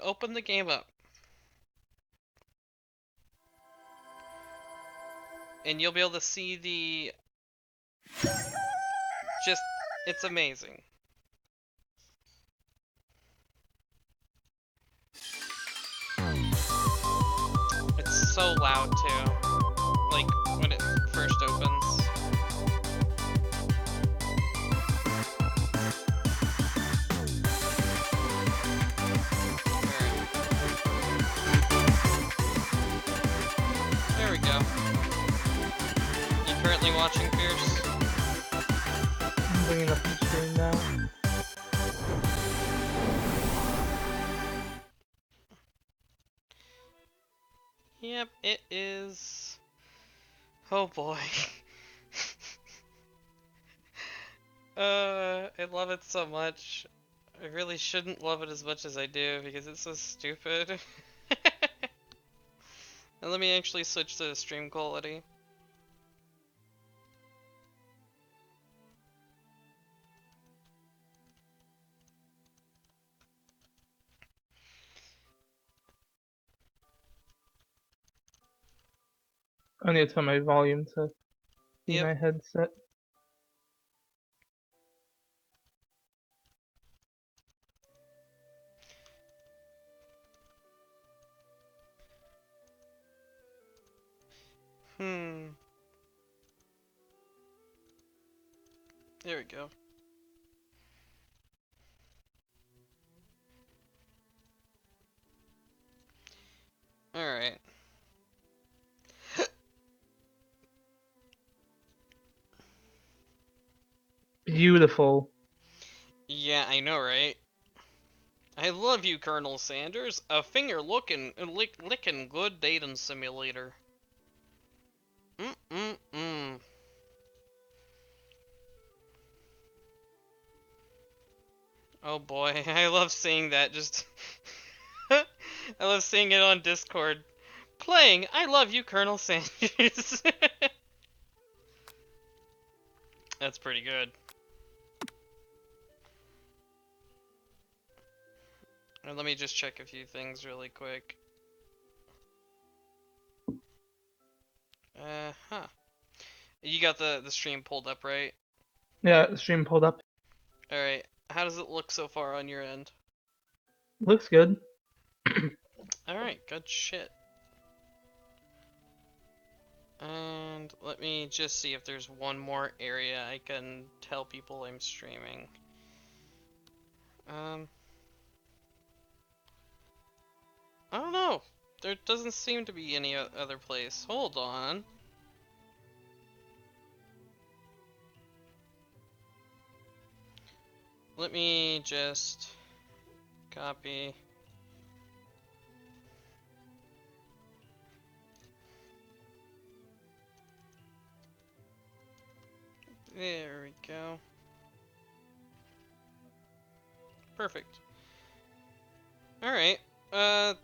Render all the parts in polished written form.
Open the game up. And you'll be able to see the... Just, it's amazing. It's so loud too. Like, when it first opens. There we go. You currently watching Fierce? I'm bringing up the screen now. Yep, it is. Oh boy. I love it so much. I really shouldn't love it as much as I do because it's so stupid. And let me actually switch to stream quality. I need to turn my volume to see Yep. my headset. There we go. Alright. Beautiful. Yeah, I know, right? I love you, Colonel Sanders. A finger lickin' good dating simulator. Mm-mm-mm. Oh boy, I love seeing that, just... I love seeing it on Discord. Playing I Love You, Colonel Sanders. That's pretty good. And let me just check a few things really quick. Huh. You got the stream pulled up, right? Yeah, the stream pulled up. Alright. How does it look so far on your end? Looks good. Alright, good shit. And let me just see if there's one more area I can tell people I'm streaming. I don't know. There doesn't seem to be any other place. Hold on. Let me just copy. There we go. Perfect. Alright.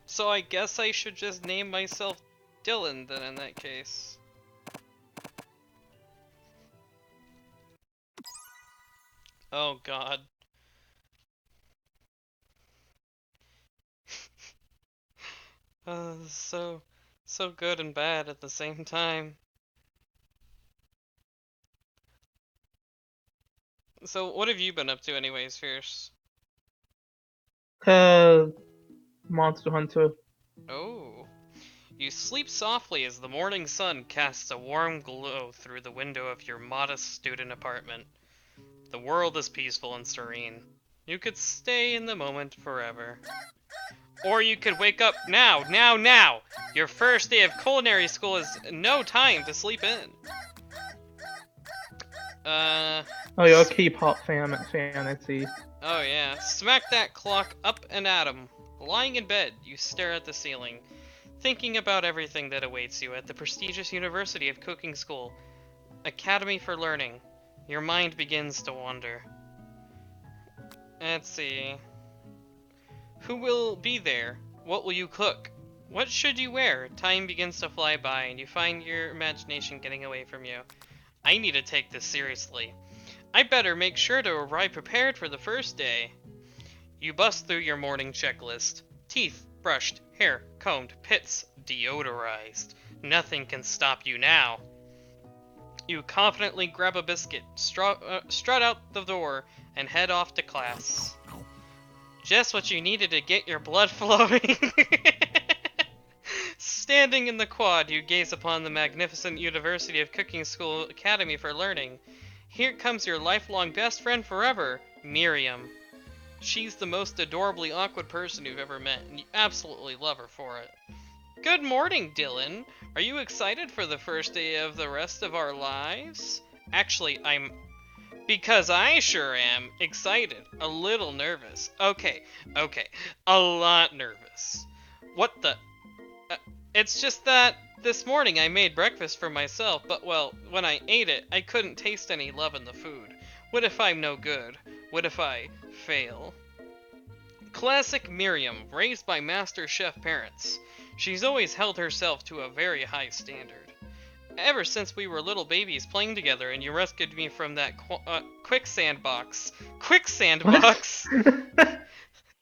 So I guess I should just name myself Dylan then in that case. Oh god. So good and bad at the same time. So what have you been up to anyways, Fierce? Monster Hunter. Oh. You sleep softly as the morning sun casts a warm glow through the window of your modest student apartment. The world is peaceful and serene. You could stay in the moment forever. Or you could wake up now! Your first day of culinary school is no time to sleep in. Oh, you're a K-pop fan, I see. Oh yeah. Smack that clock up and at 'em. Lying in bed, you stare at the ceiling, thinking about everything that awaits you at the prestigious University of Cooking School, Academy for Learning. Your mind begins to wander. Let's see. Who will be there? What will you cook? What should you wear? Time begins to fly by, and you find your imagination getting away from you. I need to take this seriously. I better make sure to arrive prepared for the first day. You bust through your morning checklist. Teeth brushed, hair combed, pits deodorized. Nothing can stop you now. You confidently grab a biscuit, strut out the door, and head off to class. Just what you needed to get your blood flowing. Standing in the quad, you gaze upon the magnificent University of Cooking School Academy for Learning. Here comes your lifelong best friend forever, Miriam. She's the most adorably awkward person you've ever met, and you absolutely love her for it. Good morning, Dylan. Are you excited for the first day of the rest of our lives? Actually, because I sure am excited. A little nervous. Okay, a lot nervous. What the... it's just that this morning I made breakfast for myself, but well, when I ate it, I couldn't taste any love in the food. What if I'm no good? What if I fail? Classic Miriam, raised by master chef parents. She's always held herself to a very high standard. Ever since we were little babies playing together and you rescued me from that quicksand box. Quicksand box?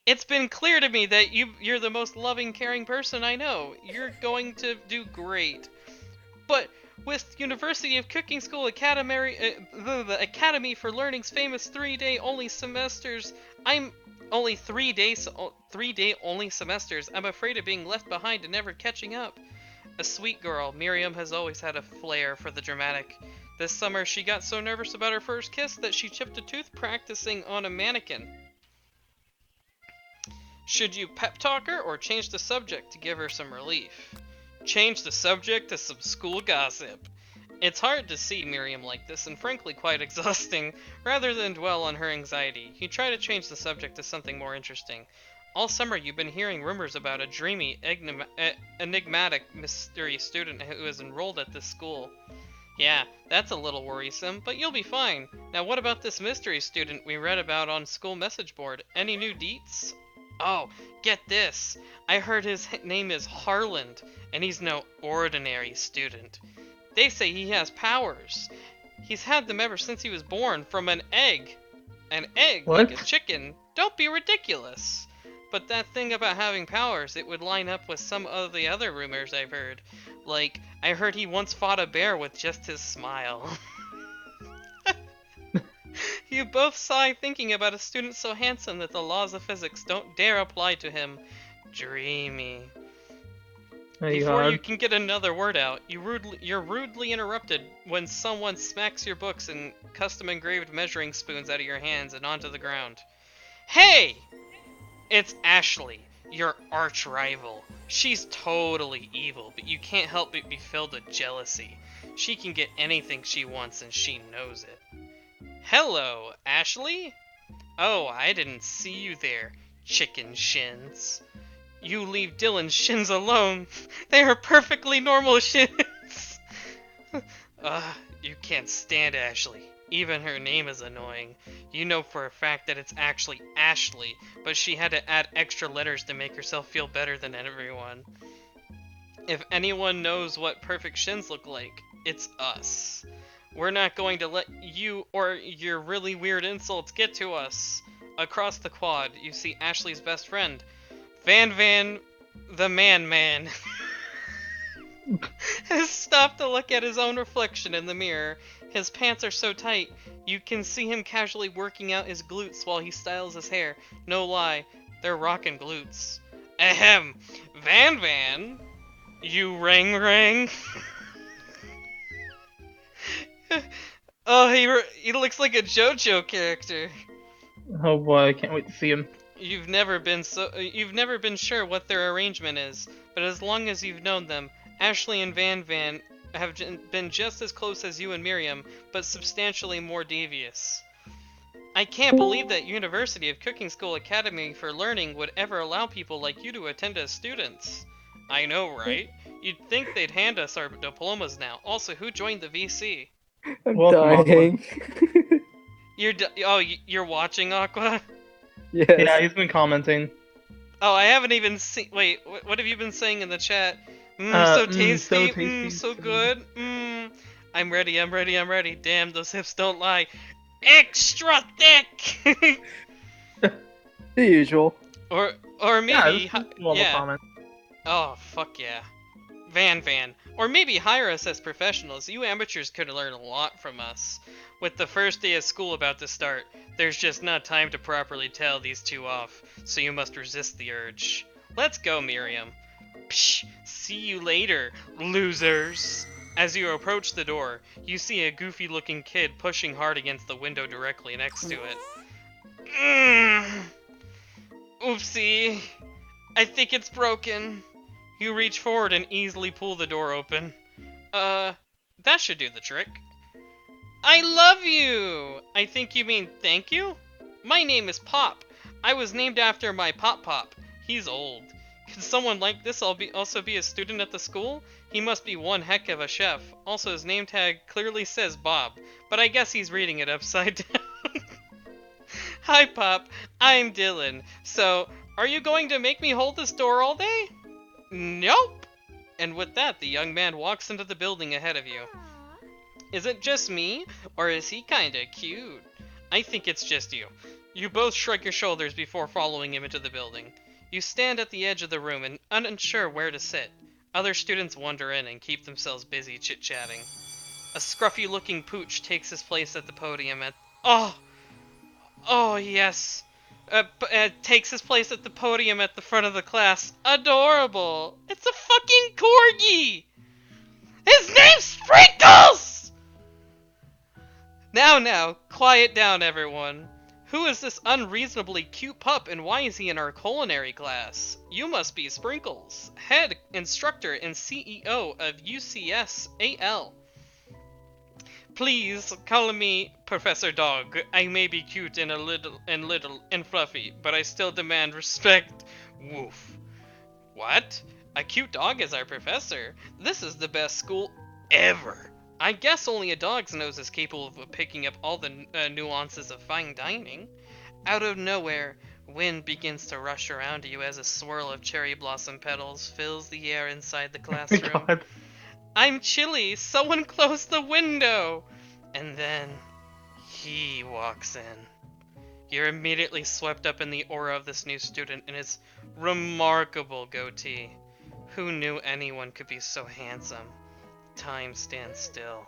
It's been clear to me that you're the most loving, caring person I know. You're going to do great. But with University of Cooking School Academy, the Academy for Learning's famous 3-day only semesters, I'm only 3-day only semesters. I'm afraid of being left behind and never catching up. A sweet girl, Miriam has always had a flair for the dramatic. This summer, she got so nervous about her first kiss that she chipped a tooth practicing on a mannequin. Should you pep talk her or change the subject to give her some relief? Change the subject to some school gossip. It's hard to see Miriam like this, and frankly quite exhausting. Rather than dwell on her anxiety, you try to change the subject to something more interesting. All summer you've been hearing rumors about a dreamy, enigmatic, mysterious student who is enrolled at this school. Yeah, that's a little worrisome, but you'll be fine. Now what about this mystery student we read about on school message board? Any new deets? Oh, get this. I heard his name is Harland, and he's no ordinary student. They say he has powers. He's had them ever since he was born, from an egg. An egg, What? like a chicken. Don't be ridiculous. But that thing about having powers, it would line up with some of the other rumors I've heard. Like, I heard he once fought a bear with just his smile. You both sigh thinking about a student so handsome that the laws of physics don't dare apply to him. Dreamy. Before you can get another word out, you're rudely interrupted when someone smacks your books and custom-engraved measuring spoons out of your hands and onto the ground. Hey! It's Ashley, your arch-rival. She's totally evil, but you can't help but be filled with jealousy. She can get anything she wants and she knows it. Hello, Ashley? Oh, I didn't see you there, chicken shins. You leave Dylan's shins alone. They are perfectly normal shins. You can't stand Ashley. Even her name is annoying. You know for a fact that it's actually Ashley, but she had to add extra letters to make herself feel better than everyone. If anyone knows what perfect shins look like, it's us. We're not going to let you or your really weird insults get to us. Across the quad, you see Ashley's best friend, Van, the man, has stopped to look at his own reflection in the mirror. His pants are so tight, you can see him casually working out his glutes while he styles his hair. No lie, they're rockin' glutes. Ahem, Van, you rang. Oh, he looks like a JoJo character. Oh boy, I can't wait to see him. You've never been sure what their arrangement is, but as long as you've known them, Ashley and Van have been just as close as you and Miriam, but substantially more devious. I can't believe that University of Cooking School Academy for Learning would ever allow people like you to attend as students. I know, right? You'd think they'd hand us our diplomas now. Also, who joined the VC? I'm Welcome, dying. You're watching, Aqua? Yes. Yeah, he's been commenting. Oh, I haven't even seen. Wait, what have you been saying in the chat? So tasty, so good. I'm ready. Damn, those hips don't lie. Extra thick! The usual. Or Yeah, maybe, this is level yeah. comment. Oh, fuck yeah. Van. Or maybe hire us as professionals. You amateurs could learn a lot from us. With the first day of school about to start, there's just not time to properly tell these two off, so you must resist the urge. Let's go, Miriam. Psh, see you later, losers. As you approach the door, you see a goofy looking kid pushing hard against the window directly next to it. Oopsie. I think it's broken. You reach forward and easily pull the door open. That should do the trick. I love you! I think you mean thank you? My name is Pop. I was named after my Pop. He's old. Can someone like this also be a student at the school? He must be one heck of a chef. Also, his name tag clearly says Bob, but I guess he's reading it upside down. Hi, Pop. I'm Dylan. So, are you going to make me hold this door all day? Nope. And with that, the young man walks into the building ahead of you. Is it just me, or is he kinda cute? I think it's just you. You both shrug your shoulders before following him into the building. You stand at the edge of the room and unsure where to sit. Other students wander in and keep themselves busy chit-chatting. A scruffy-looking pooch takes his place at the podium at... Oh, yes. Takes his place at the podium at the front of the class. Adorable. It's a fucking corgi! His name's Sprinkles! Now, quiet down, everyone. Who is this unreasonably cute pup and why is he in our culinary class? You must be Sprinkles, head instructor and CEO of UCSAL. Please call me Professor Dog. I may be cute and little and fluffy, but I still demand respect. Woof. What? A cute dog is our professor? This is the best school ever. I guess only a dog's nose is capable of picking up all the nuances of fine dining. Out of nowhere, wind begins to rush around you as a swirl of cherry blossom petals fills the air inside the Oh my classroom. god. I'm chilly, someone close the window! And then, he walks in. You're immediately swept up in the aura of this new student and his remarkable goatee. Who knew anyone could be so handsome? Time stands still.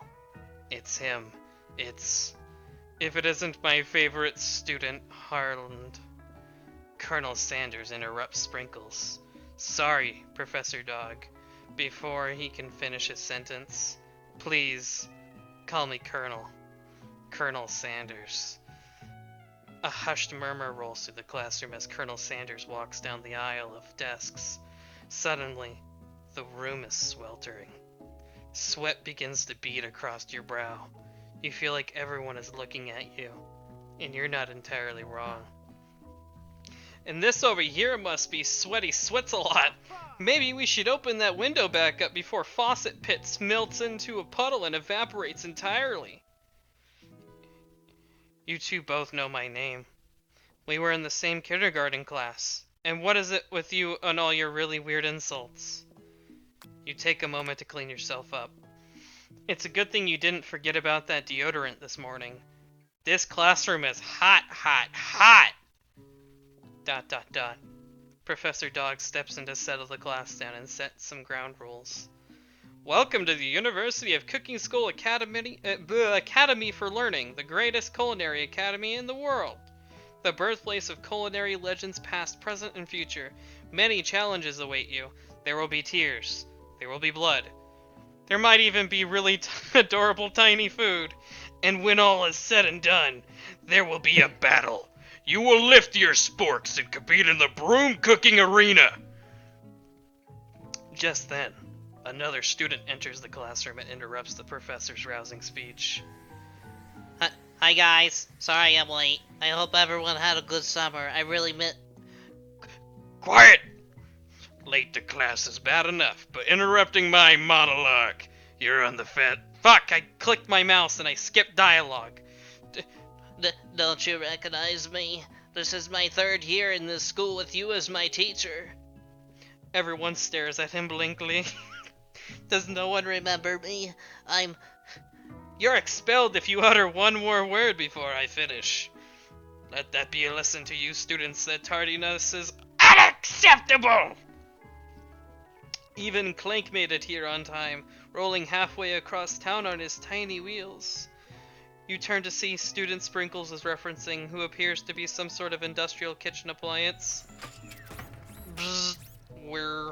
It's him. If it isn't my favorite student, Harland. Colonel Sanders interrupts Sprinkles. Sorry, Professor Dog. Before he can finish his sentence, please call me Colonel. Colonel Sanders. A hushed murmur rolls through the classroom as Colonel Sanders walks down the aisle of desks. Suddenly, the room is sweltering. Sweat begins to bead across your brow. You feel like everyone is looking at you, and you're not entirely wrong. And this over here must be Sweaty Sweats-a-Lot. Maybe we should open that window back up before Faucet Pits melts into a puddle and evaporates entirely. You two both know my name. We were in the same kindergarten class. And what is it with you and all your really weird insults? You take a moment to clean yourself up. It's a good thing you didn't forget about that deodorant this morning. This classroom is hot. ... Professor Dog steps in to settle the class down and set some ground rules. Welcome to the University of Cooking School Academy for Learning, the greatest culinary academy in the world. The birthplace of culinary legends past, present, and future. Many challenges await you. There will be tears. There will be blood. There might even be really adorable tiny food. And when all is said and done, there will be a battle. You will lift your sporks and compete in the broom cooking arena. Just then, another student enters the classroom and interrupts the professor's rousing speech. Hi guys, sorry I'm late. I hope everyone had a good summer. I really meant... Quiet! Late to class is bad enough, but interrupting my monologue. You're on the fence. Fuck, I clicked my mouse and I skipped dialogue. Don't you recognize me? This is my third year in this school with you as my teacher. Everyone stares at him blankly. Does no one remember me? You're expelled if you utter one more word before I finish. Let that be a lesson to you students that tardiness is Unacceptable! Even Clank made it here on time, rolling halfway across town on his tiny wheels. You turn to see Student Sprinkles is referencing, who appears to be some sort of industrial kitchen appliance. Bzz, whir.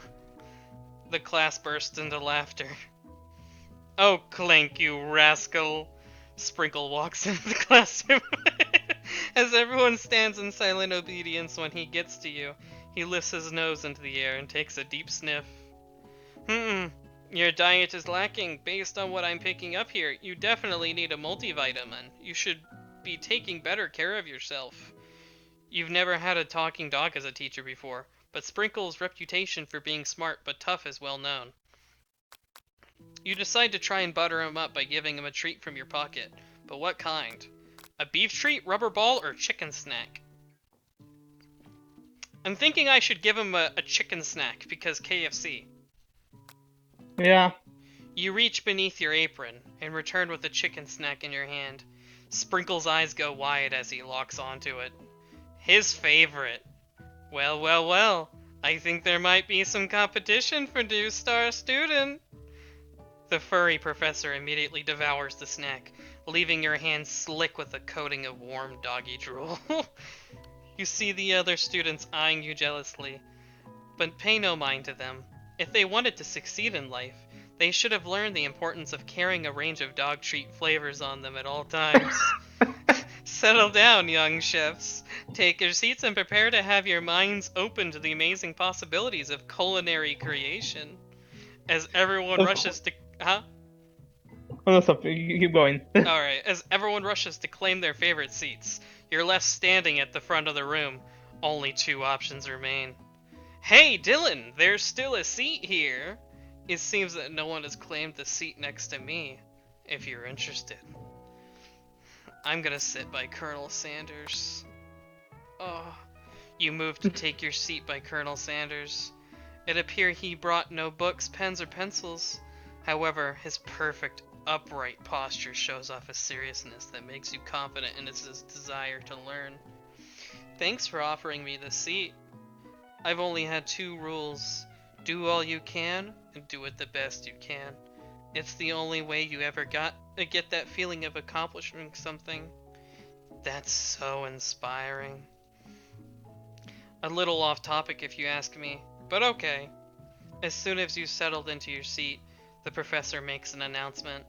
The class bursts into laughter. Oh, Clank, you rascal! Sprinkle walks into the classroom. As everyone stands in silent obedience when he gets to you, he lifts his nose into the air and takes a deep sniff. Your diet is lacking. Based on what I'm picking up here, you definitely need a multivitamin. You should be taking better care of yourself. You've never had a talking dog as a teacher before, but Sprinkle's reputation for being smart but tough is well known. You decide to try and butter him up by giving him a treat from your pocket. But what kind? A beef treat, rubber ball, or chicken snack? I'm thinking I should give him a chicken snack, because KFC. Yeah. You reach beneath your apron and return with a chicken snack in your hand. Sprinkle's eyes go wide as he locks onto it. His favorite. Well, well, well. I think there might be some competition for new star student. The furry professor immediately devours the snack, leaving your hands slick with a coating of warm doggy drool. You see the other students eyeing you jealously, but pay no mind to them. If they wanted to succeed in life, they should have learned the importance of carrying a range of dog treat flavors on them at all times. Settle down, young chefs. Take your seats and prepare to have your minds open to the amazing possibilities of culinary creation. As everyone rushes to... Huh? Oh, no, stop. You keep going. Alright, as everyone rushes to claim their favorite seats, you're left standing at the front of the room. Only 2 options remain. Hey, Dylan, there's still a seat here. It seems that no one has claimed the seat next to me, if you're interested. I'm gonna sit by Colonel Sanders. Oh, you move to take your seat by Colonel Sanders. It appears he brought no books, pens, or pencils. However, his perfect, upright posture shows off a seriousness that makes you confident in his desire to learn. Thanks for offering me the seat. I've only had 2 rules. Do all you can, and do it the best you can. It's the only way you ever get that feeling of accomplishing something. That's so inspiring. A little off topic if you ask me, but okay. As soon as you've settled into your seat, the professor makes an announcement.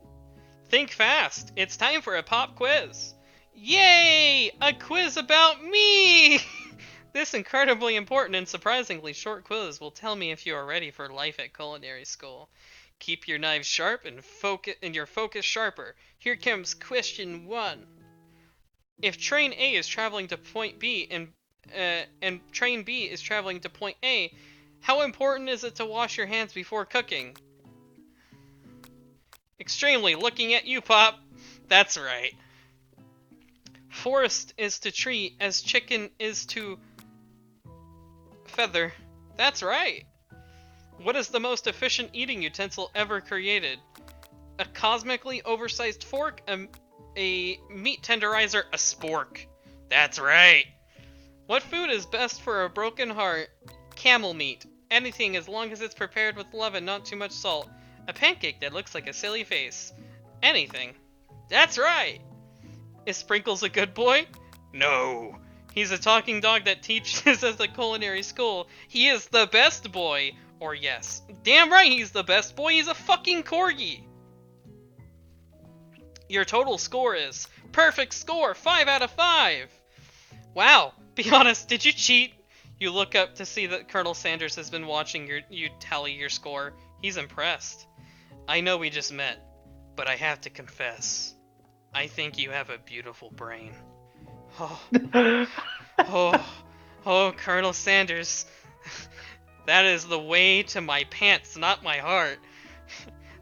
Think fast! It's time for a pop quiz! Yay! A quiz about me! This incredibly important and surprisingly short quiz will tell me if you are ready for life at culinary school. Keep your knives sharp and your focus sharper. Here comes question 1. If train A is traveling to point B and train B is traveling to point A, how important is it to wash your hands before cooking? Extremely. Looking at you, Pop. That's right. Forest is to tree as chicken is to feather. That's right. What is the most efficient eating utensil ever created? A cosmically oversized fork, a meat tenderizer, a spork. That's right. What food is best for a broken heart? Camel meat. Anything as long as it's prepared with love and not too much salt. A pancake that looks like a silly face. Anything. That's right. Is Sprinkles a good boy? No. He's a talking dog that teaches at the culinary school. He is the best boy. Or yes. Damn right he's the best boy. He's a fucking corgi. Your total score is perfect score, 5 out of 5. Wow. Be honest, did you cheat? You look up to see that Colonel Sanders has been watching you tally your score. He's impressed. I know we just met, but I have to confess, I think you have a beautiful brain. Oh, Colonel Sanders. That is the way to my pants, not my heart.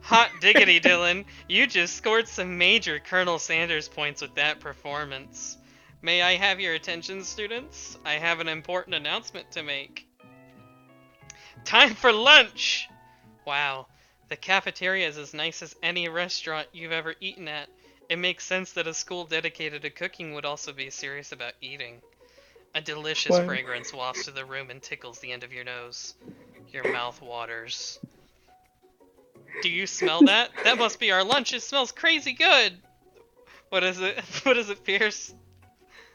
Hot diggity, Dylan. You just scored some major Colonel Sanders points with that performance. May I have your attention, students? I have an important announcement to make. Time for lunch! Wow, the cafeteria is as nice as any restaurant you've ever eaten at. It makes sense that a school dedicated to cooking would also be serious about eating. A delicious What? fragrance wafts through the room and tickles the end of your nose. Your mouth waters. Do you smell that? That must be our lunch. It smells crazy good. What is it? What is it, Pierce?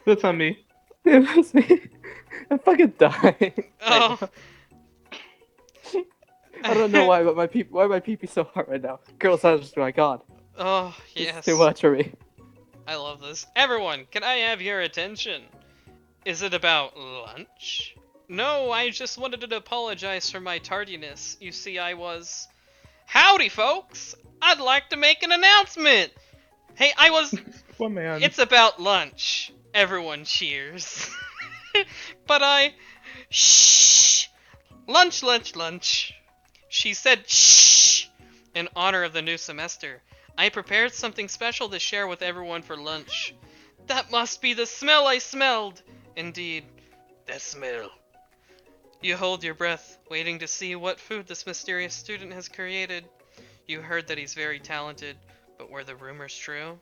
That's on me. It was me. I'm fucking dying right Oh. now. I don't know why, but my pee so hard right now. Colonel Sanders, my god. Oh, This yes. is too much for me. I love this. Everyone, can I have your attention? Is it about lunch? No, I just wanted to apologize for my tardiness. You see, I was... Howdy, folks! I'd like to make an announcement! Hey, I was... What man? It's about lunch. Everyone cheers. But I... Shh! Lunch, lunch, lunch. She said shh in honor of the new semester. I prepared something special to share with everyone for lunch. That must be the smell I smelled. Indeed, that smell. You hold your breath, waiting to see what food this mysterious student has created. You heard that he's very talented, but were the rumors true?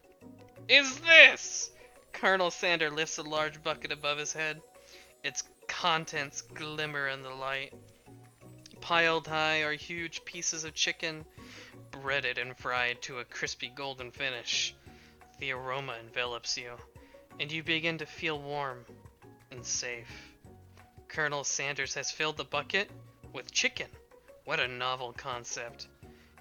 Is this? Colonel Sander lifts a large bucket above his head. Its contents glimmer in the light. Piled high are huge pieces of chicken, breaded and fried to a crispy golden finish. The aroma envelops you, and you begin to feel warm and safe. Colonel Sanders has filled the bucket with chicken. What a novel concept.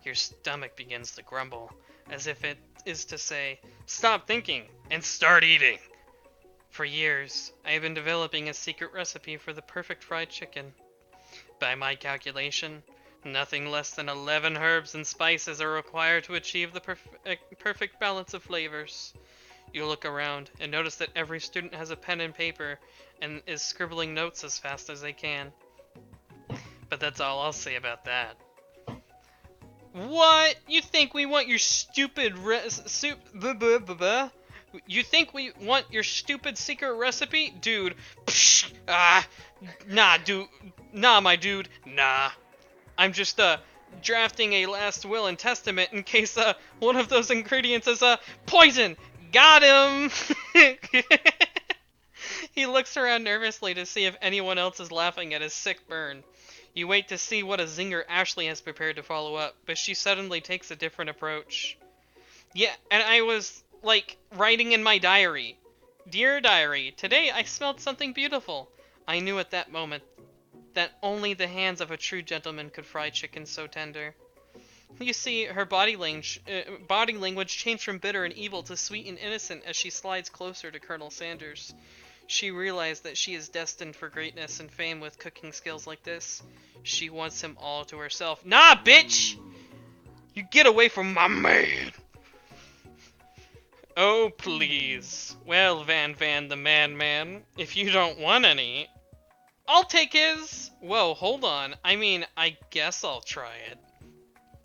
Your stomach begins to grumble, as if it is to say, stop thinking and start eating. For years, I have been developing a secret recipe for the perfect fried chicken. By my calculation, nothing less than 11 herbs and spices are required to achieve the perfect balance of flavors. You look around and notice that every student has a pen and paper and is scribbling notes as fast as they can. But that's all I'll say about that. What? You think we want your stupid You think we want your stupid secret recipe? Dude. Psh, nah, dude. Nah, my dude. Nah. I'm just, drafting a last will and testament in case, one of those ingredients is, poison. Got him! He looks around nervously to see if anyone else is laughing at his sick burn. You wait to see what a zinger Ashley has prepared to follow up, but she suddenly takes a different approach. Yeah, and I was, like, writing in my diary. Dear diary, today I smelled something beautiful. I knew at that moment that only the hands of a true gentleman could fry chicken so tender. You see, her body language changed from bitter and evil to sweet and innocent as she slides closer to Colonel Sanders. She realized that she is destined for greatness and fame with cooking skills like this. She wants him all to herself. Nah, bitch! You get away from my man! Oh, please. Well, Van the man, if you don't want any, I'll take his! Whoa, hold on. I mean, I guess I'll try it.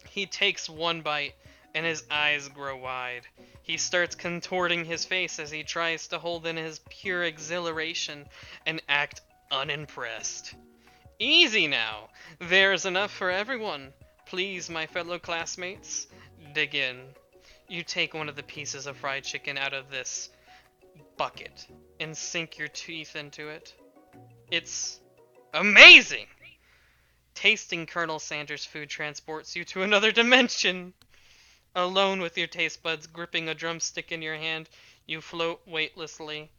He takes one bite, and his eyes grow wide. He starts contorting his face as he tries to hold in his pure exhilaration and act unimpressed. Easy now. There's enough for everyone. Please, my fellow classmates, dig in. You take one of the pieces of fried chicken out of this bucket and sink your teeth into it. It's amazing! Tasting Colonel Sanders' food transports you to another dimension. Alone with your taste buds gripping a drumstick in your hand, you float weightlessly.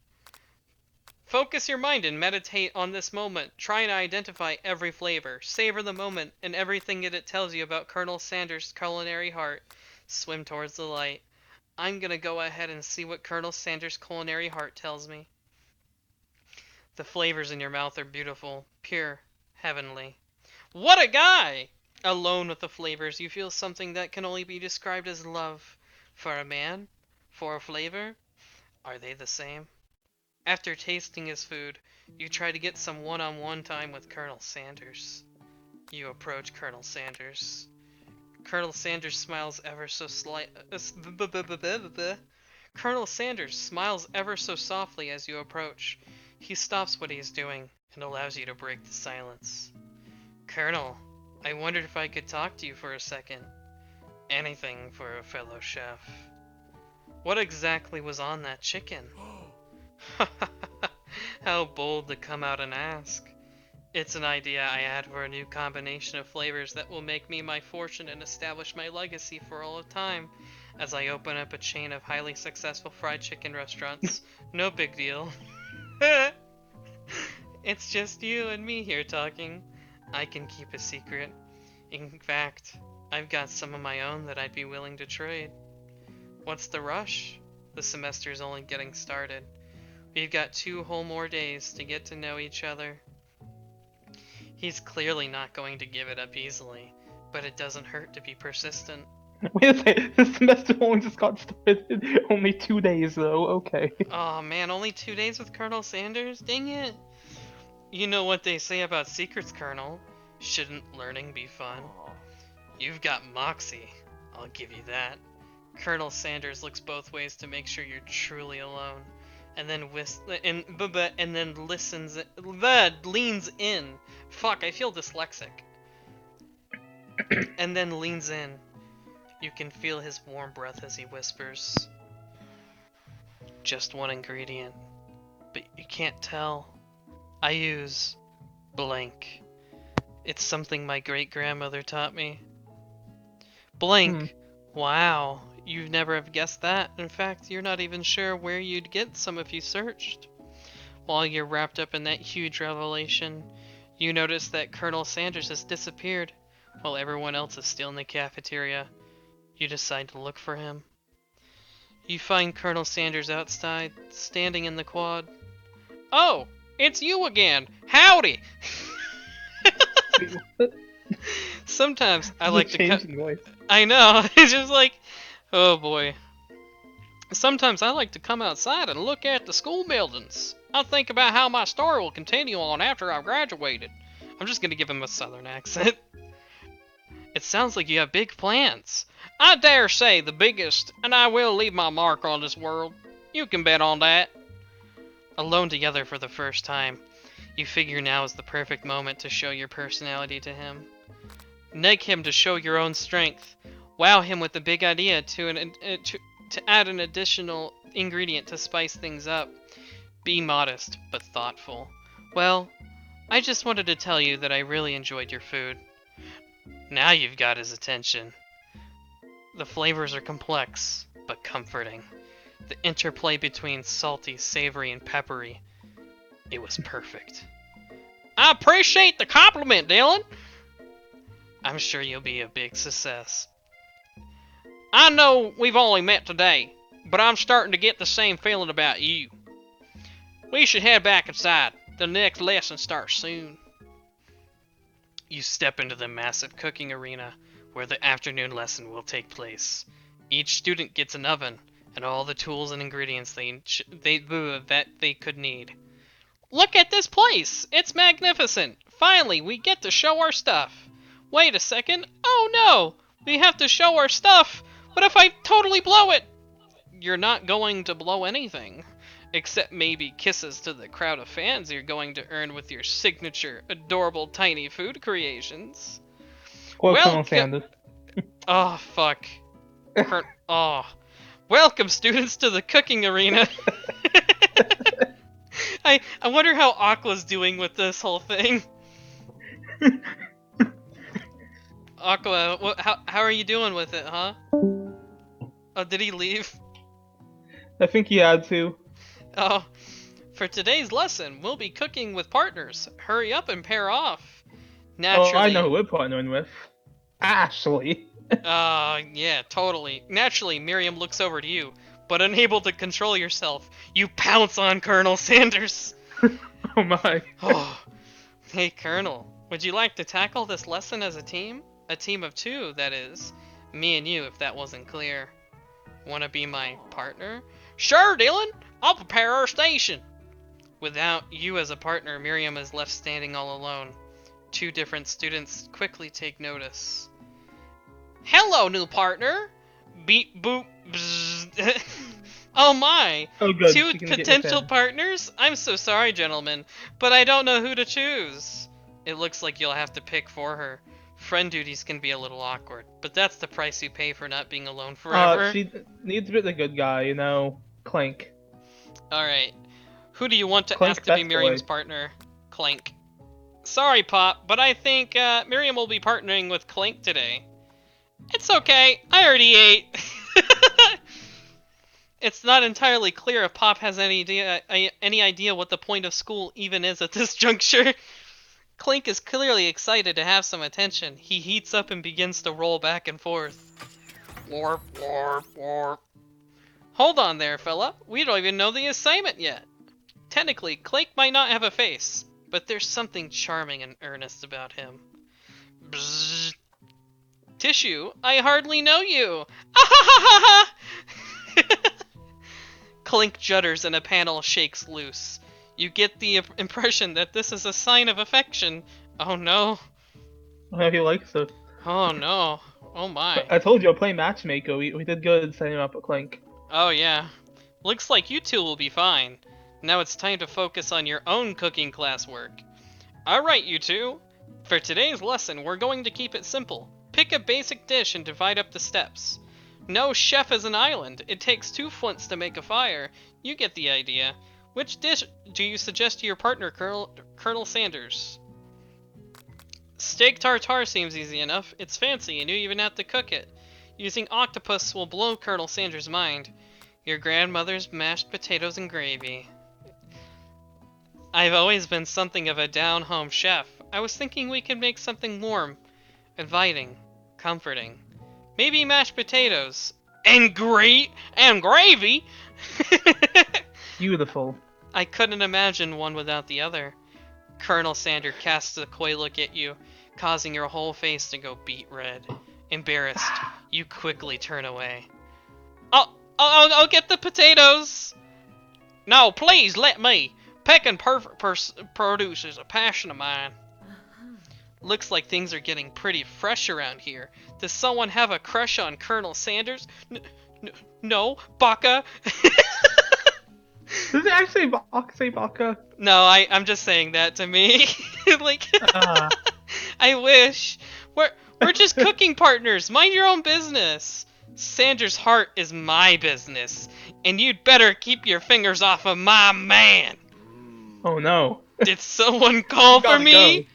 Focus your mind and meditate on this moment. Try and identify every flavor. Savor the moment and everything that it tells you about Colonel Sanders' culinary heart. Swim towards the light. I'm gonna go ahead and see what Colonel Sanders' culinary heart tells me. The flavors in your mouth are beautiful, pure, heavenly. What a guy! Alone with the flavors, you feel something that can only be described as love. For a man? For a flavor? Are they the same? After tasting his food, you try to get some one-on-one time with Colonel Sanders. You approach Colonel Sanders. Colonel Sanders smiles ever so Colonel Sanders smiles ever so softly as you approach. He stops what he is doing and allows you to break the silence. Colonel, I wondered if I could talk to you for a second. Anything for a fellow chef. What exactly was on that chicken? How bold to come out and ask. It's an idea I had for a new combination of flavors that will make me my fortune and establish my legacy for all of time. As I open up a chain of highly successful fried chicken restaurants. No big deal. It's just you and me here talking. I can keep a secret. In fact, I've got some of my own that I'd be willing to trade. What's the rush? The semester's only getting started. We've got 2 whole more days to get to know each other. He's clearly not going to give it up easily, but it doesn't hurt to be persistent. Wait a second, the semester only just got started. Only 2 days though, okay. Oh man, only 2 days with Colonel Sanders? Dang it! You know what they say about secrets, Colonel. Shouldn't learning be fun? You've got moxie, I'll give you that. Colonel Sanders looks both ways to make sure you're truly alone, and then leans in. Fuck, I feel dyslexic. And then leans in. You can feel his warm breath as he whispers. Just one ingredient, but you can't tell. I use blank. It's something my great-grandmother taught me. Blank. Wow, you'd never have guessed that. In fact, you're not even sure where you'd get some if you searched. While you're wrapped up in that huge revelation, you notice that Colonel Sanders has disappeared, while everyone else is still in the cafeteria. You decide to look for him. You find Colonel Sanders outside, standing in the quad. Oh, it's you again! Howdy! Sometimes I like to cut. Voice. I know, it's just like, oh boy. Sometimes I like to come outside and look at the school buildings. I think about how my story will continue on after I've graduated. I'm just gonna give him a southern accent. It sounds like you have big plans. I dare say the biggest, and I will leave my mark on this world. You can bet on that. Alone together for the first time, you figure now is the perfect moment to show your personality to him. Neg him to show your own strength. Wow him with a big idea to add an additional ingredient to spice things up. Be modest, but thoughtful. Well, I just wanted to tell you that I really enjoyed your food. Now you've got his attention. The flavors are complex, but comforting. The interplay between salty, savory, and peppery. It was perfect. I appreciate the compliment, Dylan. I'm sure you'll be a big success. I know we've only met today, but I'm starting to get the same feeling about you. We should head back inside. The next lesson starts soon. You step into the massive cooking arena where the afternoon lesson will take place. Each student gets an oven and all the tools and ingredients that they could need. Look at this place! It's magnificent! Finally, we get to show our stuff. Wait a second. Oh no! We have to show our stuff! What if I totally blow it? You're not going to blow anything. Except maybe kisses to the crowd of fans you're going to earn with your signature, adorable tiny food creations. Or Well, Colonel Sanders. Oh, fuck. Oh. Welcome, students, to the cooking arena. I wonder how Aqua's doing with this whole thing. Aqua, how are you doing with it, huh? Oh, did he leave? I think he had to. Oh, for today's lesson, we'll be cooking with partners. Hurry up and pair off. Naturally. Oh, I know who we're partnering with. Ashley. Yeah, totally. Naturally, Miriam looks over to you, but unable to control yourself, you pounce on Colonel Sanders. Oh my. Oh, hey, Colonel, would you like to tackle this lesson as a team? A team of 2, that is. Me and you, if that wasn't clear. Want to be my partner? Sure, Dylan. I'll prepare our station. Without you as a partner, Miriam is left standing all alone. 2 different students quickly take notice. Hello, new partner. Beep boop. Bzz. Oh my. Oh good. 2 potential partners? I'm so sorry, gentlemen, but I don't know who to choose. It looks like you'll have to pick for her. Friend duties can be a little awkward, but that's the price you pay for not being alone forever. She needs to be the good guy, you know. Clank. Alright. Who do you want to Clank, ask to be that's the Miriam's way. partner? Clank. Sorry, Pop, but I think Miriam will be partnering with Clank today. It's okay, I already ate. It's not entirely clear if Pop has any idea what the point of school even is at this juncture. Clink is clearly excited to have some attention. He heats up and begins to roll back and forth. Warp, warp, warp. Hold on there, fella. We don't even know the assignment yet. Technically, Clink might not have a face, but there's something charming and earnest about him. Bzzz. Tissue, I hardly know you. Clink judders and a panel shakes loose. You get the impression that this is a sign of affection. Oh no. I hope he likes it. Oh no. Oh my. I told you, I'll play matchmaker. We did good setting up a Clank. Oh yeah. Looks like you two will be fine. Now it's time to focus on your own cooking classwork. Alright, you two. For today's lesson, we're going to keep it simple. Pick a basic dish and divide up the steps. No chef is an island. It takes 2 flints to make a fire. You get the idea. Which dish do you suggest to your partner, Colonel Sanders? Steak tartare seems easy enough. It's fancy and you even have to cook it. Using octopus will blow Colonel Sanders' mind. Your grandmother's mashed potatoes and gravy. I've always been something of a down-home chef. I was thinking we could make something warm, inviting, comforting. Maybe mashed potatoes. And gravy! Beautiful. I couldn't imagine one without the other. Colonel Sanders casts a coy look at you, causing your whole face to go beet red. Embarrassed, you quickly turn away. I'll get the potatoes! No, please, let me! Pecking perfect produce is a passion of mine. Looks like things are getting pretty fresh around here. Does someone have a crush on Colonel Sanders? No, Baka. Does it actually say Baka? No, I'm just saying that to me. Like, I wish. We're just cooking partners. Mind your own business. Sanders' heart is my business, and you'd better keep your fingers off of my man. Oh no. Did someone call for me?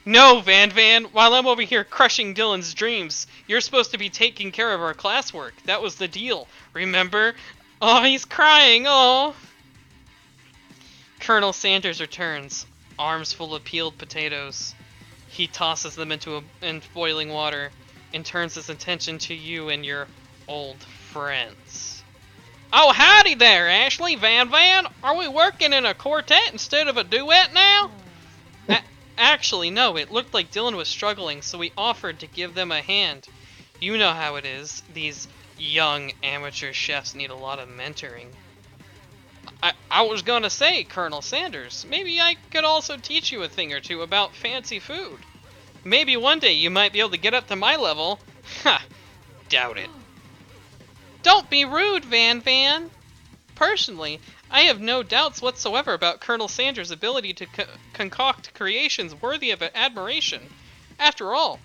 No, Van. While I'm over here crushing Dylan's dreams, you're supposed to be taking care of our classwork. That was the deal. Remember? Oh, he's crying. Oh. Colonel Sanders returns, arms full of peeled potatoes. He tosses them into boiling water and turns his attention to you and your old friends. Oh, howdy there, Ashley, Van. Are we working in a quartet instead of a duet now? Actually, no, it looked like Dylan was struggling, so we offered to give them a hand. You know how it is. These young amateur chefs need a lot of mentoring. I was gonna say, Colonel Sanders, maybe I could also teach you a thing or two about fancy food. Maybe one day you might be able to get up to my level. Ha! Doubt it. Don't be rude, Van. Personally, I have no doubts whatsoever about Colonel Sanders' ability to concoct creations worthy of admiration. After all,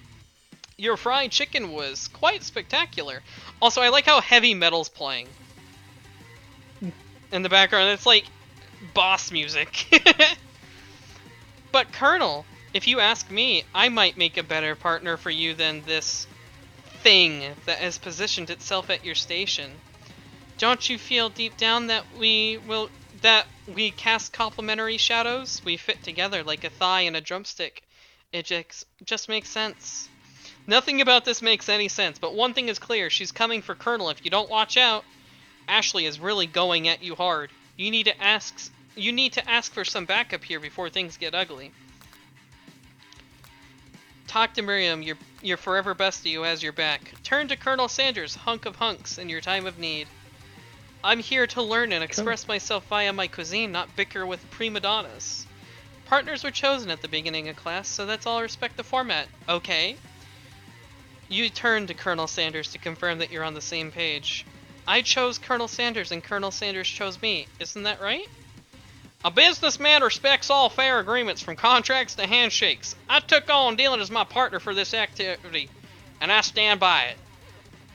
your fried chicken was quite spectacular. Also, I like how heavy metal's playing in the background. It's like boss music. But Colonel, if you ask me, I might make a better partner for you than this thing that has positioned itself at your station. Don't you feel deep down that we cast complementary shadows? We fit together like a thigh and a drumstick. It just makes sense. Nothing about this makes any sense, but one thing is clear. She's coming for Colonel. If you don't watch out, Ashley is really going at you hard. You need to ask for some backup here before things get ugly. Talk to Miriam, your forever bestie who has your back. Turn to Colonel Sanders, hunk of hunks, in your time of need. I'm here to learn and express myself via my cuisine, not bicker with prima donnas. Partners were chosen at the beginning of class, so let's all respect the format. Okay? You turn to Colonel Sanders to confirm that you're on the same page. I chose Colonel Sanders and Colonel Sanders chose me. Isn't that right? A businessman respects all fair agreements from contracts to handshakes. I took on Dylan as my partner for this activity, and I stand by it.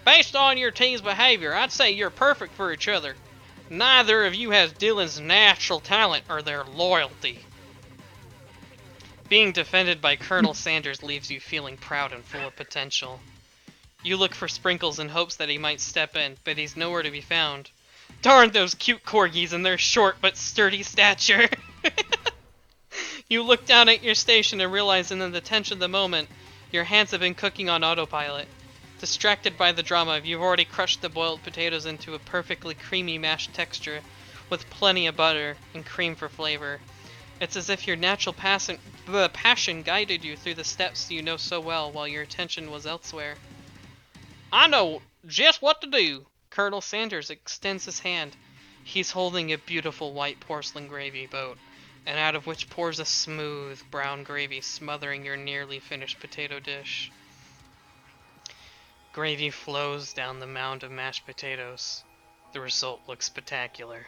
Based on your team's behavior, I'd say you're perfect for each other. Neither of you has Dylan's natural talent or their loyalty. Being defended by Colonel Sanders leaves you feeling proud and full of potential. You look for Sprinkles in hopes that he might step in, but he's nowhere to be found. Darn those cute corgis and their short but sturdy stature. You look down at your station and realize in the tension of the moment, your hands have been cooking on autopilot. Distracted by the drama, you've already crushed the boiled potatoes into a perfectly creamy mashed texture, with plenty of butter and cream for flavor. It's as if your natural passion guided you through the steps you know so well while your attention was elsewhere. I know just what to do. Colonel Sanders extends his hand. He's holding a beautiful white porcelain gravy boat, and out of which pours a smooth brown gravy smothering your nearly finished potato dish. Gravy flows down the mound of mashed potatoes. The result looks spectacular.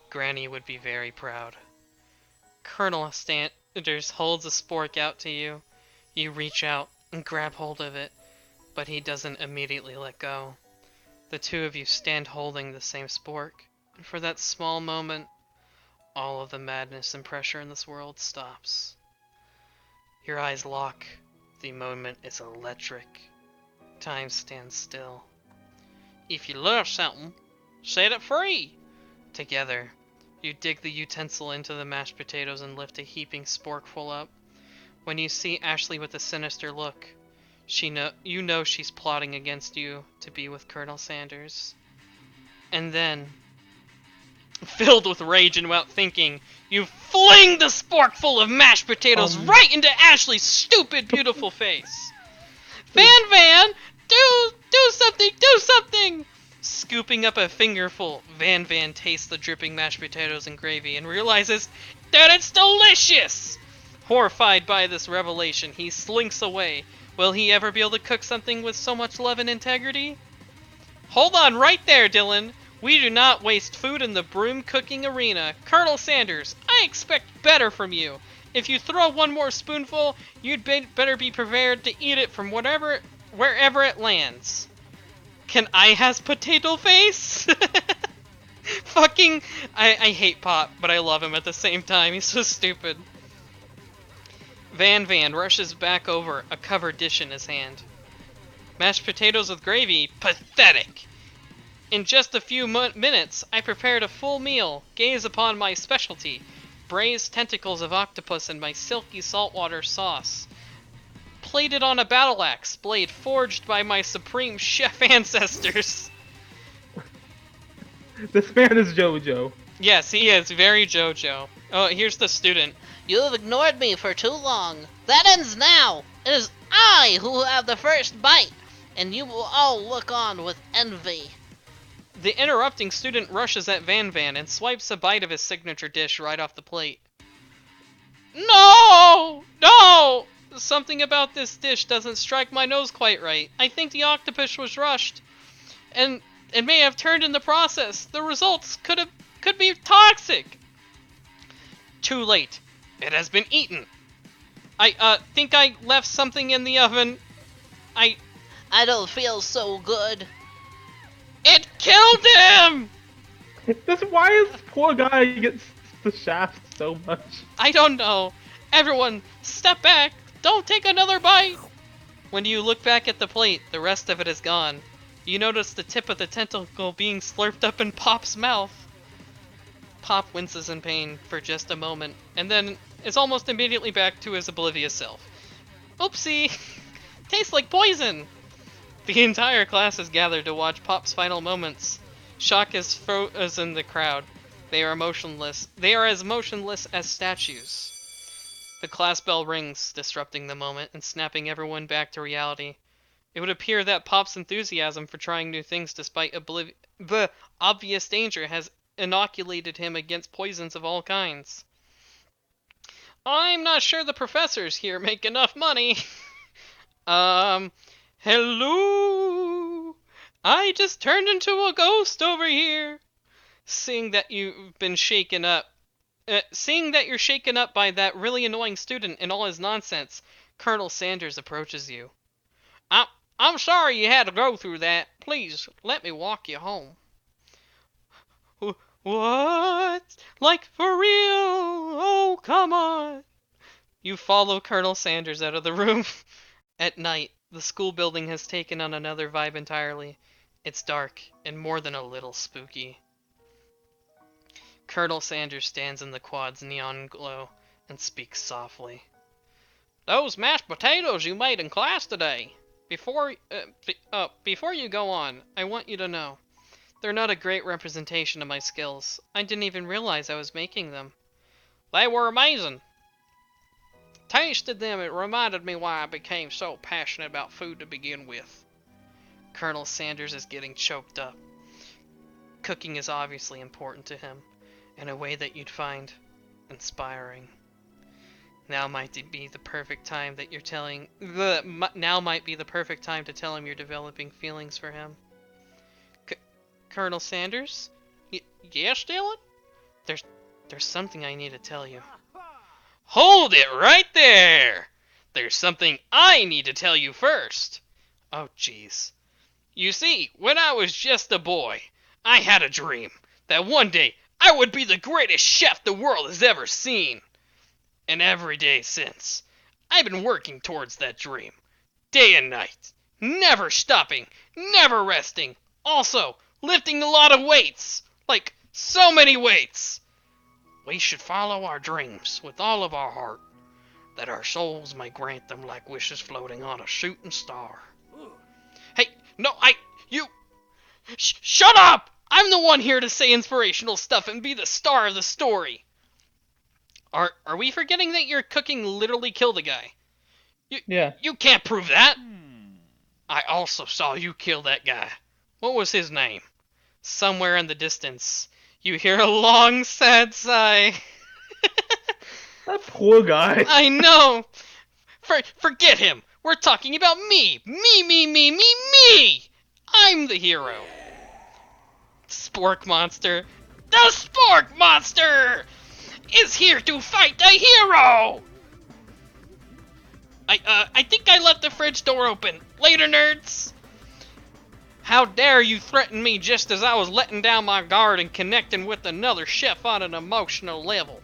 Granny would be very proud. Colonel Sanders holds a spork out to you. You reach out and grab hold of it, but he doesn't immediately let go. The two of you stand holding the same spork, and for that small moment, all of the madness and pressure in this world stops. Your eyes lock. The moment is electric. Time stands still. If you love something, set it free! Together, you dig the utensil into the mashed potatoes and lift a heaping sporkful up. When you see Ashley with a sinister look, you know she's plotting against you to be with Colonel Sanders. And then, filled with rage and without thinking, you fling the sporkful of mashed potatoes right into Ashley's stupid, beautiful face. Van, do something! Scooping up a fingerful, Van tastes the dripping mashed potatoes and gravy and realizes that it's delicious! Horrified by this revelation, he slinks away. Will he ever be able to cook something with so much love and integrity? Hold on right there, Dylan. We do not waste food in the broom cooking arena. Colonel Sanders, I expect better from you. If you throw one more spoonful, you'd better be prepared to eat it from wherever it lands. Can I has potato face? Fucking, I hate Pop, but I love him at the same time. He's so stupid. Van rushes back over, a covered dish in his hand. Mashed potatoes with gravy? Pathetic! In just a few minutes, I prepared a full meal. Gaze upon my specialty. Braised tentacles of octopus in my silky saltwater sauce. Plated on a battle axe blade forged by my supreme chef ancestors. This man is JoJo. Yes, he is. Very JoJo. Oh, here's the student. You have ignored me for too long. That ends now. It is I who have the first bite, and you will all look on with envy. The interrupting student rushes at Van and swipes a bite of his signature dish right off the plate. No! Something about this dish doesn't strike my nose quite right. I think the octopus was rushed, and it may have turned in the process. The results could be toxic. Too late. It has been eaten. I think I left something in the oven. I don't feel so good. It killed him! Why is this poor guy gets the shaft so much? I don't know. Everyone, step back. Don't take another bite. When you look back at the plate, the rest of it is gone. You notice the tip of the tentacle being slurped up in Pop's mouth. Pop winces in pain for just a moment, and then is almost immediately back to his oblivious self. Oopsie! Tastes like poison! The entire class is gathered to watch Pop's final moments. Shock is frozen the crowd. They are motionless. They are as motionless as statues. The class bell rings, disrupting the moment and snapping everyone back to reality. It would appear that Pop's enthusiasm for trying new things despite the obvious danger has inoculated him against poisons of all kinds. I'm not sure the professors here make enough money. Hello? I just turned into a ghost over here. Seeing that you're shaken up by that really annoying student and all his nonsense, Colonel Sanders approaches you. I'm sorry you had to go through that. Please, let me walk you home. What? Like, for real? Oh, come on. You follow Colonel Sanders out of the room. At night, the school building has taken on another vibe entirely. It's dark and more than a little spooky. Colonel Sanders stands in the quad's neon glow and speaks softly. Those mashed potatoes you made in class today. Before you go on, I want you to know. They're not a great representation of my skills. I didn't even realize I was making them. They were amazing. Tasted them, it reminded me why I became so passionate about food to begin with. Colonel Sanders is getting choked up. Cooking is obviously important to him, in a way that you'd find inspiring. Now might be the perfect time that now might be the perfect time to tell him you're developing feelings for him. Colonel Sanders? Yes, Dylan? There's something I need to tell you. Hold it right there! There's something I need to tell you first. Oh, jeez. You see, when I was just a boy, I had a dream that one day I would be the greatest chef the world has ever seen. And every day since, I've been working towards that dream. Day and night. Never stopping. Never resting. Also, lifting a lot of weights. Like, so many weights. We should follow our dreams with all of our heart, that our souls may grant them like wishes floating on a shooting star. Hey, no, shut up! I'm the one here to say inspirational stuff and be the star of the story. Are we forgetting that your cooking literally killed a guy? Yeah. You can't prove that. I also saw you kill that guy. What was his name? Somewhere in the distance, you hear a long, sad sigh. That poor guy. I know. Forget him. We're talking about me. Me. I'm the hero. Spork Monster. The Spork Monster is here to fight the hero. I think I left the fridge door open. Later, nerds. How dare you threaten me just as I was letting down my guard and connecting with another chef on an emotional level.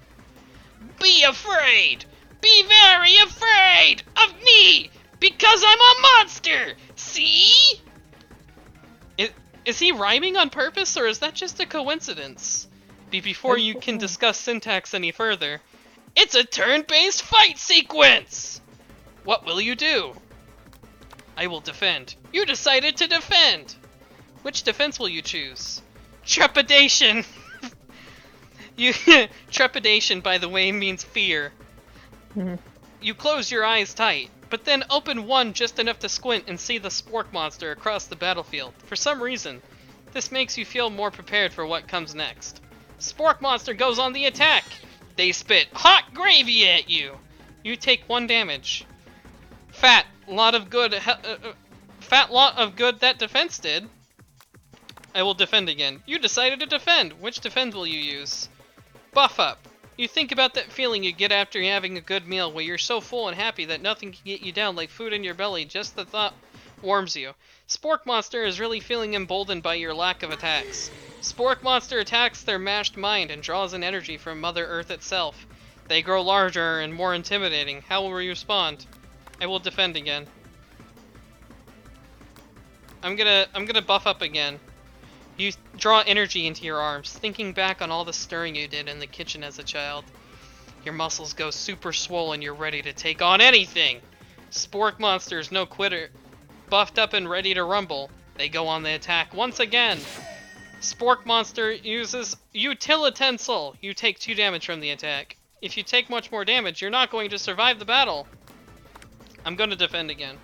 Be afraid! Be very afraid of me! Because I'm a monster! See? Is he rhyming on purpose, or is that just a coincidence? Before you can discuss syntax any further, it's a turn-based fight sequence! What will you do? I will defend. You decided to defend! Which defense will you choose? Trepidation! Trepidation, by the way, means fear. You close your eyes tight, but then open one just enough to squint and see the Spork Monster across the battlefield. For some reason, this makes you feel more prepared for what comes next. Spork Monster goes on the attack! They spit hot gravy at you! You take 1 damage. Fat lot of good that defense did. I will defend again. You decided to defend! Which defense will you use? Buff up. You think about that feeling you get after having a good meal where you're so full and happy that nothing can get you down like food in your belly, just the thought warms you. Spork Monster is really feeling emboldened by your lack of attacks. Spork Monster attacks their mashed mind and draws in energy from Mother Earth itself. They grow larger and more intimidating. How will you respond? I will defend again. I'm gonna buff up again. You draw energy into your arms, thinking back on all the stirring you did in the kitchen as a child. Your muscles go super swollen, you're ready to take on anything! Spork Monster is no quitter. Buffed up and ready to rumble, they go on the attack once again! Spork Monster uses Utilitensile. You take 2 damage from the attack. If you take much more damage, you're not going to survive the battle. I'm gonna defend again.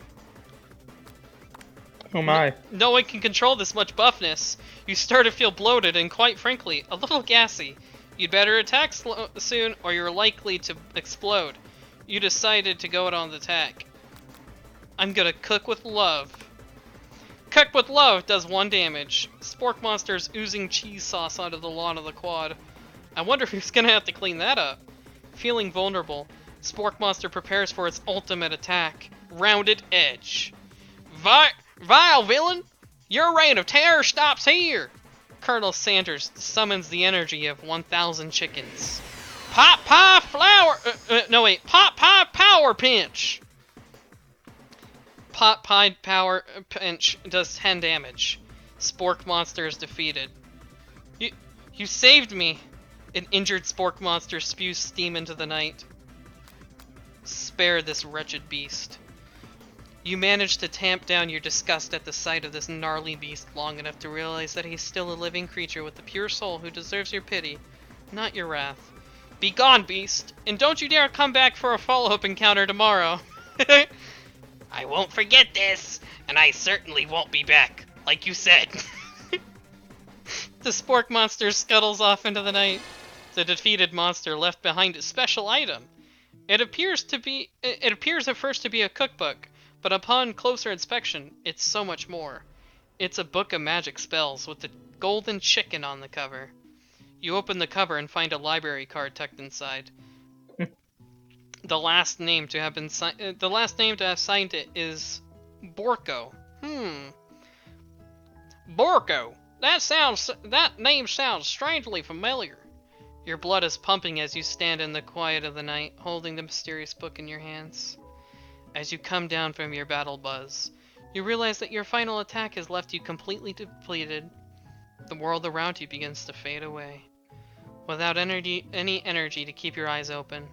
Oh my. No one can control this much buffness. You start to feel bloated and, quite frankly, a little gassy. You'd better attack soon or you're likely to explode. You decided to go out on the attack. I'm gonna cook with love. Cook with love does 1 damage. Spork Monster's oozing cheese sauce onto the lawn of the quad. I wonder if he's gonna have to clean that up. Feeling vulnerable, Spork Monster prepares for its ultimate attack. Rounded Edge. Vile villain! Your reign of terror stops here! Colonel Sanders summons the energy of 1,000 chickens. Pot pie flower. Pot pie power pinch. Pot pie power pinch does 10 damage. Spork monster is defeated. You saved me. An injured spork monster spews steam into the night. Spare this wretched beast. You manage to tamp down your disgust at the sight of this gnarly beast long enough to realize that he's still a living creature with a pure soul who deserves your pity, not your wrath. Be gone, beast, and don't you dare come back for a follow-up encounter tomorrow. I won't forget this, and I certainly won't be back, like you said. The spork monster scuttles off into the night. The defeated monster left behind a special item. It appears at first to be a cookbook, but upon closer inspection, it's so much more. It's a book of magic spells with the golden chicken on the cover. You open the cover and find a library card tucked inside. The last name to have signed it is Borko. Borko. That name sounds strangely familiar. Your blood is pumping as you stand in the quiet of the night, holding the mysterious book in your hands. As you come down from your battle buzz, you realize that your final attack has left you completely depleted. The world around you begins to fade away. Without any energy to keep your eyes open,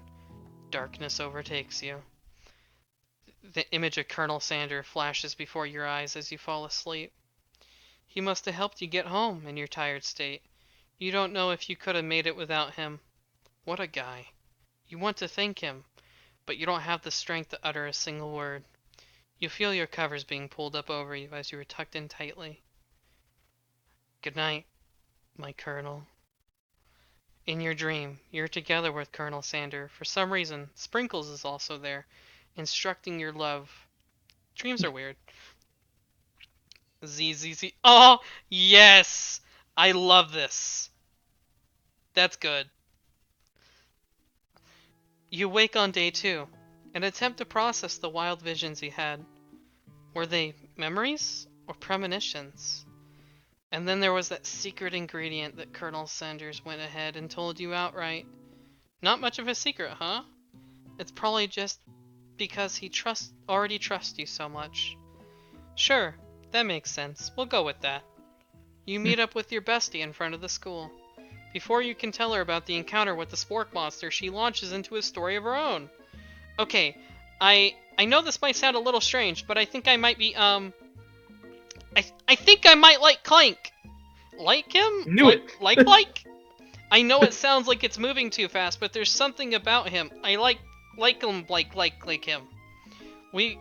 darkness overtakes you. The image of Colonel Sander flashes before your eyes as you fall asleep. He must have helped you get home in your tired state. You don't know if you could have made it without him. What a guy. You want to thank him, but you don't have the strength to utter a single word. You feel your covers being pulled up over you as you are tucked in tightly. Good night, my Colonel. In your dream, you're together with Colonel Sander. For some reason, Sprinkles is also there, instructing your love. Dreams are weird. ZZZ. Oh, yes! I love this. That's good. You wake on day 2 and attempt to process the wild visions you had. Were they memories or premonitions? And then there was that secret ingredient that Colonel Sanders went ahead and told you outright. Not much of a secret, huh? It's probably just because he already trusts you so much. Sure, that makes sense. We'll go with that. You meet up with your bestie in front of the school. Before you can tell her about the encounter with the spork monster, she launches into a story of her own. Okay, I know this might sound a little strange, but I think I might be, I think I might like Clank. Like him? Knew it. Like? I know it sounds like it's moving too fast, but there's something about him. I like him like him. We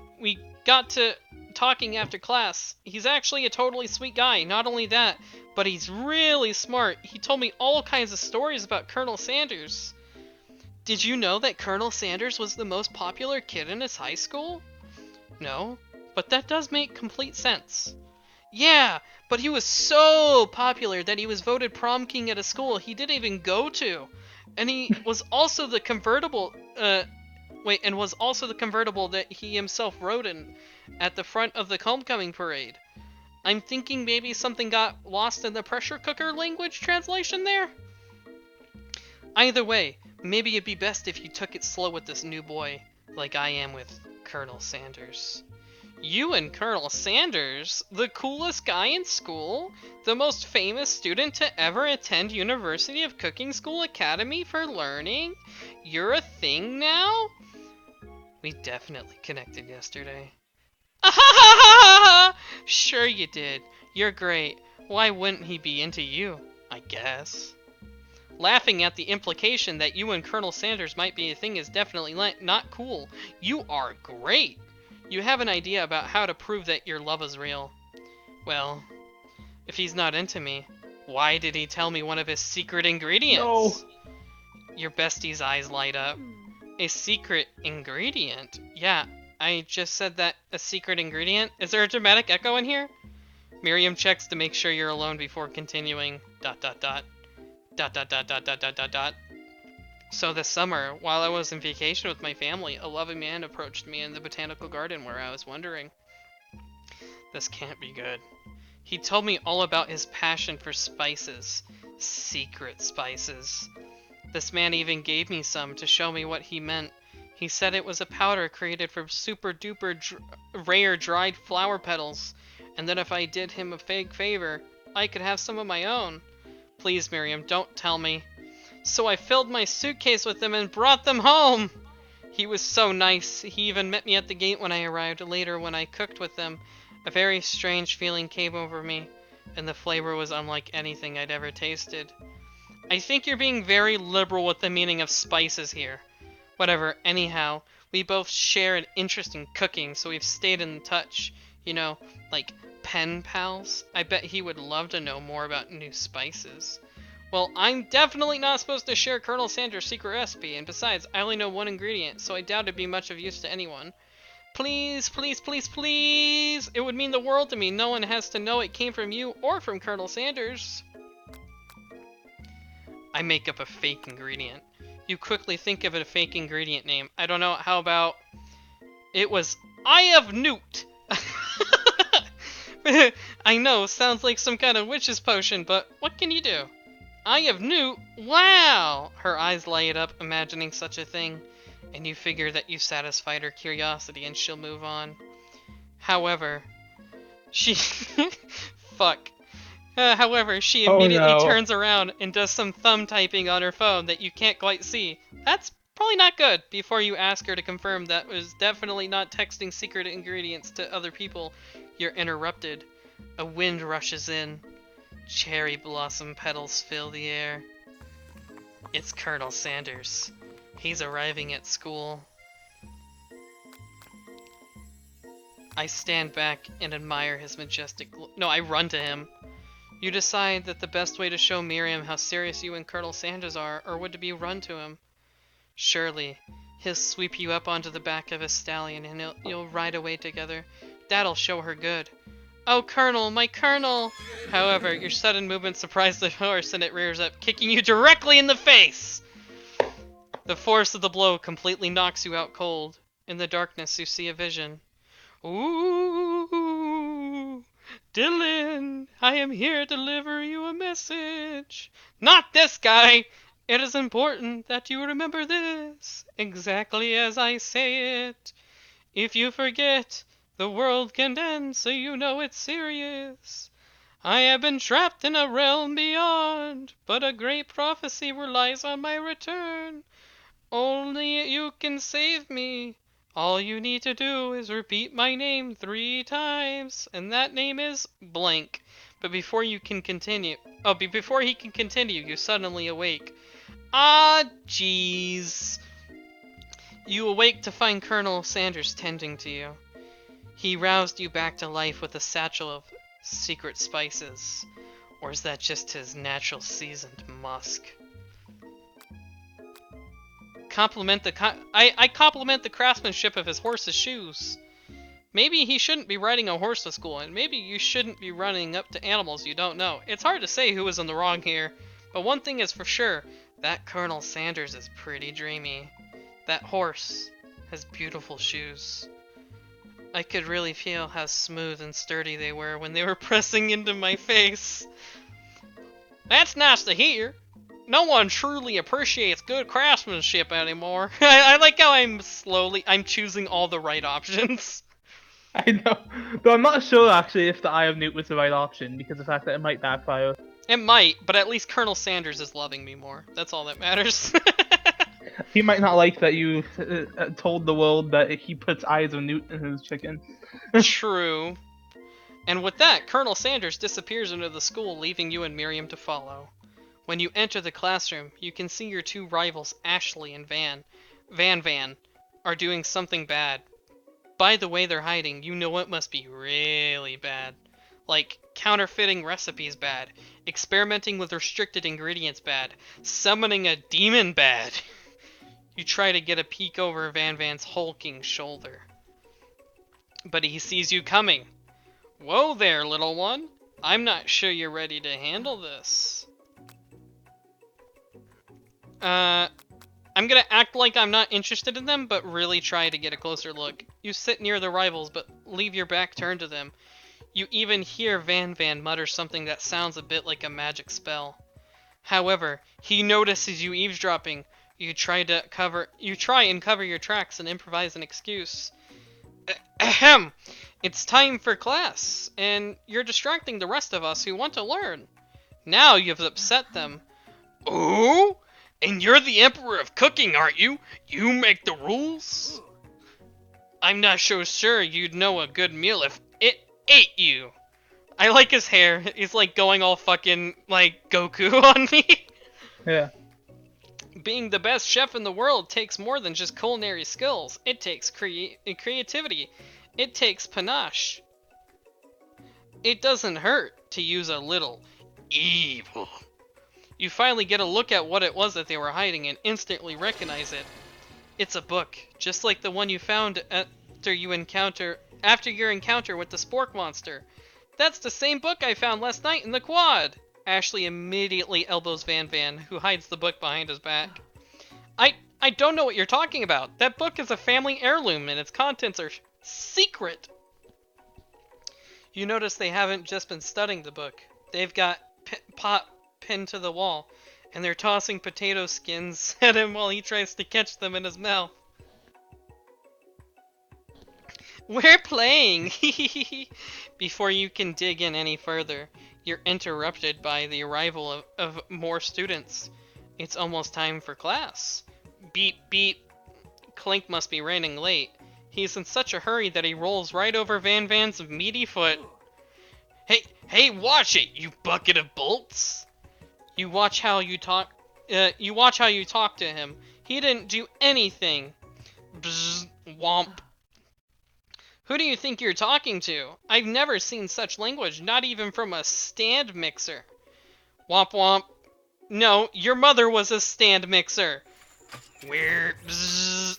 got to talking after class. He's actually a totally sweet guy. Not only that, but he's really smart. He told me all kinds of stories about Colonel Sanders. Did you know that Colonel Sanders was the most popular kid in his high school? No, but that does make complete sense. Yeah, but he was so popular that he was voted prom king at a school he didn't even go to. And he was also the convertible that he himself rode in at the front of the homecoming parade. I'm thinking maybe something got lost in the pressure cooker language translation there? Either way, maybe it'd be best if you took it slow with this new boy, like I am with Colonel Sanders. You and Colonel Sanders, the coolest guy in school, the most famous student to ever attend University of Cooking School Academy for learning? You're a thing now? We definitely connected yesterday. Sure you did. You're great. Why wouldn't he be into you, I guess? Laughing at the implication that you and Colonel Sanders might be a thing is definitely not cool. You are great. You have an idea about how to prove that your love is real. Well, if he's not into me, why did he tell me one of his secret ingredients? No. Your bestie's eyes light up. A secret ingredient? Yeah, I just said that. A secret ingredient? Is there a dramatic echo in here? Miriam checks to make sure you're alone before continuing. ... So this summer, while I was on vacation with my family, a loving man approached me in the botanical garden where I was wondering. This can't be good. He told me all about his passion for spices. Secret spices. This man even gave me some to show me what he meant. He said it was a powder created from super duper rare dried flower petals, and that if I did him a fake favor, I could have some of my own. Please, Miriam, don't tell me. So I filled my suitcase with them and brought them home! He was so nice. He even met me at the gate when I arrived. Later, when I cooked with them, a very strange feeling came over me, and the flavor was unlike anything I'd ever tasted. I think you're being very liberal with the meaning of spices here. Whatever, anyhow, we both share an interest in cooking, so we've stayed in touch. You know, like pen pals. I bet he would love to know more about new spices. Well, I'm definitely not supposed to share Colonel Sanders' secret recipe, and besides, I only know one ingredient, so I doubt it'd be much of use to anyone. Please, please, please, please! It would mean the world to me. No one has to know it came from you or from Colonel Sanders. I make up a fake ingredient. You quickly think of a fake ingredient name. I don't know, how about... It was Eye of Newt! I know, sounds like some kind of witch's potion, but what can you do? Eye of Newt? Wow! Her eyes light up, imagining such a thing, and you figure that you've satisfied her curiosity and she'll move on. However, she... Fuck. However, she immediately turns around and does some thumb typing on her phone that you can't quite see. That's probably not good. Before you ask her to confirm that was definitely not texting secret ingredients to other people, you're interrupted. A wind rushes in. Cherry blossom petals fill the air. It's Colonel Sanders. He's arriving at school. I stand back and admire his majestic no, I run to him. You decide that the best way to show Miriam how serious you and Colonel Sanders are, or would it be run to him? Surely, he'll sweep you up onto the back of his stallion and you'll ride away together. That'll show her good. Oh, Colonel, my Colonel! However, your sudden movement surprised the horse and it rears up, kicking you directly in the face! The force of the blow completely knocks you out cold. In the darkness, you see a vision. Ooh, Dylan, I am here to deliver you a message. Not this guy! It is important that you remember this, exactly as I say it. If you forget, the world can end, so you know it's serious. I have been trapped in a realm beyond, but a great prophecy relies on my return. Only you can save me. All you need to do is repeat my name 3 times, and that name is blank. But before you can continue, before he can continue, you suddenly awake. Ah, jeez. You awake to find Colonel Sanders tending to you. He roused you back to life with a satchel of secret spices. Or is that just his natural seasoned musk? I compliment the craftsmanship of his horse's shoes. Maybe he shouldn't be riding a horse to school, and maybe you shouldn't be running up to animals you don't know. It's hard to say who is in the wrong here, but one thing is for sure, that Colonel Sanders is pretty dreamy. That horse has beautiful shoes. I could really feel how smooth and sturdy they were when they were pressing into my face. That's nice to hear. No one truly appreciates good craftsmanship anymore. I like how I'm choosing all the right options. I know, though I'm not sure actually if the Eye of Newt was the right option because of the fact that it might backfire. It might, but at least Colonel Sanders is loving me more. That's all that matters. He might not like that you told the world that he puts Eyes of Newt in his chicken. True. And with that, Colonel Sanders disappears into the school, leaving you and Miriam to follow. When you enter the classroom, you can see your 2 rivals, Ashley and Van, are doing something bad. By the way they're hiding, you know it must be really bad. Like, counterfeiting recipes bad, experimenting with restricted ingredients bad, summoning a demon bad. You try to get a peek over Van's hulking shoulder. But he sees you coming. Whoa there, little one. I'm not sure you're ready to handle this. I'm gonna act like I'm not interested in them, but really try to get a closer look. You sit near the rivals, but leave your back turned to them. You even hear Van Van mutter something that sounds a bit like a magic spell. However, he notices you eavesdropping. You try and cover your tracks and improvise an excuse. Ahem! It's time for class, and you're distracting the rest of us who want to learn. Now you've upset them. Oh? And you're the Emperor of Cooking, aren't you? You make the rules? I'm not so sure you'd know a good meal if it ate you. I like his hair. He's like going all fucking like Goku on me. Yeah. Being the best chef in the world takes more than just culinary skills. It takes creativity. It takes panache. It doesn't hurt to use a little evil. You finally get a look at what it was that they were hiding and instantly recognize it. It's a book, just like the one you found after your encounter with the spork monster. That's the same book I found last night in the quad. Ashley immediately elbows Van Van, who hides the book behind his back. I don't know what you're talking about. That book is a family heirloom and its contents are secret. You notice they haven't just been studying the book. They've got pot pinned to the wall, and they're tossing potato skins at him while he tries to catch them in his mouth. We're playing! Before you can dig in any further, you're interrupted by the arrival of more students. It's almost time for class. Beep, beep. Clink must be running late. He's in such a hurry that he rolls right over Van Van's meaty foot. Hey, watch it, you bucket of bolts! You watch how you talk to him. He didn't do anything. Bzz, womp. Who do you think you're talking to? I've never seen such language, not even from a stand mixer. Womp womp. No, your mother was a stand mixer. Weird. Bzz.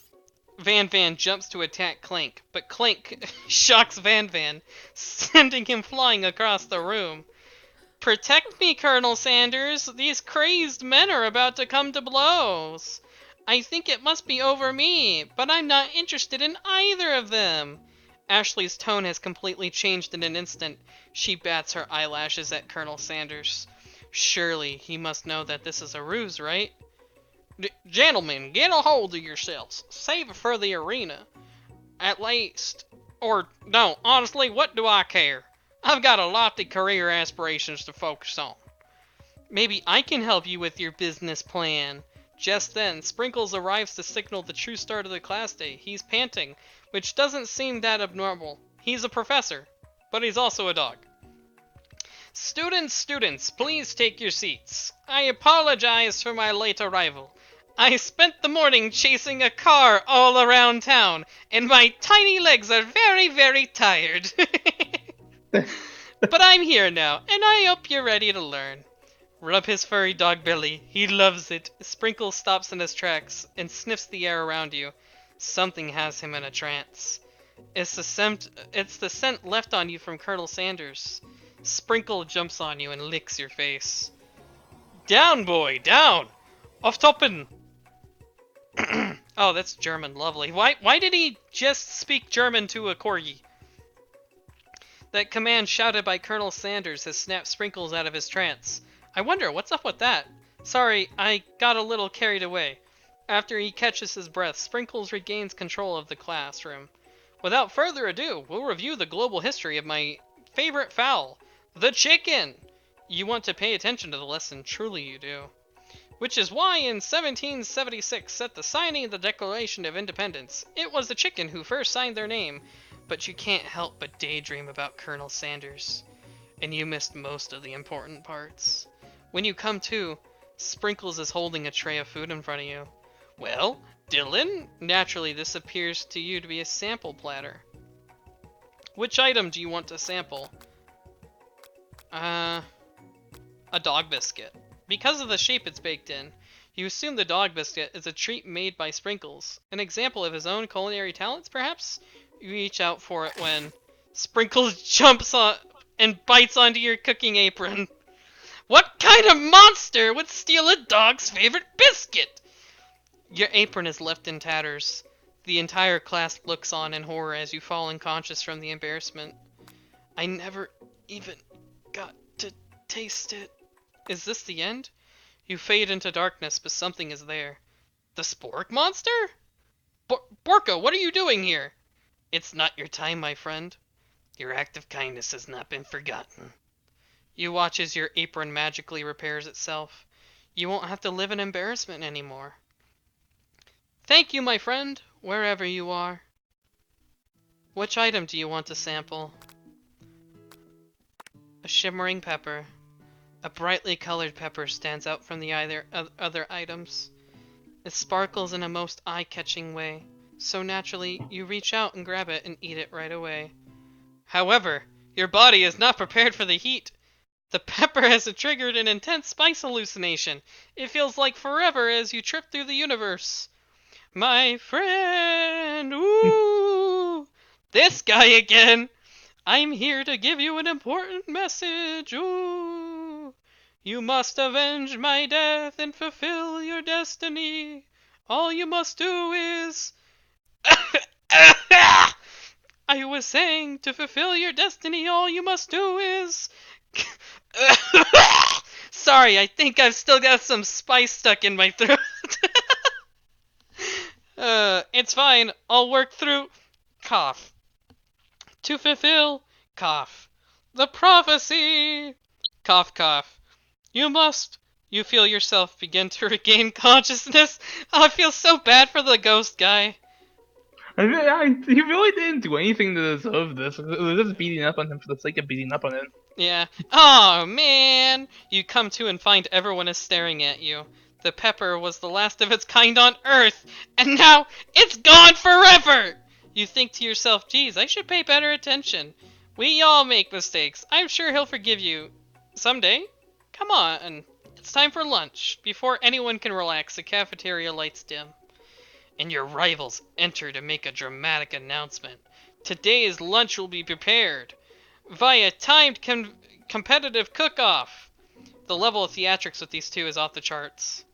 Van Van jumps to attack Clank, but Clank shocks Van Van, sending him flying across the room. Protect me, Colonel Sanders. These crazed men are about to come to blows. I think it must be over me, but I'm not interested in either of them. Ashley's tone has completely changed in an instant. She bats her eyelashes at Colonel Sanders. Surely he must know that this is a ruse, right? Gentlemen, get a hold of yourselves. Save it for the arena. At least. Or, no, honestly, what do I care? I've got a lofty career aspirations to focus on. Maybe I can help you with your business plan. Just then, Sprinkles arrives to signal the true start of the class day. He's panting, which doesn't seem that abnormal. He's a professor, but he's also a dog. Students, please take your seats. I apologize for my late arrival. I spent the morning chasing a car all around town, and my tiny legs are very, very tired. But I'm here now, and I hope you're ready to learn. Rub his furry dog belly. He loves it. Sprinkles stops in his tracks and sniffs the air around you. Something has him in a trance. It's the scent left on you from Colonel Sanders. Sprinkle jumps on you and licks your face. Down, boy, down! Auf toppen! Oh, that's German, lovely. Why did he just speak German to a corgi? That command shouted by Colonel Sanders has snapped Sprinkles out of his trance. I wonder, what's up with that? Sorry, I got a little carried away. After he catches his breath, Sprinkles regains control of the classroom. Without further ado, we'll review the global history of my favorite fowl, the chicken! You want to pay attention to the lesson, truly you do. Which is why in 1776, at the signing of the Declaration of Independence, it was the chicken who first signed their name. But you can't help but daydream about Colonel Sanders. And you missed most of the important parts. When you come to, Sprinkles is holding a tray of food in front of you. Well, Dylan, naturally this appears to you to be a sample platter. Which item do you want to sample? A dog biscuit. Because of the shape it's baked in, you assume the dog biscuit is a treat made by Sprinkles. An example of his own culinary talents, perhaps? You reach out for it when Sprinkles jumps on and bites onto your cooking apron. What kind of monster would steal a dog's favorite biscuit? Your apron is left in tatters. The entire class looks on in horror as you fall unconscious from the embarrassment. I never even got to taste it. Is this the end? You fade into darkness, but something is there. The Spork monster? Borko, what are you doing here? It's not your time, my friend. Your act of kindness has not been forgotten. You watch as your apron magically repairs itself. You won't have to live in embarrassment anymore. Thank you, my friend, wherever you are. Which item do you want to sample? A shimmering pepper. A brightly colored pepper stands out from the other items. It sparkles in a most eye-catching way, so naturally you reach out and grab it and eat it right away. However, your body is not prepared for the heat. The pepper has triggered an intense spice hallucination. It feels like forever as you trip through the universe. My friend, ooh, this guy again. I'm here to give you an important message, ooh. You must avenge my death and fulfill your destiny. All you must do is... I was saying, to fulfill your destiny, all you must do is... Sorry, I think I've still got some spice stuck in my throat. It's fine. I'll work through... Cough. To fulfill... Cough. The prophecy... Cough, cough. You must... You feel yourself begin to regain consciousness. Oh, I feel so bad for the ghost guy. He really didn't do anything to deserve this. It was just beating up on him for the sake of beating up on him. Yeah. Oh, man! You come to and find everyone is staring at you. The pepper was the last of its kind on Earth, and now it's gone forever! You think to yourself, geez, I should pay better attention. We all make mistakes. I'm sure he'll forgive you. Someday? Come on. It's time for lunch. Before anyone can relax, the cafeteria lights dim. And your rivals enter to make a dramatic announcement. Today's lunch will be prepared via timed competitive cook-off. The level of theatrics with these two is off the charts.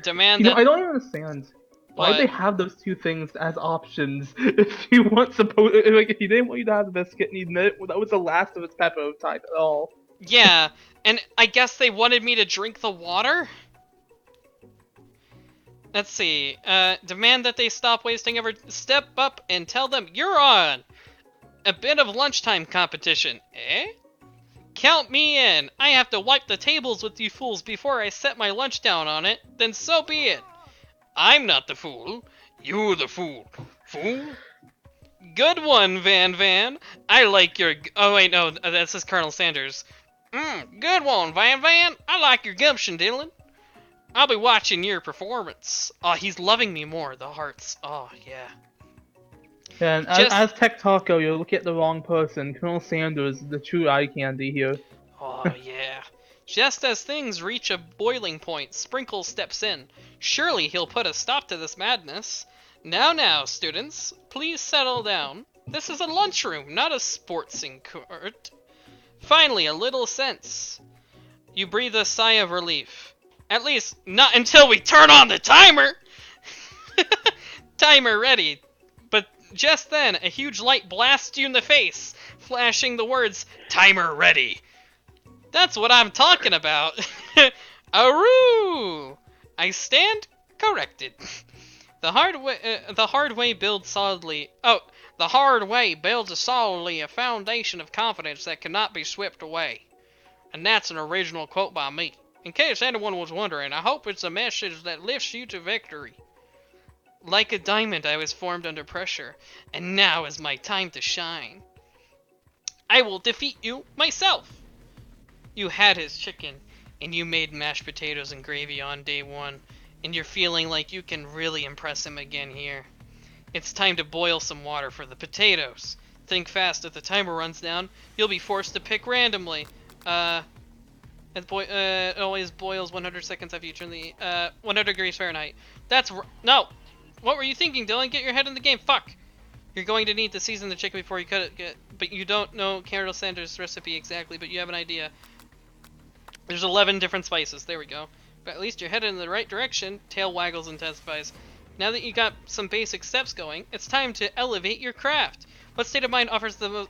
Demand that... I don't understand. Why What? they have those two things as options if you want if he didn't want you to have the biscuit and he admitted that was the last of its pepper type at all. Yeah, and I guess they wanted me to drink the water? Let's see. Demand that they stop wasting every... Step up and tell them you're on! A bit of lunchtime competition, eh? Count me in! I have to wipe the tables with you fools before I set my lunch down on it, then so be it! I'm not the fool. You're the fool. Fool? Good one, Van Van. I like your... Oh, wait, no, that says Colonel Sanders. Good one, Van Van. I like your gumption, Dylan. I'll be watching your performance. Oh, he's loving me more, the hearts. Oh, yeah. And as Tech Taco, you're looking at the wrong person. Colonel Sanders is the true eye candy here. Oh, yeah. Just as things reach a boiling point, Sprinkle steps in. Surely he'll put a stop to this madness. Now, students, please settle down. This is a lunchroom, not a sportsing court. Finally, a little sense. You breathe a sigh of relief. At least, not until we turn on the timer! Timer ready. But just then, a huge light blasts you in the face, flashing the words, "Timer ready." That's what I'm talking about. Aroo! I stand corrected. The hard way builds solidly. Oh, the hard way builds solidly a foundation of confidence that cannot be swept away. And that's an original quote by me. In case anyone was wondering, I hope it's a message that lifts you to victory. Like a diamond, I was formed under pressure, and now is my time to shine. I will defeat you myself. You had his chicken, and you made mashed potatoes and gravy on day one, and you're feeling like you can really impress him again here. It's time to boil some water for the potatoes. Think fast, if the timer runs down, you'll be forced to pick randomly. It always boils 100 seconds after you turn the, 100 degrees Fahrenheit. No! What were you thinking, Dylan? Get your head in the game, fuck! You're going to need to season the chicken before you cut it, but you don't know Colonel Sanders' recipe exactly, but you have an idea. There's 11 different spices, there we go. But at least you're headed in the right direction. Tail waggles and testifies. Now that you got some basic steps going, it's time to elevate your craft. What state of mind offers the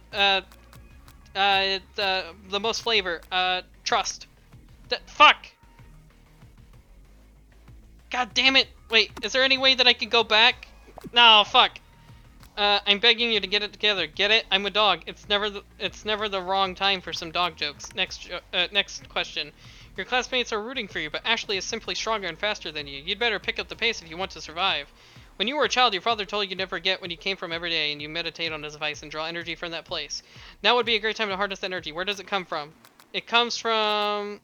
The most flavor. Trust. Fuck! God damn it! Wait, is there any way that I can go back? No, fuck. I'm begging you to get it together. Get it? I'm a dog. It's never the wrong time for some dog jokes. Next question. Your classmates are rooting for you, but Ashley is simply stronger and faster than you. You'd better pick up the pace if you want to survive. When you were a child, your father told you never forget when you came from every day, and you meditate on his advice and draw energy from that place. Now would be a great time to harness energy. Where does it come from? It comes from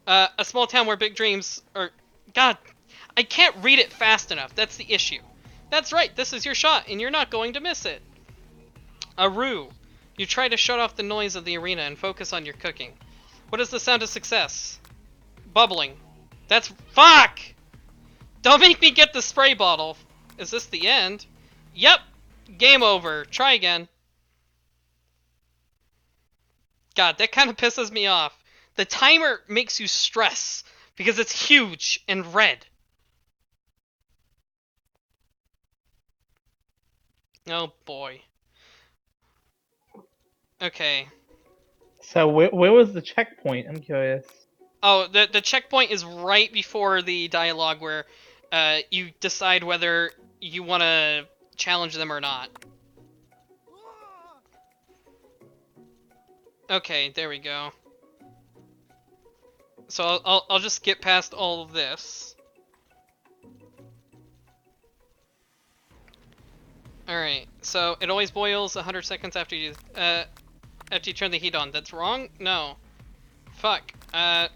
a small town where big dreams are. God, I can't read it fast enough. That's the issue. That's right. This is your shot, and you're not going to miss it. Aru. You try to shut off the noise of the arena and focus on your cooking. What is the sound of success? Bubbling. That's fuck. Don't make me get the spray bottle. Is this the end? Yep. Game over. Try again. God, that kind of pisses me off. The timer makes you stress because it's huge and red. Oh boy. Okay. So where was the checkpoint? I'm curious. Oh, the checkpoint is right before the dialogue where you decide whether you want to challenge them or not. Okay, there we go. So I'll just skip past all of this. Alright, so it always boils 100 seconds after you turn the heat on. That's wrong? No. Fuck.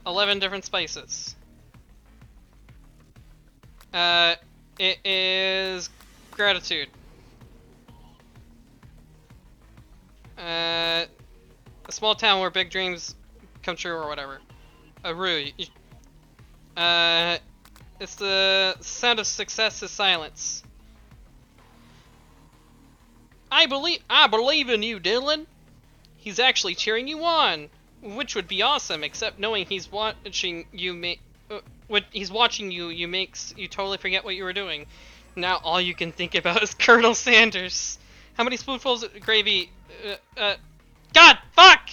11 different spices. It is gratitude. A small town where big dreams come true or whatever. Aru. It's the sound of success is silence. I believe in you, Dylan. He's actually cheering you on, which would be awesome. Except knowing he's watching you makes you totally forget what you were doing. Now all you can think about is Colonel Sanders. How many spoonfuls of gravy? God, fuck!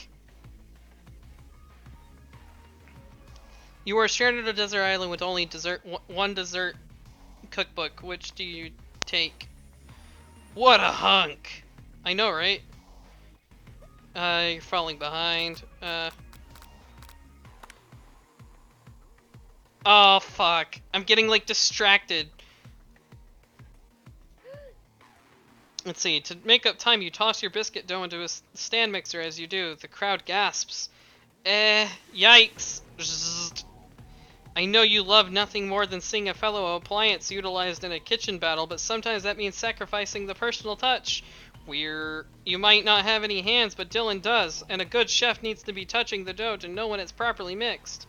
You are stranded on a desert island with only one dessert cookbook. Which do you take? What a hunk! I know, right? You're falling behind. Oh, fuck. I'm getting, like, distracted. Let's see. To make up time, you toss your biscuit dough into a stand mixer as you do. The crowd gasps. Yikes. Zzzt. I know you love nothing more than seeing a fellow appliance utilized in a kitchen battle, but sometimes that means sacrificing the personal touch. You might not have any hands, but Dylan does, and a good chef needs to be touching the dough to know when it's properly mixed.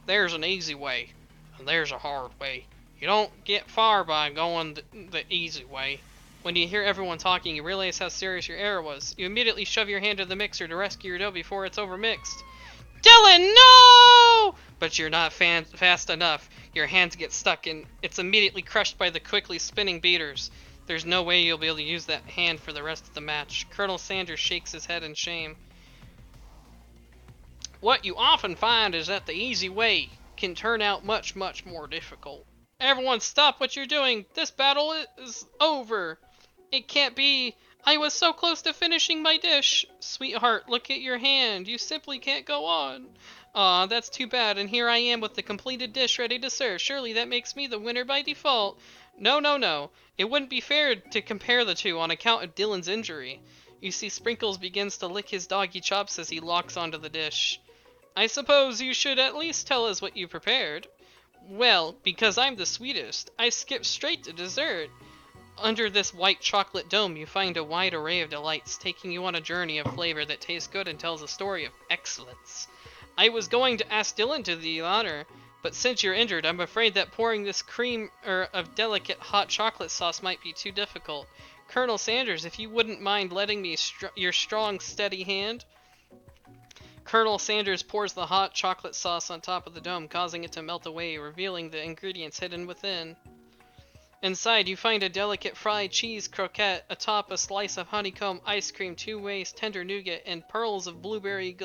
There's an easy way, and there's a hard way. You don't get far by going the easy way. When you hear everyone talking, you realize how serious your error was. You immediately shove your hand to the mixer to rescue your dough before it's overmixed. Dylan, no! But you're not fast enough. Your hands get stuck and it's immediately crushed by the quickly spinning beaters. There's no way you'll be able to use that hand for the rest of the match. Colonel Sanders shakes his head in shame. What you often find is that the easy way can turn out much, much more difficult. Everyone stop what you're doing! This battle is over! It can't be! I was so close to finishing my dish! Sweetheart, look at your hand. You simply can't go on. Aw, that's too bad, and here I am with the completed dish ready to serve. Surely that makes me the winner by default. No, no, no. It wouldn't be fair to compare the two on account of Dylan's injury. You see Sprinkles begins to lick his doggy chops as he locks onto the dish. I suppose you should at least tell us what you prepared. Well, because I'm the sweetest, I skipped straight to dessert. Under this white chocolate dome, you find a wide array of delights, taking you on a journey of flavor that tastes good and tells a story of excellence. I was going to ask Dylan to the honor, but since you're injured, I'm afraid that pouring this cream of delicate hot chocolate sauce might be too difficult. Colonel Sanders, if you wouldn't mind letting me your strong, steady hand. Colonel Sanders pours the hot chocolate sauce on top of the dome, causing it to melt away, revealing the ingredients hidden within. Inside, you find a delicate fried cheese croquette atop a slice of honeycomb ice cream, 2 ways tender nougat, and pearls of blueberry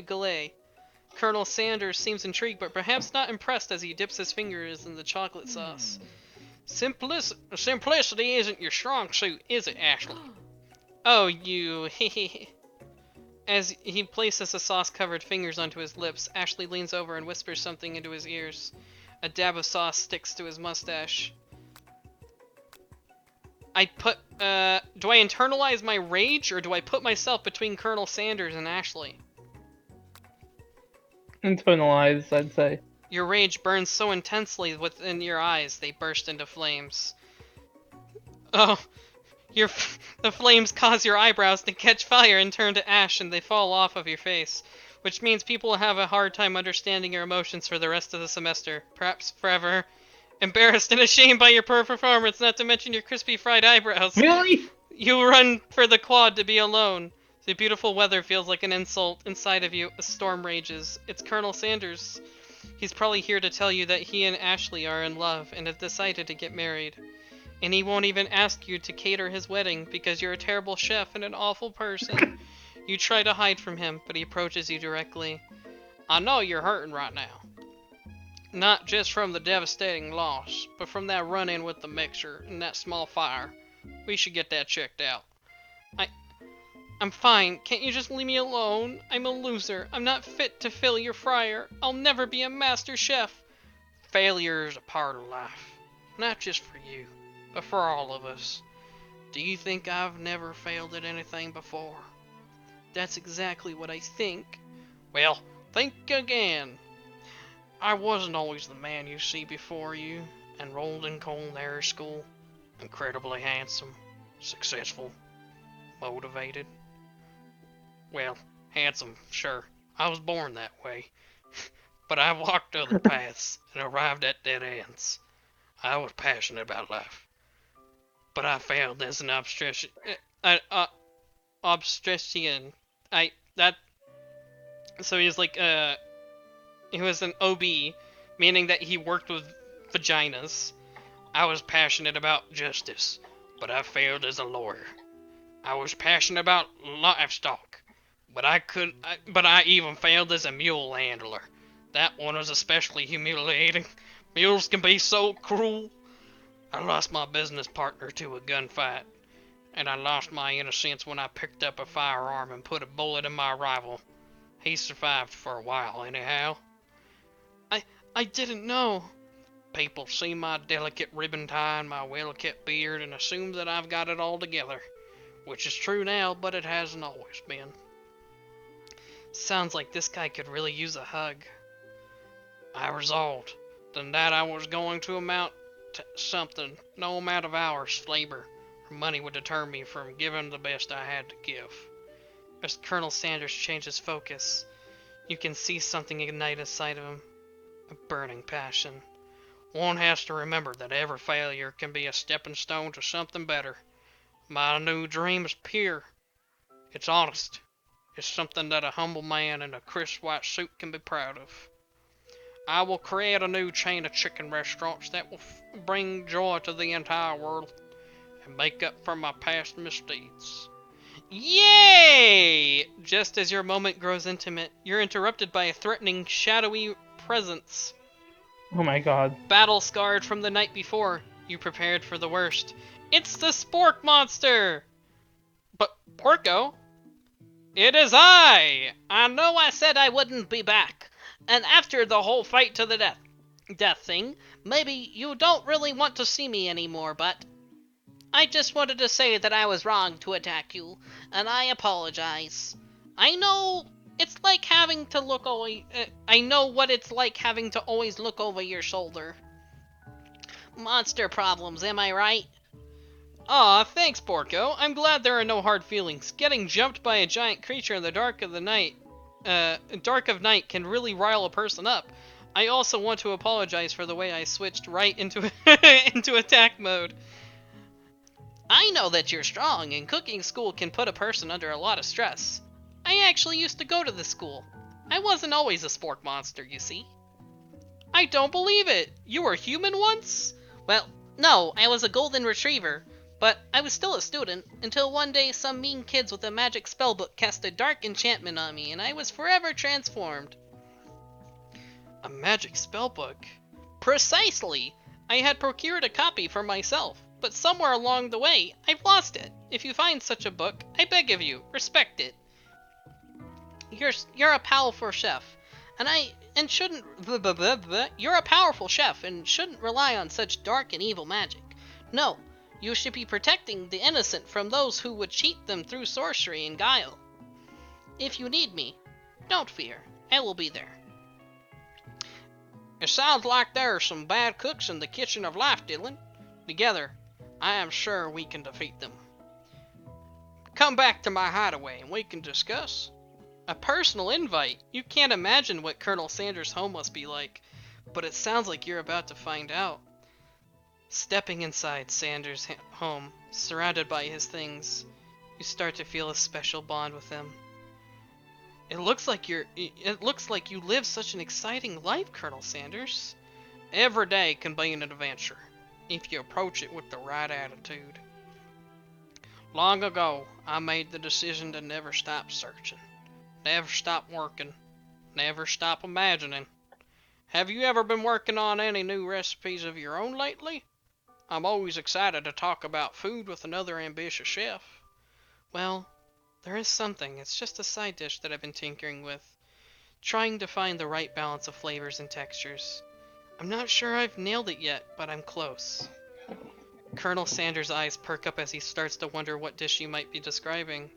galette. Colonel Sanders seems intrigued, but perhaps not impressed as he dips his fingers in the chocolate sauce. Simplicity isn't your strong suit, is it, Ashley? Oh, you. As he places the sauce-covered fingers onto his lips, Ashley leans over and whispers something into his ears. A dab of sauce sticks to his mustache. Do I internalize my rage, or do I put myself between Colonel Sanders and Ashley? Internalize, I'd say. Your rage burns so intensely within your eyes, they burst into flames. Oh, the flames cause your eyebrows to catch fire and turn to ash, and they fall off of your face, which means people will have a hard time understanding your emotions for the rest of the semester, perhaps forever. Embarrassed and ashamed by your poor performance, not to mention your crispy fried eyebrows. Really? You run for the quad to be alone. The beautiful weather feels like an insult. Inside of you, a storm rages. It's Colonel Sanders. He's probably here to tell you that he and Ashley are in love and have decided to get married. And he won't even ask you to cater his wedding because you're a terrible chef and an awful person. You try to hide from him, but he approaches you directly. I know you're hurting right now. Not just from the devastating loss, but from that run-in with the mixer and that small fire. We should get that checked out. I'm fine. Can't you just leave me alone? I'm a loser. I'm not fit to fill your fryer. I'll never be a master chef. Failure is a part of life. Not just for you, but for all of us. Do you think I've never failed at anything before? That's exactly what I think. Well, think again. I wasn't always the man you see before you. Enrolled in culinary school. Incredibly handsome. Successful. Motivated. Well, handsome, sure. I was born that way. But I walked other paths and arrived at dead ends. I was passionate about life. But I failed as an obstetrician. So he's like, he was an OB, meaning that he worked with vaginas. I was passionate about justice, but I failed as a lawyer. I was passionate about livestock, but I even failed as a mule handler. That one was especially humiliating. Mules can be so cruel. I lost my business partner to a gunfight, and I lost my innocence when I picked up a firearm and put a bullet in my rival. He survived for a while, anyhow. I didn't know. People see my delicate ribbon tie and my well-kept beard and assume that I've got it all together. Which is true now, but it hasn't always been. Sounds like this guy could really use a hug. I resolved that I was going to amount to something. No amount of hours, labor, or money would deter me from giving the best I had to give. As Colonel Sanders changes focus, you can see something ignite inside of him. A burning passion. One has to remember that every failure can be a stepping stone to something better. My new dream is pure. It's honest. It's something that a humble man in a crisp white suit can be proud of. I will create a new chain of chicken restaurants that will bring joy to the entire world and make up for my past misdeeds. Yay! Just as your moment grows intimate, you're interrupted by a threatening, shadowy presence. Oh my god. Battle scarred from the night before, you prepared for the worst. It's the Spork Monster! But, Porco? It is I! I know I said I wouldn't be back. And after the whole fight to the death thing, maybe you don't really want to see me anymore, but I just wanted to say that I was wrong to attack you, and I apologize. I know it's like having to look away. I know what it's like having to always look over your shoulder. Monster problems, am I right? Aw, thanks, Porco. I'm glad there are no hard feelings. Getting jumped by a giant creature in the dark of night can really rile a person up. I also want to apologize for the way I switched right into into attack mode. I know that you're strong, and cooking school can put a person under a lot of stress. I actually used to go to this school. I wasn't always a spork monster, you see. I don't believe it! You were human once? Well, No, I was a golden retriever. But I was still a student, until one day some mean kids with a magic spellbook cast a dark enchantment on me, and I was forever transformed. A magic spellbook? Precisely! I had procured a copy for myself, but somewhere along the way, I've lost it. If you find such a book, I beg of you, respect it. You're a powerful chef, and shouldn't you're a powerful chef and shouldn't rely on such dark and evil magic. No, you should be protecting the innocent from those who would cheat them through sorcery and guile. If you need me, don't fear, I will be there. It sounds like there are some bad cooks in the kitchen of life, Dylan. Together, I am sure we can defeat them. Come back to my hideaway and we can discuss. A personal invite? You can't imagine what Colonel Sanders' home must be like, but it sounds like you're about to find out. Stepping inside Sanders' home, surrounded by his things, you start to feel a special bond with him. It looks like you live such an exciting life, Colonel Sanders. Every day can be an adventure, if you approach it with the right attitude. Long ago, I made the decision to never stop searching, never stop working, never stop imagining. Have you ever been working on any new recipes of your own lately? I'm always excited to talk about food with another ambitious chef. Well, there is something. It's just a side dish that I've been tinkering with, trying to find the right balance of flavors and textures. I'm not sure I've nailed it yet, but I'm close. Colonel Sanders' eyes perk up as he starts to wonder what dish you might be describing.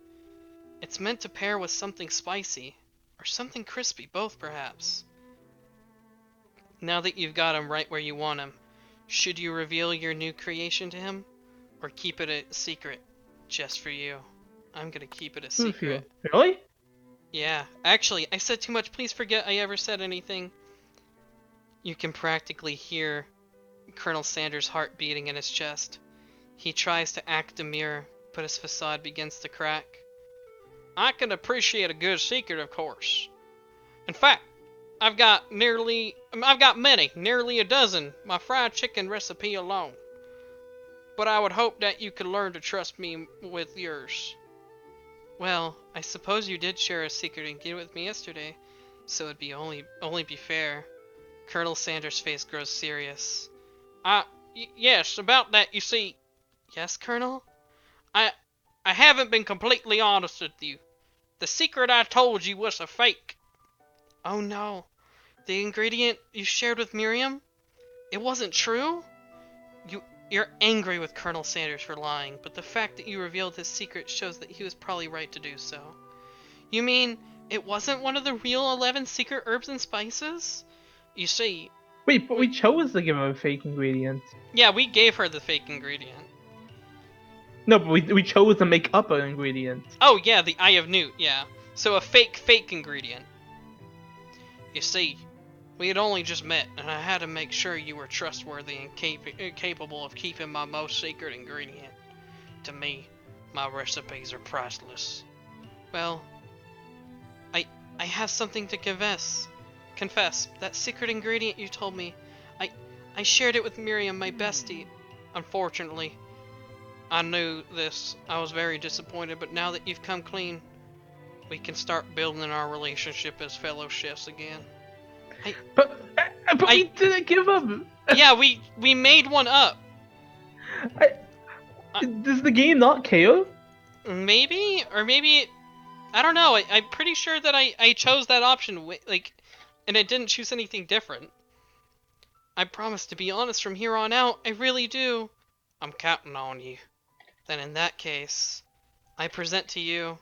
It's meant to pair with something spicy, or something crispy, both perhaps. Now that you've got him right where you want him, should you reveal your new creation to him, or keep it a secret, just for you? I'm gonna keep it a secret. Really? Yeah, actually, I said too much. Please forget I ever said anything. You can practically hear Colonel Sanders' heart beating in his chest. He tries to act demure, but his facade begins to crack. I can appreciate a good secret, of course. In fact, I've got nearly a dozen, my fried chicken recipe alone. But I would hope that you could learn to trust me with yours. Well, I suppose you did share a secret ingredient with me yesterday, so it'd be only be fair. Colonel Sanders' face grows serious. Yes, about that, you see. Yes, Colonel? I haven't been completely honest with you. The secret I told you was a fake. Oh no. The ingredient you shared with Miriam? It wasn't true? You're angry with Colonel Sanders for lying, but the fact that you revealed his secret shows that he was probably right to do so. You mean, it wasn't one of the real 11 secret herbs and spices? You see... Wait, but we chose to give him a fake ingredient. Yeah, we gave her the fake ingredient. No, but we chose to make up an ingredient. Oh yeah, the Eye of Newt, yeah. So a fake ingredient. You see, we had only just met, and I had to make sure you were trustworthy and capable of keeping my most secret ingredient. To me, my recipes are priceless. Well, I have something to confess. That secret ingredient you told me, I shared it with Miriam, my bestie. Unfortunately, I knew this. I was very disappointed, but now that you've come clean, we can start building our relationship as fellow chefs again. But we didn't give him. Yeah, we made one up. Does the game not care? Maybe, or maybe I don't know. I'm pretty sure that I chose that option, and it didn't choose anything different. I promise to be honest from here on out. I really do. I'm counting on you. Then in that case, I present to you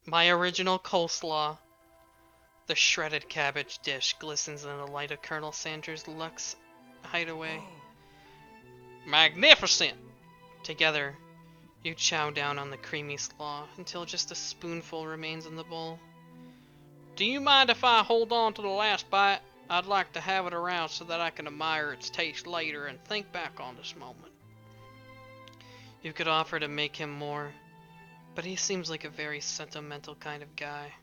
my original coleslaw. The shredded cabbage dish glistens in the light of Colonel Sanders' luxe hideaway. Magnificent! Together, you chow down on the creamy slaw until just a spoonful remains in the bowl. Do you mind if I hold on to the last bite? I'd like to have it around so that I can admire its taste later and think back on this moment. You could offer to make him more, but he seems like a very sentimental kind of guy.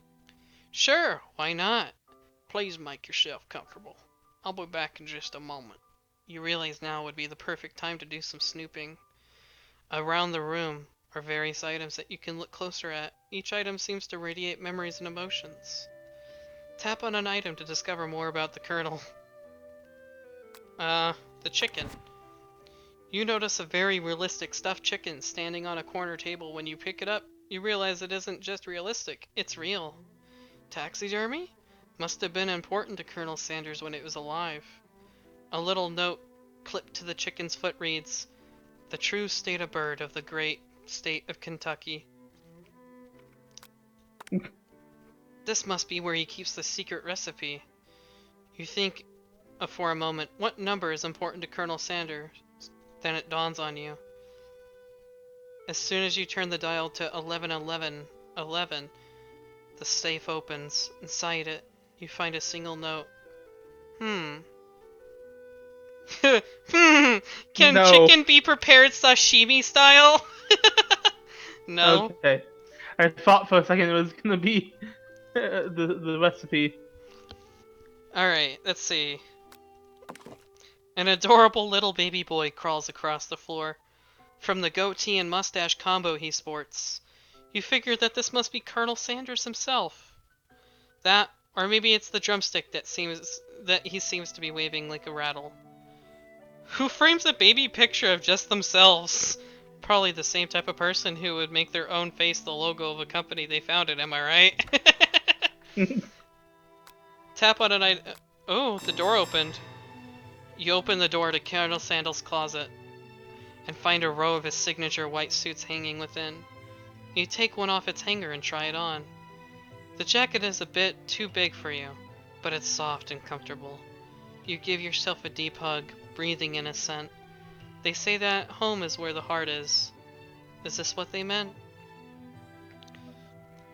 Sure, why not? Please make yourself comfortable. I'll be back in just a moment. You realize now would be the perfect time to do some snooping. Around the room are various items that you can look closer at. Each item seems to radiate memories and emotions. Tap on an item to discover more about the Colonel. The chicken. You notice a very realistic stuffed chicken standing on a corner table. When you pick it up, you realize it isn't just realistic, it's real. Taxidermy? Must have been important to Colonel Sanders when it was alive. A little note clipped to the chicken's foot reads, "The true state of bird of the great state of Kentucky." This must be where he keeps the secret recipe. You think for a moment, what number is important to Colonel Sanders? Then it dawns on you. As soon as you turn the dial to 111111, the safe opens. Inside it, you find a single note. Hmm. Can No. chicken be prepared sashimi style? No. Okay. I thought for a second it was gonna be the recipe. Alright, let's see. An adorable little baby boy crawls across the floor. From the goatee and mustache combo he sports, you figure that this must be Colonel Sanders himself. That, or maybe it's the drumstick that he seems to be waving like a rattle. Who frames a baby picture of just themselves? Probably the same type of person who would make their own face the logo of a company they founded, am I right? Tap on an item. Oh, the door opened. You open the door to Colonel Sandals' closet and find a row of his signature white suits hanging within. You take one off its hanger and try it on. The jacket is a bit too big for you, but it's soft and comfortable. You give yourself a deep hug, breathing in a scent. They say that home is where the heart is. Is this what they meant?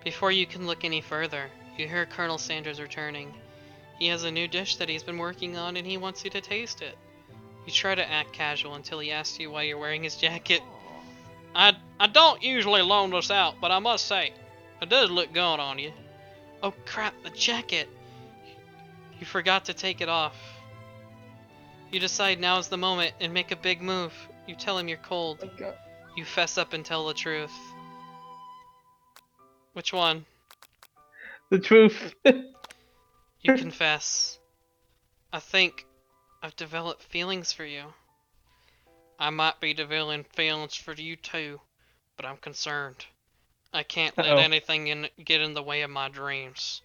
Before you can look any further, you hear Colonel Sanders returning. He has a new dish that he's been working on and he wants you to taste it. You try to act casual until he asks you why you're wearing his jacket. I don't usually loan this out, but I must say, it does look good on you. Oh crap, the jacket! You forgot to take it off. You decide now is the moment and make a big move. You tell him you're cold. Oh my God. You fess up and tell the truth. Which one? The truth. You confess. I think I've developed feelings for you. I might be developing feelings for you too, but I'm concerned. I can't let anything get in the way of my dreams.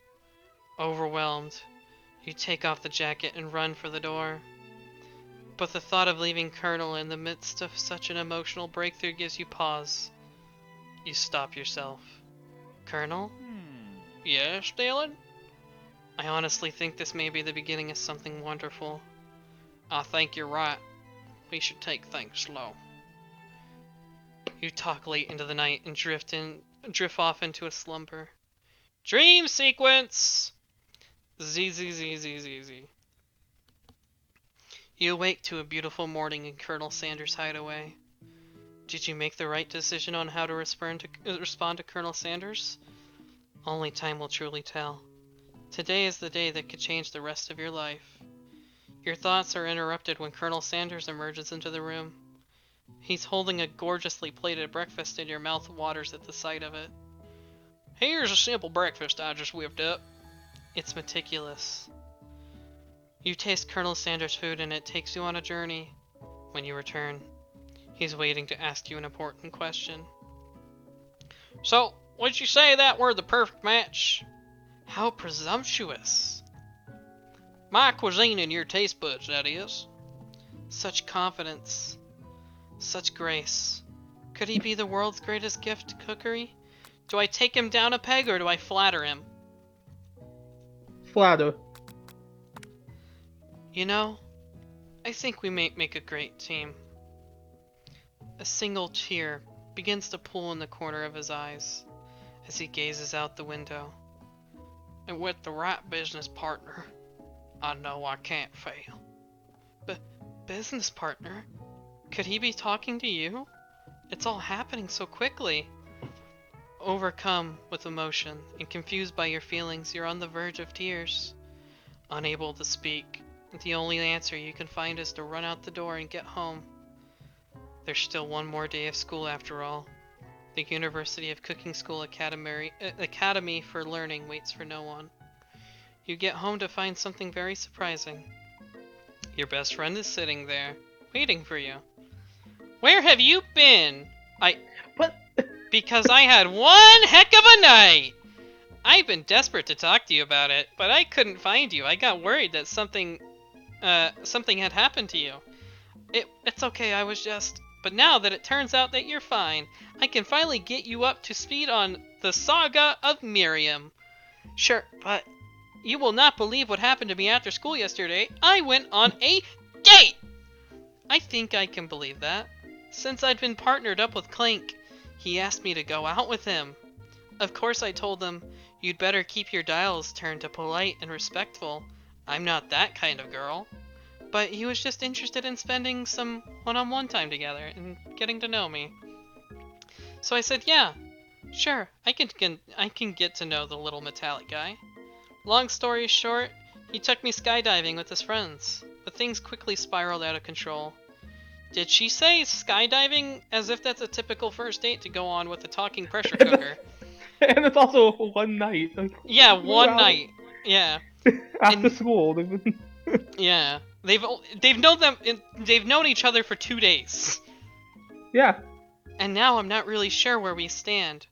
Overwhelmed, you take off the jacket and run for the door. But the thought of leaving Colonel in the midst of such an emotional breakthrough gives you pause. You stop yourself. Colonel? Yes, Dylan? I honestly think this may be the beginning of something wonderful. I think you're right. We should take things slow. You talk late into the night and drift off into a slumber. Dream sequence! Z. You awake to a beautiful morning in Colonel Sanders' hideaway. Did you make the right decision on how to respond to Colonel Sanders? Only time will truly tell. Today is the day that could change the rest of your life. Your thoughts are interrupted when Colonel Sanders emerges into the room. He's holding a gorgeously plated breakfast and your mouth waters at the sight of it. Here's a simple breakfast I just whipped up. It's meticulous. You taste Colonel Sanders' food and it takes you on a journey. When you return, he's waiting to ask you an important question. So, would you say that we're the perfect match? How presumptuous. My cuisine and your taste buds, that is. Such confidence. Such grace. Could he be the world's greatest gift to cookery? Do I take him down a peg or do I flatter him? Flatter. You know, I think we may make a great team. A single tear begins to pool in the corner of his eyes as he gazes out the window. And with the right business partner, I know I can't fail. Business partner? Could he be talking to you? It's all happening so quickly. Overcome with emotion and confused by your feelings, you're on the verge of tears. Unable to speak, The only answer you can find is to run out the door and get home. There's still one more day of school after all. The University of Cooking School Academy for Learning waits for no one. You get home to find something very surprising. Your best friend is sitting there, waiting for you. Where have you been? What? Because I had one heck of a night! I've been desperate to talk to you about it, but I couldn't find you. I got worried that something had happened to you. It's okay, I was just... But now that it turns out that you're fine, I can finally get you up to speed on the saga of Miriam. Sure, but you will not believe what happened to me after school yesterday. I went on a date! I think I can believe that. Since I'd been partnered up with Clank, he asked me to go out with him. Of course I told him, you'd better keep your dials turned to polite and respectful. I'm not that kind of girl. But he was just interested in spending some one-on-one time together and getting to know me. So I said, yeah, sure, I can get to know the little metallic guy. Long story short, he took me skydiving with his friends, but things quickly spiraled out of control. Did she say skydiving as if that's a typical first date to go on with a talking pressure cooker? And it's also one night. Like, Yeah, we were one out night. Yeah. After And- school. Yeah. They've known each other for 2 days. Yeah. And now I'm not really sure where we stand.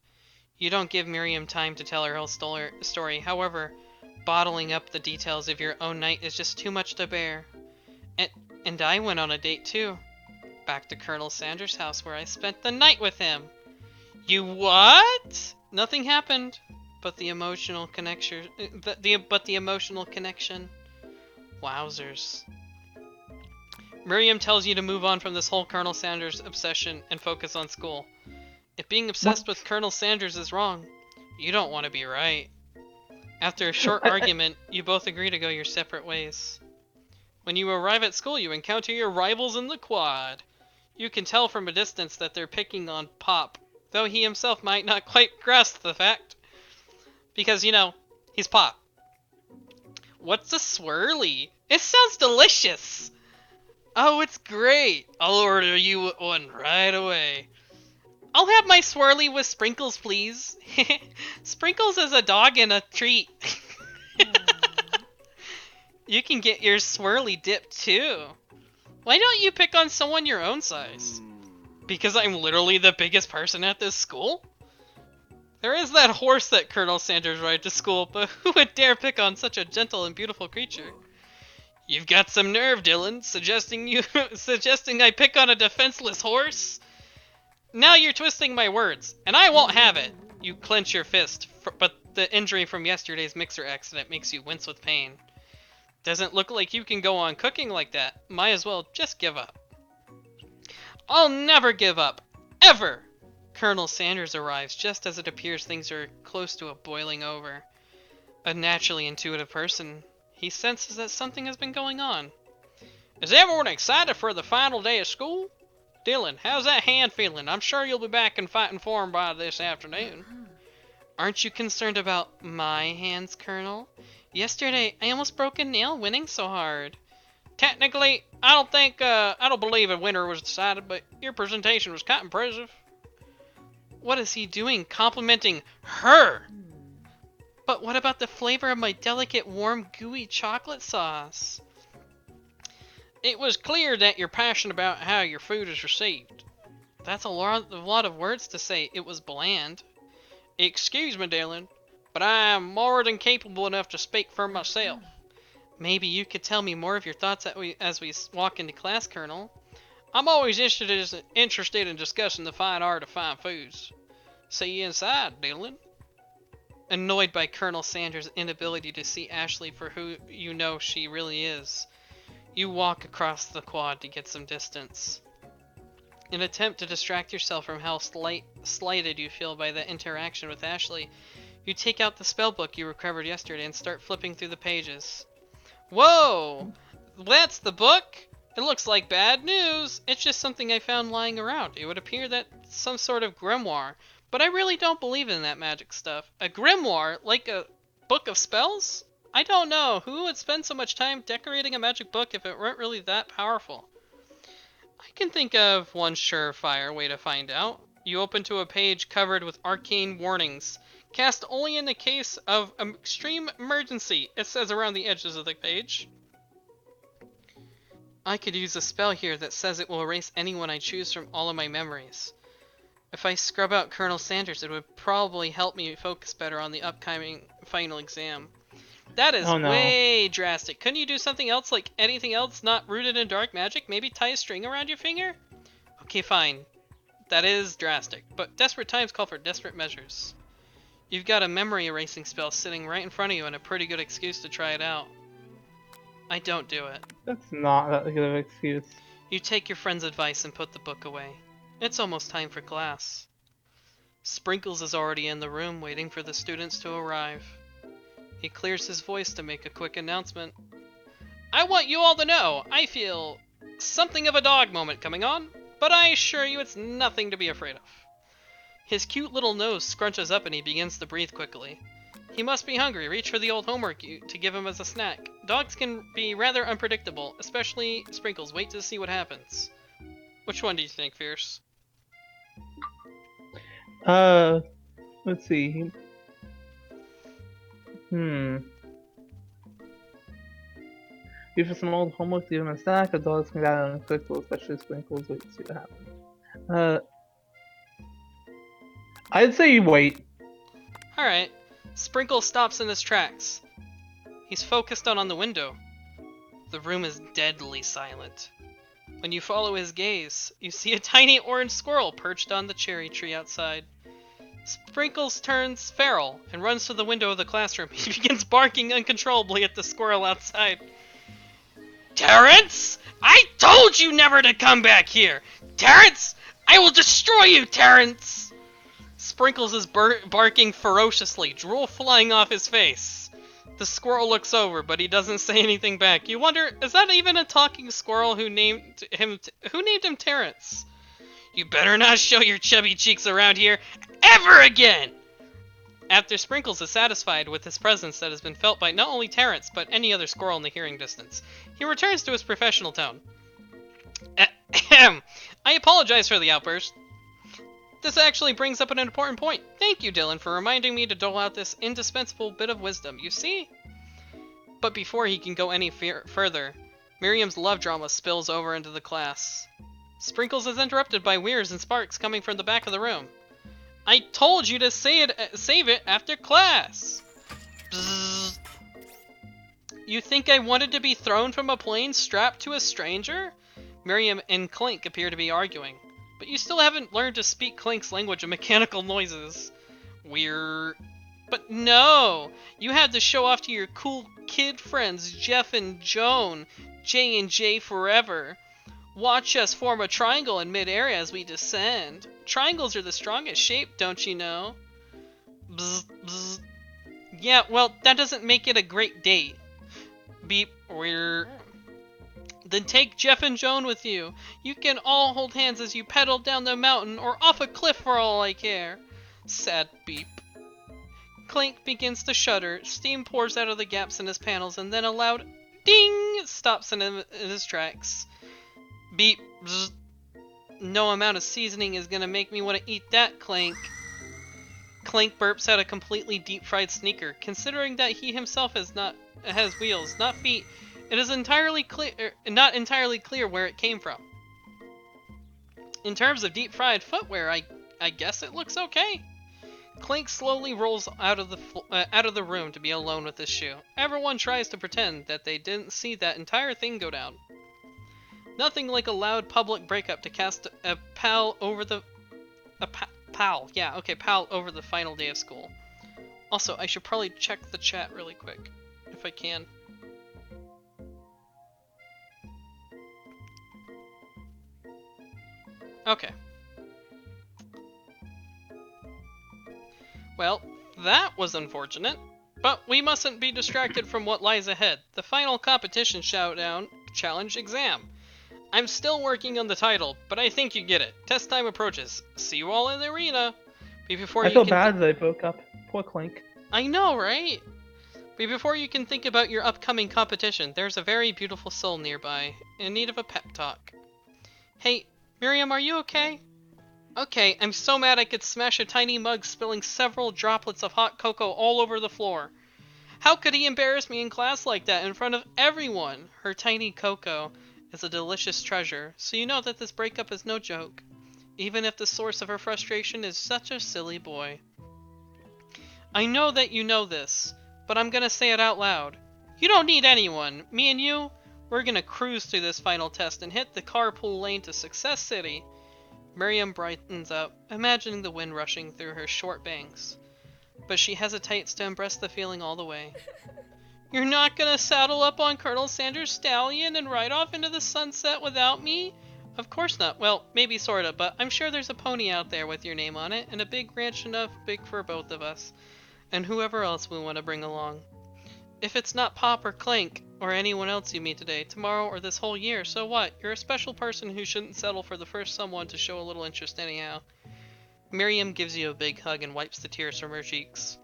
You don't give Miriam time to tell her whole story. However, bottling up the details of your own night is just too much to bear. And I went on a date too. Back to Colonel Sanders' house where I spent the night with him. You what? Nothing happened, but the emotional connection. The emotional connection. Wowzers. Miriam tells you to move on from this whole Colonel Sanders obsession and focus on school. If being obsessed with Colonel Sanders is wrong, you don't want to be right. After a short argument, you both agree to go your separate ways. When you arrive at school, you encounter your rivals in the quad. You can tell from a distance that they're picking on Pop, though he himself might not quite grasp the fact. Because, you know, he's Pop. What's a swirly? It sounds delicious! Oh, it's great! I'll order you one right away. I'll have my swirly with sprinkles, please. Sprinkles is a dog and a treat. You can get your swirly dip too. Why don't you pick on someone your own size? Because I'm literally the biggest person at this school? There is that horse that Colonel Sanders rode to school, but who would dare pick on such a gentle and beautiful creature? You've got some nerve, Dylan, suggesting I pick on a defenseless horse? Now you're twisting my words, and I won't have it. You clench your fist, but the injury from yesterday's mixer accident makes you wince with pain. Doesn't look like you can go on cooking like that. Might as well just give up. I'll never give up. Ever! Colonel Sanders arrives just as it appears things are close to a boiling over. A naturally intuitive person, he senses that something has been going on. Is everyone excited for the final day of school? Dylan, how's that hand feeling? I'm sure you'll be back in fighting form by this afternoon. Aren't you concerned about my hands, Colonel? Yesterday, I almost broke a nail winning so hard. Technically, I don't believe a winner was decided, but your presentation was quite impressive. What is he doing, complimenting her? But what about the flavor of my delicate, warm, gooey chocolate sauce? It was clear that you're passionate about how your food is received. That's a lot of words to say it was bland. Excuse me, Dylan, but I am more than capable enough to speak for myself. Maybe you could tell me more of your thoughts as we walk into class, Colonel. I'm always interested in discussing the fine art of fine foods. See you inside, Dylan. Annoyed by Colonel Sanders' inability to see Ashley for who you know she really is, you walk across the quad to get some distance. In an attempt to distract yourself from how slighted you feel by the interaction with Ashley, you take out the spellbook you recovered yesterday and start flipping through the pages. Whoa! That's the book? It looks like bad news. It's just something I found lying around. It would appear that some sort of grimoire, but I really don't believe in that magic stuff. A grimoire? Like a book of spells? I don't know. Who would spend so much time decorating a magic book if it weren't really that powerful? I can think of one surefire way to find out. You open to a page covered with arcane warnings. Cast only in the case of extreme emergency, it says around the edges of the page. I could use a spell here that says it will erase anyone I choose from all of my memories. If I scrub out Colonel Sanders, it would probably help me focus better on the upcoming final exam. That is Oh, no. way drastic. Couldn't you do something else, like anything else not rooted in dark magic? Maybe tie a string around your finger? Okay, fine. That is drastic, but desperate times call for desperate measures. You've got a memory erasing spell sitting right in front of you and a pretty good excuse to try it out. I don't do it. That's not that good of an excuse. You take your friend's advice and put the book away. It's almost time for class. Sprinkles is already in the room waiting for the students to arrive. He clears his voice to make a quick announcement. I want you all to know, I feel something of a dog moment coming on, but I assure you it's nothing to be afraid of. His cute little nose scrunches up and he begins to breathe quickly. He must be hungry. Reach for the old homework to give him as a snack. Dogs can be rather unpredictable, especially Sprinkles. Wait to see what happens. Which one do you think, Fierce? Let's see. If it's some old homework, leave him a snack. The dogs can gather and quick, especially Sprinkles. Wait to see what happens. I'd say wait. Alright. Sprinkle stops in his tracks. He's focused on the window. The room is deadly silent. When you follow his gaze, you see a tiny orange squirrel perched on the cherry tree outside. Sprinkles turns feral and runs to the window of the classroom. He begins barking uncontrollably at the squirrel outside. Terrence! I told you never to come back here! Terrence! I will destroy you, Terrence! Sprinkles is barking ferociously, drool flying off his face. The squirrel looks over, but he doesn't say anything back. You wonder, is that even a talking squirrel who named him Terrence? You better not show your chubby cheeks around here ever again! After Sprinkles is satisfied with his presence that has been felt by not only Terrence, but any other squirrel in the hearing distance, he returns to his professional tone. Ahem. I apologize for the outburst. This actually brings up an important point. Thank you, Dylan, for reminding me to dole out this indispensable bit of wisdom, you see? But before he can go any further, Miriam's love drama spills over into the class. Sprinkles is interrupted by whirs and sparks coming from the back of the room. I told you to save it after class! Bzzz. You think I wanted to be thrown from a plane strapped to a stranger? Miriam and Clink appear to be arguing. But you still haven't learned to speak Clink's language of mechanical noises. Weird. But no! You had to show off to your cool kid friends Jeff and Joan. J and J forever. Watch us form a triangle in mid-air as we descend. Triangles are the strongest shape, don't you know? Bzz, bzz. Yeah, well, that doesn't make it a great date. Beep. Weird. Then take Jeff and Joan with you. You can all hold hands as you pedal down the mountain or off a cliff for all I care. Sad beep. Clink begins to shudder. Steam pours out of the gaps in his panels, and then a loud ding stops in his tracks. Beep. Bzz. No amount of seasoning is gonna make me want to eat that, Clink. Clink burps out a completely deep-fried sneaker. Considering that he himself has wheels, not feet, it is not entirely clear where it came from. In terms of deep-fried footwear, I guess it looks okay. Clink slowly rolls out of the room to be alone with his shoe. Everyone tries to pretend that they didn't see that entire thing go down. Nothing like a loud public breakup to cast a pal over the pal over the final day of school. Also, I should probably check the chat really quick if I can. Okay. Well, that was unfortunate, but we mustn't be distracted from what lies ahead. The final competition showdown challenge exam. I'm still working on the title, but I think you get it. Test time approaches. See you all in the arena. I feel bad that I broke up. Poor Clink. I know, right? But before you can think about your upcoming competition, there's a very beautiful soul nearby, in need of a pep talk. Hey, Miriam, are you okay? Okay, I'm so mad I could smash a tiny mug, spilling several droplets of hot cocoa all over the floor. How could he embarrass me in class like that in front of everyone? Her tiny cocoa is a delicious treasure, so you know that this breakup is no joke, even if the source of her frustration is such a silly boy. I know that you know this, but I'm gonna say it out loud. You don't need anyone. Me and you, we're gonna cruise through this final test and hit the carpool lane to Success City. Miriam brightens up, imagining the wind rushing through her short bangs. But she hesitates to embrace the feeling all the way. You're not gonna saddle up on Colonel Sanders' stallion and ride off into the sunset without me? Of course not. Well, maybe sorta, but I'm sure there's a pony out there with your name on it, and a big ranch enough big for both of us, and whoever else we want to bring along. If it's not Pop or Clank, or anyone else you meet today, tomorrow, or this whole year, so what? You're a special person who shouldn't settle for the first someone to show a little interest anyhow. Miriam gives you a big hug and wipes the tears from her cheeks.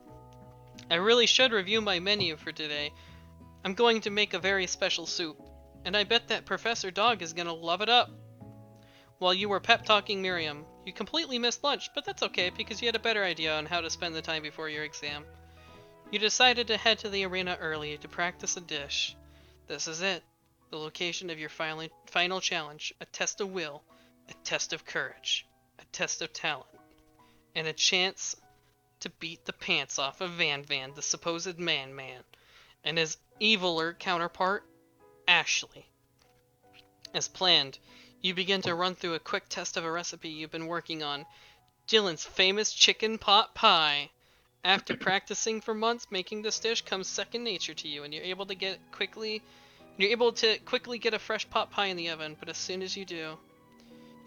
I really should review my menu for today. I'm going to make a very special soup, and I bet that Professor Dog is gonna love it up. While you were pep-talking Miriam, you completely missed lunch, but that's okay because you had a better idea on how to spend the time before your exam. You decided to head to the arena early to practice a dish. This is it, the location of your final challenge, a test of will, a test of courage, a test of talent, and a chance to beat the pants off of Van Van, the supposed man-man, and his eviler counterpart, Ashley. As planned, you begin to run through a quick test of a recipe you've been working on, Dylan's famous chicken pot pie. After practicing for months, making this dish comes second nature to you, and you're able to quickly get a fresh pot pie in the oven. But as soon as you do,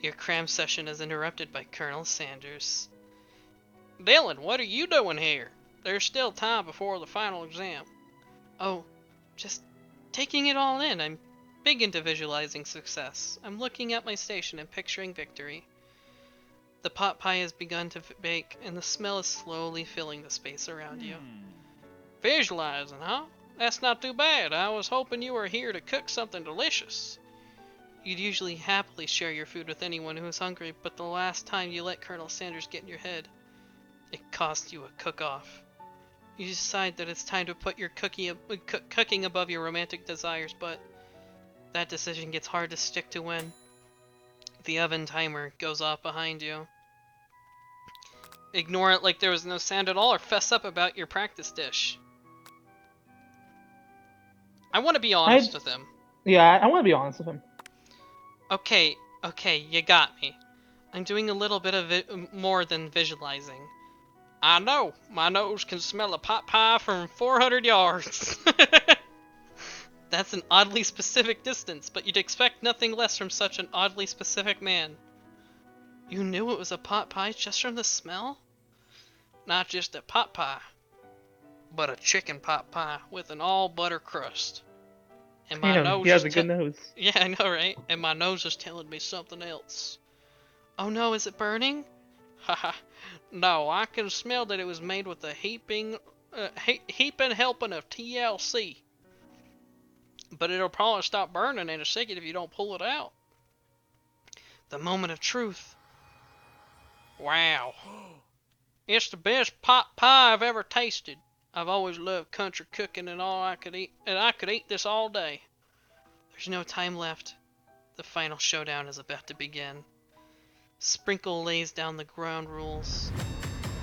your cram session is interrupted by Colonel Sanders. Dylan, what are you doing here? There's still time before the final exam. Oh, just taking it all in. I'm big into visualizing success. I'm looking at my station and picturing victory. The pot pie has begun to bake, and the smell is slowly filling the space around you. Visualizing, huh? That's not too bad. I was hoping you were here to cook something delicious. You'd usually happily share your food with anyone who is hungry, but the last time you let Colonel Sanders get in your head, it cost you a cook-off. You decide that it's time to put your cooking above your romantic desires, but that decision gets hard to stick to when the oven timer goes off behind you. Ignore it like there was no sound at all, or fess up about your practice dish. I want to be honest with him. Yeah, I want to be honest with him. Okay, you got me. I'm doing a little bit of more than visualizing. I know, my nose can smell a pot pie from 400 yards. That's an oddly specific distance, but you'd expect nothing less from such an oddly specific man. You knew it was a pot pie just from the smell? Not just a pot pie, but a chicken pot pie with an all-butter crust. And my nose he has a good nose. Yeah, I know, right? And my nose is telling me something else. Oh no, is it burning? Haha, no, I can smell that it was made with a heaping helping of TLC. But it'll probably stop burning in a second if you don't pull it out. The moment of truth. Wow. It's the best pot pie I've ever tasted. I've always loved country cooking and I could eat this all day. There's no time left. The final showdown is about to begin. Sprinkle lays down the ground rules.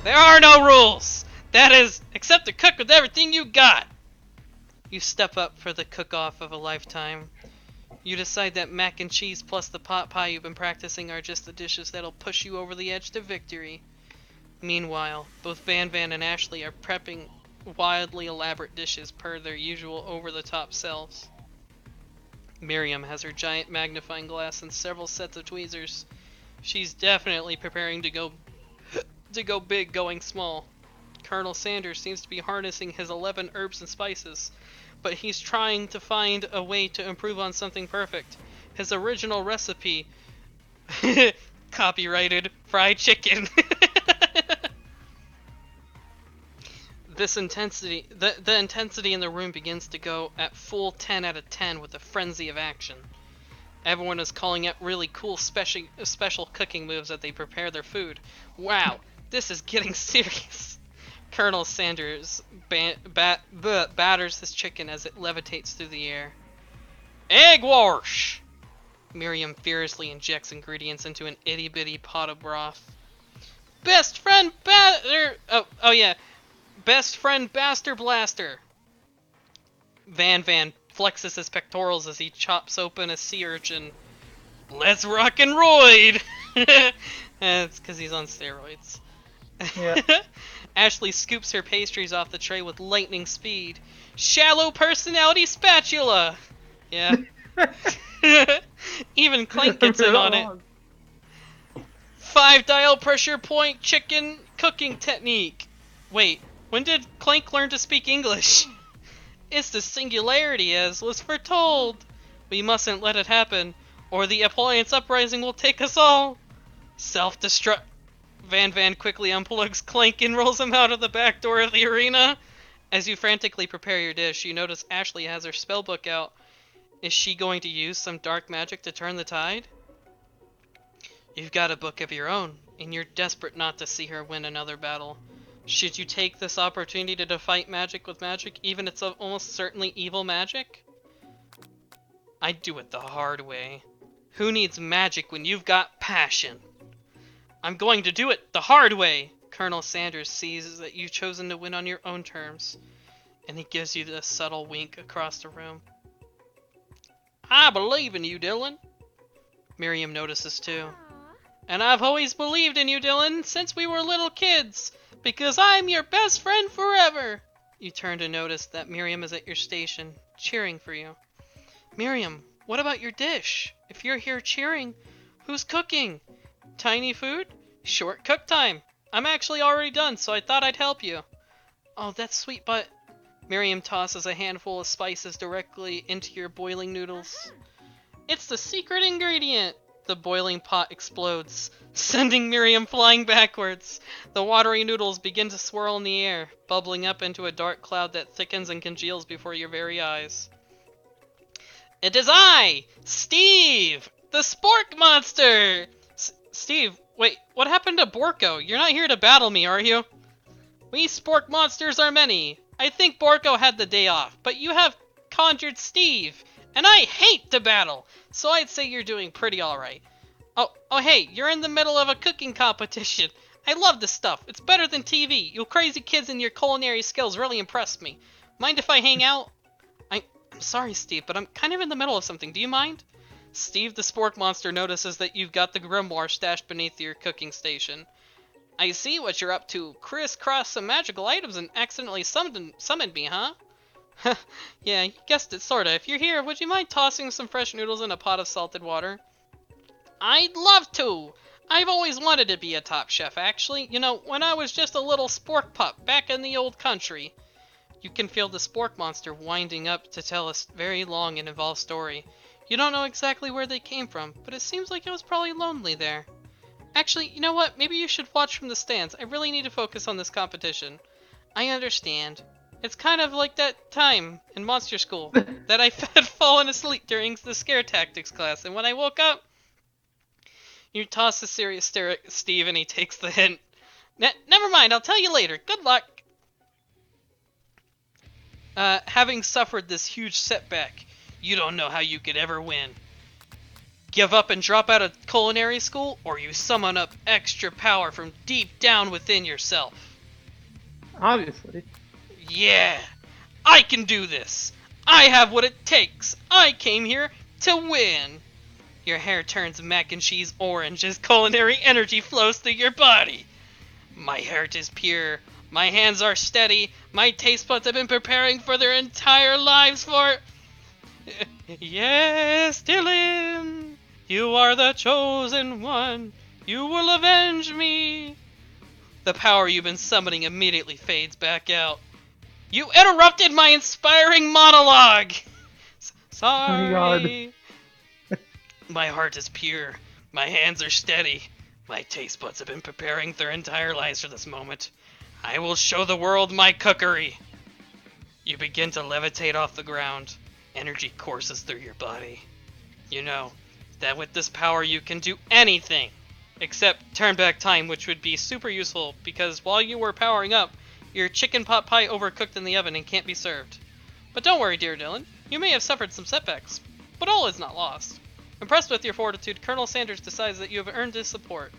There are no rules! That is, except to cook with everything you got! You step up for the cook-off of a lifetime. You decide that mac and cheese plus the pot pie you've been practicing are just the dishes that'll push you over the edge to victory. Meanwhile, both Van Van and Ashley are prepping wildly elaborate dishes per their usual over-the-top selves. Miriam has her giant magnifying glass and several sets of tweezers. She's definitely preparing to go big going small. Colonel Sanders seems to be harnessing his 11 herbs and spices, but he's trying to find a way to improve on something perfect. His original recipe, copyrighted fried chicken. This intensity, the intensity in the room begins to go at full 10 out of 10 with a frenzy of action. Everyone is calling out really cool special cooking moves as they prepare their food. Wow, this is getting serious. Colonel Sanders batters his chicken as it levitates through the air. Egg wash! Miriam furiously injects ingredients into an itty-bitty pot of broth. Best friend Oh yeah. Best friend Baster Blaster. Van flexes his pectorals as he chops open a sea urchin. Let's rock and roid! It's because he's on steroids. Yeah. Ashley scoops her pastries off the tray with lightning speed. Shallow personality spatula! Yeah. Even Clank gets in on it. 5 dial pressure point chicken cooking technique. Wait, when did Clank learn to speak English? It's the singularity as was foretold. We mustn't let it happen, or the appliance uprising will take us all. Self-destruct. Van quickly unplugs Clank and rolls him out of the back door of the arena. As you frantically prepare your dish, you notice Ashley has her spellbook out. Is she going to use some dark magic to turn the tide? You've got a book of your own, and you're desperate not to see her win another battle. Should you take this opportunity to fight magic with magic, even if it's almost certainly evil magic? I'd do it the hard way. Who needs magic when you've got passion? I'm going to do it the hard way! Colonel Sanders sees that you've chosen to win on your own terms, and he gives you this subtle wink across the room. I believe in you, Dylan. Miriam notices too. And I've always believed in you, Dylan, since we were little kids, because I'm your best friend forever. You turn to notice that Miriam is at your station, cheering for you. Miriam, what about your dish? If you're here cheering, who's cooking? Tiny food? Short cook time. I'm actually already done, so I thought I'd help you. Oh, that's sweet, but... Miriam tosses a handful of spices directly into your boiling noodles. It's the secret ingredient! The boiling pot explodes, sending Miriam flying backwards. The watery noodles begin to swirl in the air, bubbling up into a dark cloud that thickens and congeals before your very eyes. It is I, Steve, the Spork Monster! Steve, wait, what happened to Borko? You're not here to battle me, are you? We Spork Monsters are many. I think Borko had the day off, but you have conjured Steve, and I hate to battle, so I'd say you're doing pretty alright. Oh, hey, you're in the middle of a cooking competition. I love this stuff. It's better than TV. You crazy kids and your culinary skills really impressed me. Mind if I hang out? I'm sorry, Steve, but I'm kind of in the middle of something. Do you mind? Steve the Spork Monster notices that you've got the grimoire stashed beneath your cooking station. I see what you're up to. Crisscross some magical items and accidentally summoned me, huh? Yeah, you guessed it, sorta. If you're here, would you mind tossing some fresh noodles in a pot of salted water? I'd love to! I've always wanted to be a top chef, actually. You know, when I was just a little spork pup back in the old country. You can feel the Spork Monster winding up to tell a very long and involved story. You don't know exactly where they came from, but it seems like it was probably lonely there. Actually, you know what? Maybe you should watch from the stands. I really need to focus on this competition. I understand. It's kind of like that time in Monster School that I had fallen asleep during the scare tactics class, and when I woke up, you toss a serious stare at Steve and he takes the hint. Never mind, I'll tell you later. Good luck. Having suffered this huge setback, you don't know how you could ever win. Give up and drop out of culinary school, or you summon up extra power from deep down within yourself. Obviously. Yeah, I can do this. I have what it takes. I came here to win. Your hair turns mac and cheese orange as culinary energy flows through your body. My heart is pure. My hands are steady. My taste buds have been preparing for their entire lives for... Yes, Dylan, you are the chosen one. You will avenge me. The power you've been summoning immediately fades back out. You interrupted my inspiring monologue! Sorry. Oh my God. My heart is pure. My hands are steady. My taste buds have been preparing their entire lives for this moment. I will show the world my cookery. You begin to levitate off the ground. Energy courses through your body. You know that with this power you can do anything except turn back time, which would be super useful because while you were powering up, your chicken pot pie overcooked in the oven and can't be served. But don't worry, dear Dylan. You may have suffered some setbacks, but all is not lost. Impressed with your fortitude, Colonel Sanders decides that you have earned his support.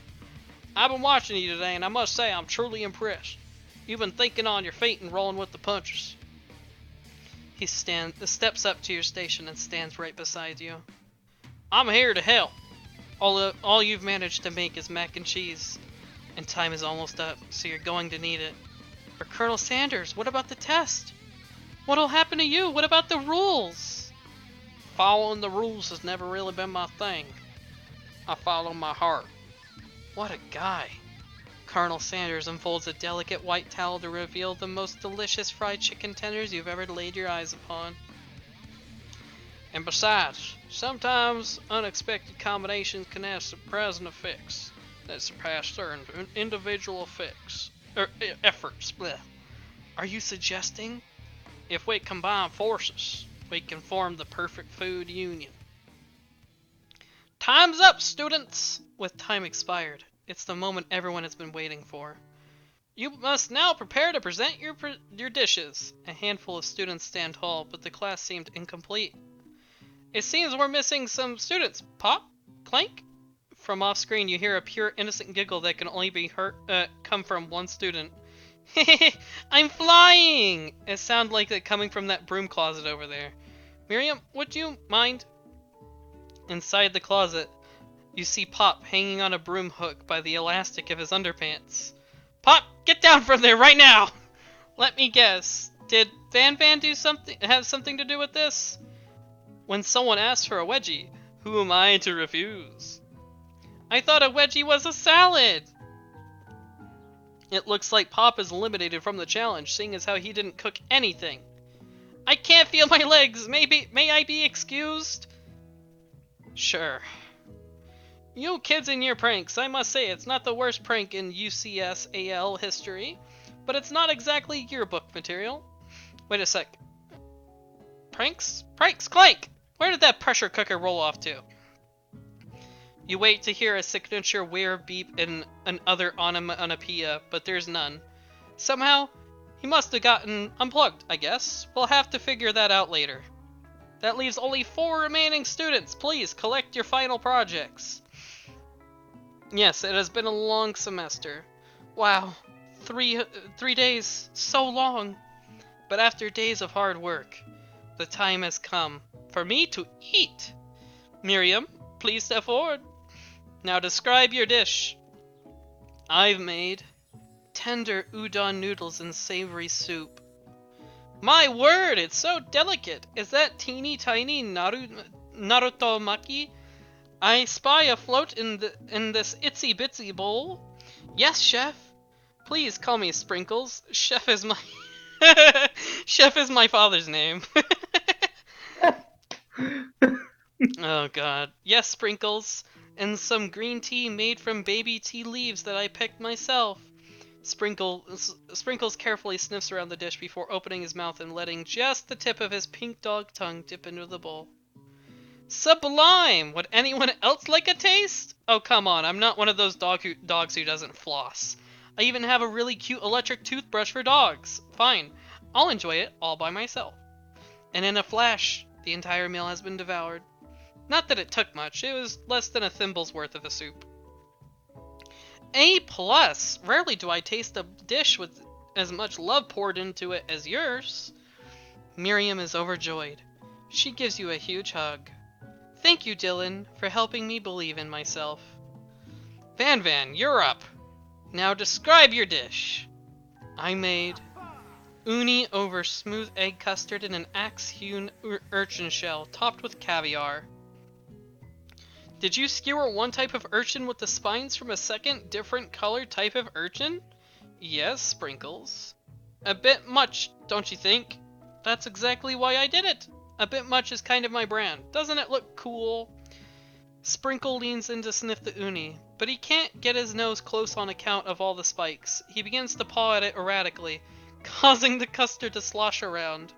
I've been watching you today, and I must say I'm truly impressed. You've been thinking on your feet and rolling with the punches. He steps up to your station and stands right beside you. I'm here to help. All you've managed to make is mac and cheese, and time is almost up, so you're going to need it. But Colonel Sanders, what about the test? What'll happen to you? What about the rules? Following the rules has never really been my thing. I follow my heart. What a guy. Colonel Sanders unfolds a delicate white towel to reveal the most delicious fried chicken tenders you've ever laid your eyes upon. And besides, sometimes unexpected combinations can have surprising effects that surpass their individual efforts. Blech. Are you suggesting if we combine forces, we can form the perfect food union? Time's up, students! With time expired, it's the moment everyone has been waiting for. You must now prepare to present your dishes. A handful of students stand tall, but the class seemed incomplete. It seems we're missing some students. Pop? Clank? From off screen, you hear a pure innocent giggle that can only be come from one student. I'm flying! It sounds like it coming from that broom closet over there. Miriam, would you mind? Inside the closet, you see Pop hanging on a broom hook by the elastic of his underpants. Pop, get down from there right now! Let me guess. Did Van have something to do with this? When someone asks for a wedgie, who am I to refuse? I thought a wedgie was a salad! It looks like Pop is eliminated from the challenge, seeing as how he didn't cook anything. I can't feel my legs. May I be excused? Sure. You kids and your pranks, I must say it's not the worst prank in UCSAL history, but it's not exactly yearbook material. Wait a sec. Pranks? Pranks, Clank! Where did that pressure cooker roll off to? You wait to hear a signature weird beep and an other onomatopoeia, but there's none. Somehow, he must have gotten unplugged, I guess. We'll have to figure that out later. That leaves only 4 remaining students. Please, collect your final projects. Yes, it has been a long semester. Wow, 3 days, so long. But after days of hard work, the time has come for me to eat. Miriam, please step forward. Now describe your dish. I've made tender udon noodles and savory soup. My word, it's so delicate. Is that teeny tiny Naruto maki? I spy afloat in this itsy bitsy bowl. Yes, chef. Please call me Sprinkles. Chef is my Chef is my father's name. Oh god. Yes, Sprinkles. And some green tea made from baby tea leaves that I picked myself. Sprinkles carefully sniffs around the dish before opening his mouth and letting just the tip of his pink dog tongue dip into the bowl. Sublime! Would anyone else like a taste? Oh, come on, I'm not one of those dogs who doesn't floss. I even have a really cute electric toothbrush for dogs. Fine, I'll enjoy it all by myself. And in a flash, the entire meal has been devoured. Not that it took much, it was less than a thimble's worth of a soup. A+. Rarely do I taste a dish with as much love poured into it as yours. Miriam is overjoyed. She gives you a huge hug. Thank you, Dylan, for helping me believe in myself. Van, you're up. Now describe your dish. I made uni over smooth egg custard in an axe-hewn urchin shell topped with caviar. Did you skewer one type of urchin with the spines from a second, different colored type of urchin? Yes, Sprinkles. A bit much, don't you think? That's exactly why I did it. A bit much is kind of my brand. Doesn't it look cool? Sprinkle leans in to sniff the uni, but he can't get his nose close on account of all the spikes. He begins to paw at it erratically, causing the custard to slosh around.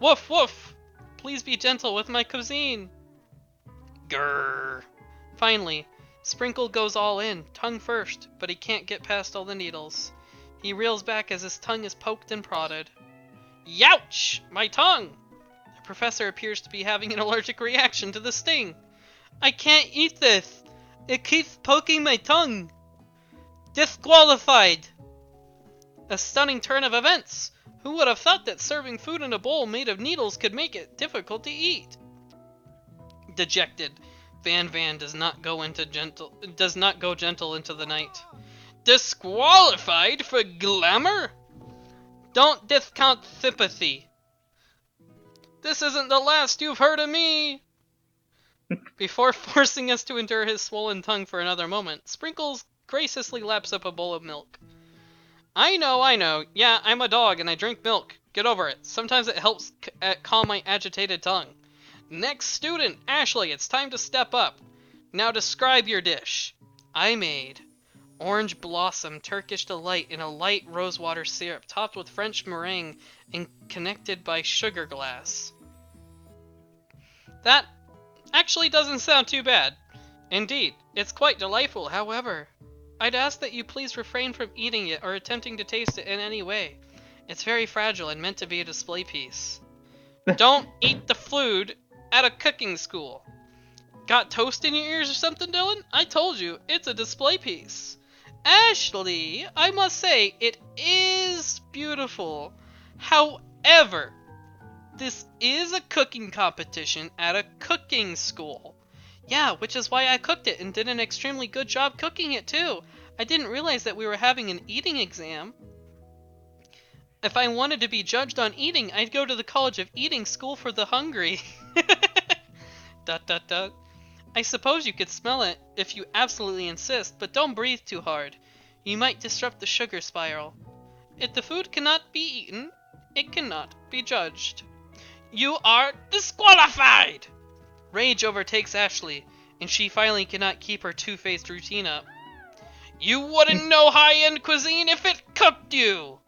Woof woof! Please be gentle with my cuisine! Grrr! Finally, Sprinkle goes all in, tongue first, but he can't get past all the needles. He reels back as his tongue is poked and prodded. Youch! My tongue! The professor appears to be having an allergic reaction to the sting. I can't eat this. It keeps poking my tongue. Disqualified! A stunning turn of events. Who would have thought that serving food in a bowl made of needles could make it difficult to eat? Dejected, Van does not go gentle into the night. Disqualified for glamour? Don't discount sympathy. This isn't the last you've heard of me. Before forcing us to endure his swollen tongue for another moment, Sprinkles graciously laps up a bowl of milk. I know. Yeah, I'm a dog and I drink milk. Get over it. Sometimes it helps calm my agitated tongue. Next student, Ashley, it's time to step up. Now describe your dish. I made orange blossom Turkish delight in a light rosewater syrup topped with French meringue and connected by sugar glass. That actually doesn't sound too bad. Indeed, it's quite delightful. However, I'd ask that you please refrain from eating it or attempting to taste it in any way. It's very fragile and meant to be a display piece. Don't eat the food at a cooking school. Got toast in your ears or something, Dylan? I told you, it's a display piece. Ashley, I must say, it is beautiful. However, this is a cooking competition at a cooking school. Yeah, which is why I cooked it and did an extremely good job cooking it too. I didn't realize that we were having an eating exam. If I wanted to be judged on eating, I'd go to the College of Eating School for the Hungry. ... I suppose you could smell it if you absolutely insist, but don't breathe too hard. You might disrupt the sugar spiral. If the food cannot be eaten, it cannot be judged. You are disqualified! Rage overtakes Ashley, and she finally cannot keep her two-faced routine up. You wouldn't know high-end cuisine if it cooked you!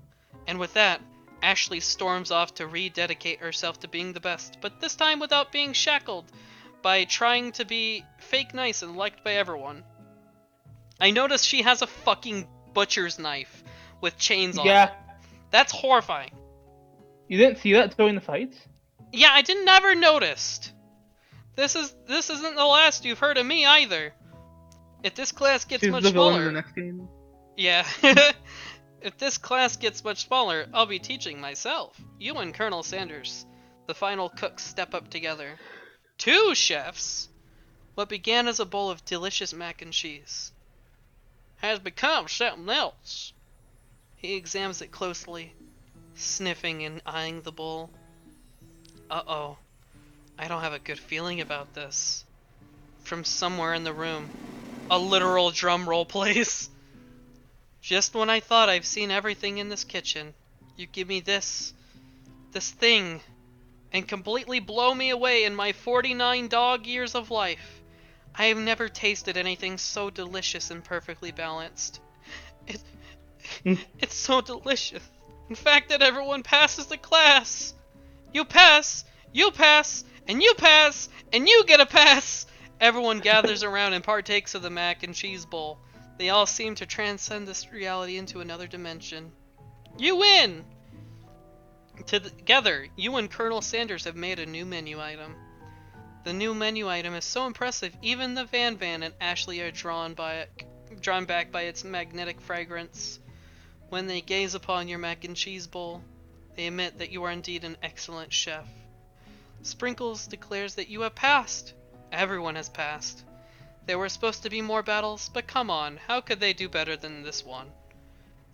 And with that, Ashley storms off to rededicate herself to being the best, but this time without being shackled by trying to be fake nice and liked by everyone. I noticed she has a fucking butcher's knife with chains on it. Yeah. That's horrifying. You didn't see that during the fights? Yeah, I never noticed. This isn't the last you've heard of me either. If this class gets She's much the villain in smaller, the next game. yeah. If this class gets much smaller, I'll be teaching myself. You and Colonel Sanders, the final cooks, step up together. 2 chefs. What began as a bowl of delicious mac and cheese has become something else. He examines it closely, sniffing and eyeing the bowl. Uh-oh. I don't have a good feeling about this. From somewhere in the room, a literal drum roll plays. Just when I thought I've seen everything in this kitchen, you give me this thing, and completely blow me away in my 49 dog years of life. I have never tasted anything so delicious and perfectly balanced. It's so delicious. In fact, that everyone passes the class. You pass, and you pass, and you get a pass. Everyone gathers around and partakes of the mac and cheese bowl. They all seem to transcend this reality into another dimension. You win! Together, you and Colonel Sanders have made a new menu item. The new menu item is so impressive, even the Van and Ashley are drawn back by its magnetic fragrance. When they gaze upon your mac and cheese bowl, they admit that you are indeed an excellent chef. Sprinkles declares that you have passed. Everyone has passed. There were supposed to be more battles, but come on, how could they do better than this one?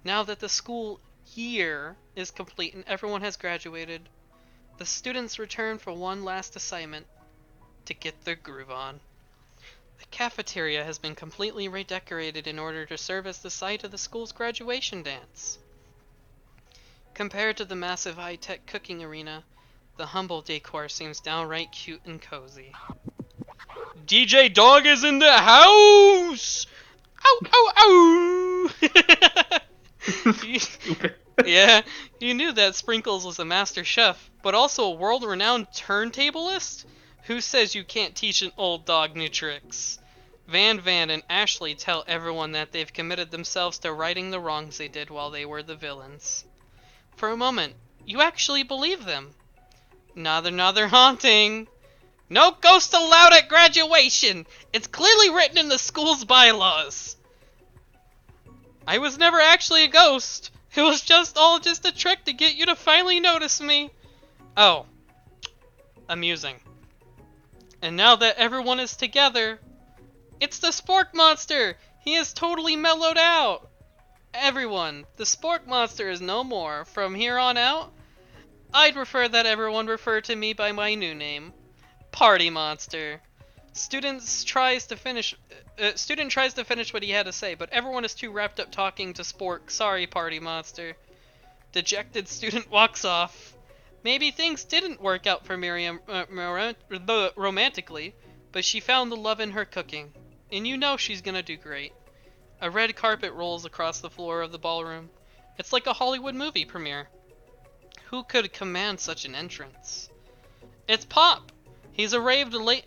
Now that the school year is complete and everyone has graduated, the students return for one last assignment: to get their groove on. The cafeteria has been completely redecorated in order to serve as the site of the school's graduation dance. Compared to the massive high-tech cooking arena, the humble decor seems downright cute and cozy. DJ Dog is in the house! Ow, ow, ow! Stupid. Yeah, you knew that Sprinkles was a master chef, but also a world-renowned turntablist? Who says you can't teach an old dog new tricks? Van and Ashley tell everyone that they've committed themselves to righting the wrongs they did while they were the villains. For a moment, you actually believe them. Another haunting. No ghosts allowed at graduation! It's clearly written in the school's bylaws. I was never actually a ghost. It was just a trick to get you to finally notice me. Oh. Amusing. And now that everyone is together, it's the Spork Monster! He is totally mellowed out! Everyone, the Spork Monster is no more. From here on out, I'd prefer that everyone refer to me by my new name, Party Monster. Student tries to finish what he had to say, but everyone is too wrapped up talking to Spork. Sorry, Party Monster. Dejected student walks off. Maybe things didn't work out for Miriam romantically, but she found the love in her cooking, and you know she's gonna do great. A red carpet rolls across the floor of the ballroom. It's like a Hollywood movie premiere. Who could command such an entrance? It's Pop! He's arrived late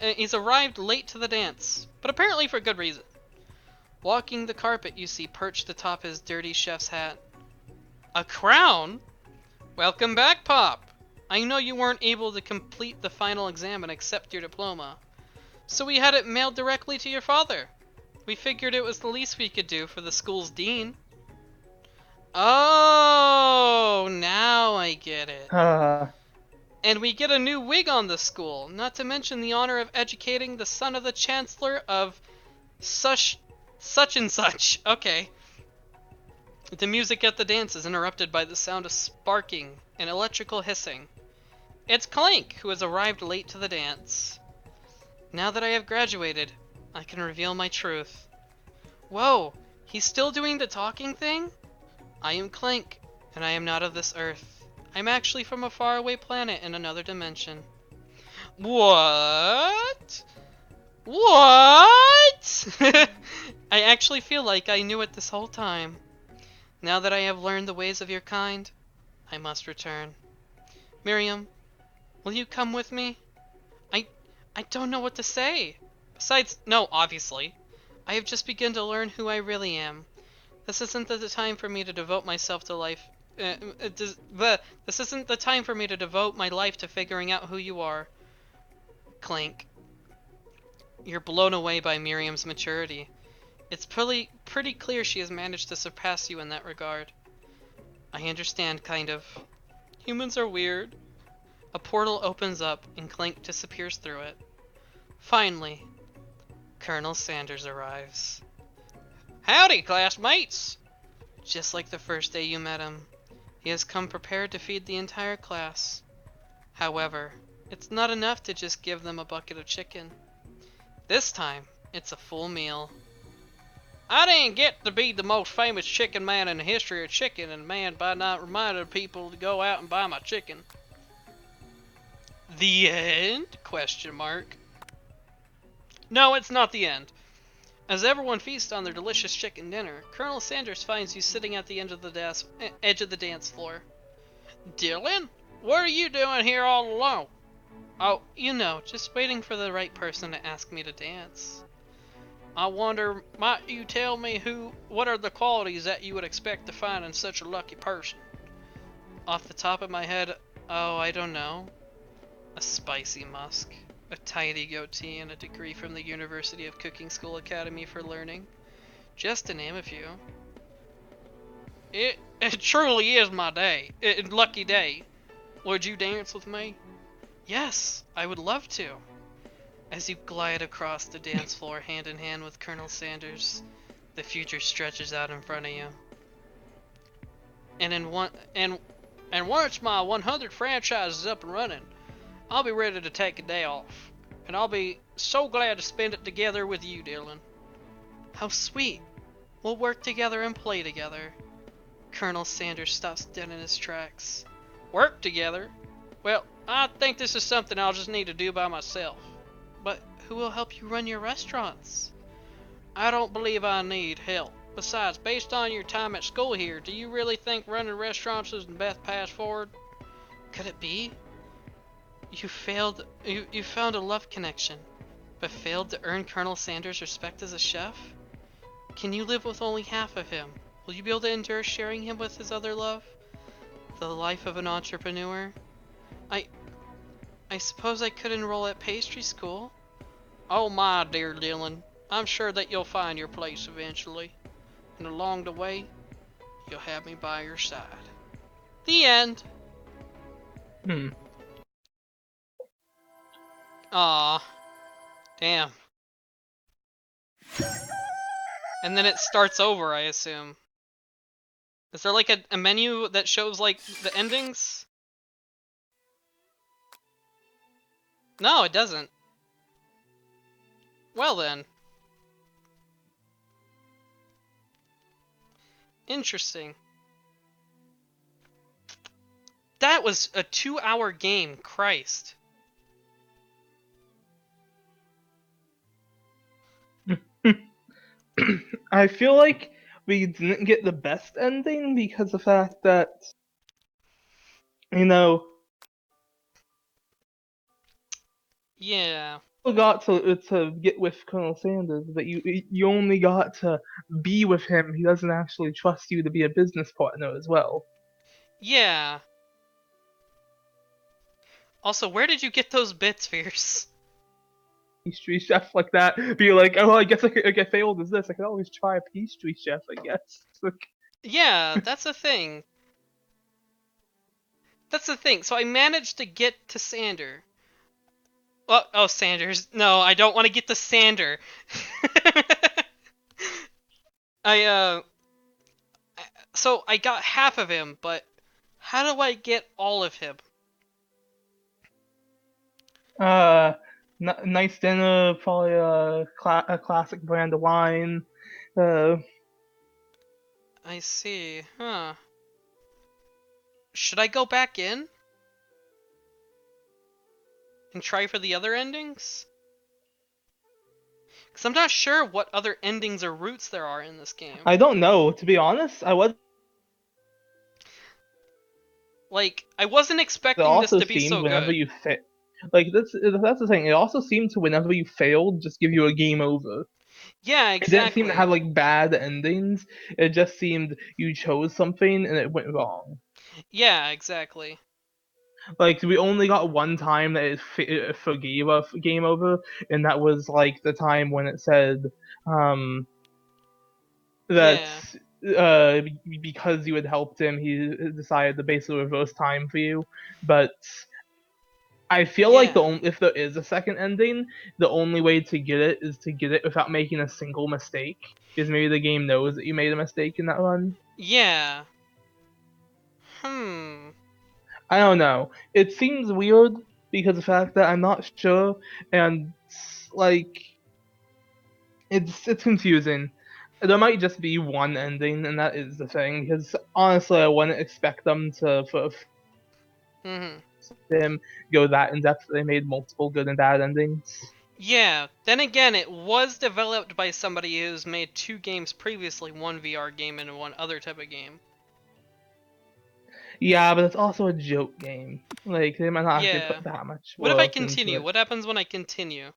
to the dance, but apparently for good reason. Walking the carpet, you see perched atop his dirty chef's hat. A crown? Welcome back, Pop! I know you weren't able to complete the final exam and accept your diploma, so we had it mailed directly to your father. We figured it was the least we could do for the school's dean. Oh, now I get it. And we get a new wig on the school, not to mention the honor of educating the son of the chancellor of such and such. Okay. The music at the dance is interrupted by the sound of sparking and electrical hissing. It's Clank, who has arrived late to the dance. Now that I have graduated, I can reveal my truth. Whoa, he's still doing the talking thing? I am Clank, and I am not of this earth. I'm actually from a faraway planet in another dimension. What? What? I actually feel like I knew it this whole time. Now that I have learned the ways of your kind, I must return. Miriam, will you come with me? I don't know what to say. Besides, no, obviously. I have just begun to learn who I really am. This isn't the time for me to devote myself to life. This isn't the time for me to devote my life to figuring out who you are. Clank. You're blown away by Miriam's maturity. It's pretty clear she has managed to surpass you in that regard. I understand, kind of. Humans are weird. A portal opens up and Clank disappears through it. Finally, Colonel Sanders arrives. Howdy, classmates! Just like the first day you met him, he has come prepared to feed the entire class. However, it's not enough to just give them a bucket of chicken. This time, it's a full meal. I didn't get to be the most famous chicken man in the history of chicken and man by not reminding people to go out and buy my chicken. The end? Question mark. No, it's not the end. As everyone feasts on their delicious chicken dinner, Colonel Sanders finds you sitting at the end of the edge of the dance floor. Dylan, what are you doing here all alone? Oh, you know, just waiting for the right person to ask me to dance. I wonder, might you tell me what are the qualities that you would expect to find in such a lucky person? Off the top of my head, oh, I don't know. A spicy musk, a tidy goatee, and a degree from the University of Cooking School Academy for Learning. Just to name a few. It truly is my day. Lucky day. Would you dance with me? Yes, I would love to. As you glide across the dance floor hand in hand with Colonel Sanders, the future stretches out in front of you. And once my 100 franchise is up and running, I'll be ready to take a day off. And I'll be so glad to spend it together with you, Dylan. How sweet. We'll work together and play together. Colonel Sanders stops dead in his tracks. Work together? Well, I think this is something I'll just need to do by myself. But who will help you run your restaurants. I don't believe I need help. Besides, based on your time at school here, do you really think running restaurants is the best path forward? Could it be? You found a love connection, but failed to earn Colonel Sanders' respect as a chef? Can you live with only half of him? Will you be able to endure sharing him with his other love? The life of an entrepreneur? I suppose I could enroll at pastry school? Oh my dear Dylan, I'm sure that you'll find your place eventually. And along the way, you'll have me by your side. The end. Hmm. Aw. Damn. And then it starts over, I assume. Is there like a menu that shows like the endings? No, it doesn't. Well then. Interesting. That was a 2-hour game, Christ. I feel like we didn't get the best ending because of the fact that, you know, Yeah. you got to get with Colonel Sanders, but you only got to be with him. He doesn't actually trust you to be a business partner as well. Yeah. Also, where did you get those bits, Fierce? Pastry chef like that, be like, oh, I guess I failed as this. I could always try a pastry chef, I guess. Like, Yeah, that's the thing. That's the thing. So I managed to get to Sander. Oh, Sanders. No, I don't want to get to Sander. I, so I got half of him, but how do I get all of him? uh, nice dinner, probably a classic brand of wine. Uh, I see. Huh. Should I go back in? And try for the other endings? Because I'm not sure what other endings or routes there are in this game. I don't know, to be honest. Like, I wasn't It expecting this also to be seemed so whenever good. you fit, like that's the thing. It also seemed to whenever you failed, just give you a game over. Yeah, It didn't seem to exactly. have like bad endings. It just seemed you chose something and it went wrong. Yeah, exactly. Like we only got one time that it forgave a game over, and that was like the time when it said that Yeah. because you had helped him, he decided to basically reverse time for you. But I feel like Yeah. if there is a second ending, the only way to get it is to get it without making a single mistake. Because maybe the game knows that you made a mistake in that run. Yeah. Hmm. I don't know. It seems weird because of the fact that I'm not sure, and like it's confusing. There might just be one ending, and that is the thing. Because honestly, I wouldn't expect them to for Mm-hmm. them go that in depth. They made multiple good and bad endings. Yeah. Then again, it was developed by somebody who's made 2 games previously, one VR game and one other type of game. Yeah, but it's also a joke game. Like they might not actually Yeah. put that much What if I work into continue? it. What happens when I continue?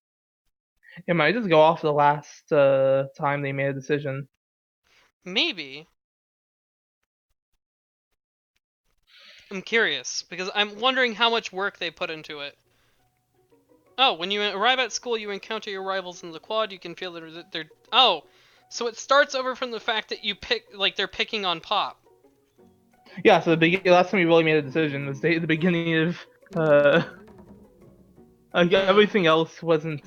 It might just go off the last time they made a decision. Maybe. I'm curious, because I'm wondering how much work they put into it. Oh, when you arrive at school, you encounter your rivals in the quad. You can feel that they're. Oh, so it starts over from the fact that you pick, like they're picking on Pop. Yeah, so the last time we really made a decision was the beginning of like Hmm. everything else wasn't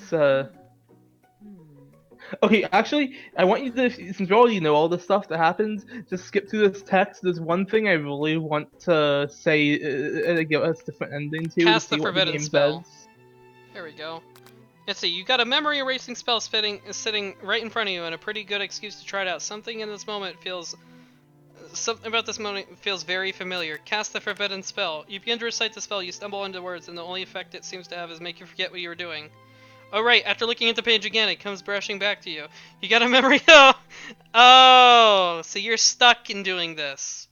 Okay, actually, I want you to, since you already know all the stuff that happens, just skip through this text. There's one thing I really want to say and give us a different ending to Cast the see what the forbidden game says. spell. There we go. Let's see. You got a memory erasing spell sitting right in front of you, and a pretty good excuse to try it out. Something about this moment feels very familiar. Cast the forbidden spell. You begin to recite the spell. You stumble into words, and the only effect it seems to have is make you forget what you were doing. Oh right, after looking at the page again, it comes brushing back to you. You got a memory. Oh, so you're stuck in doing this.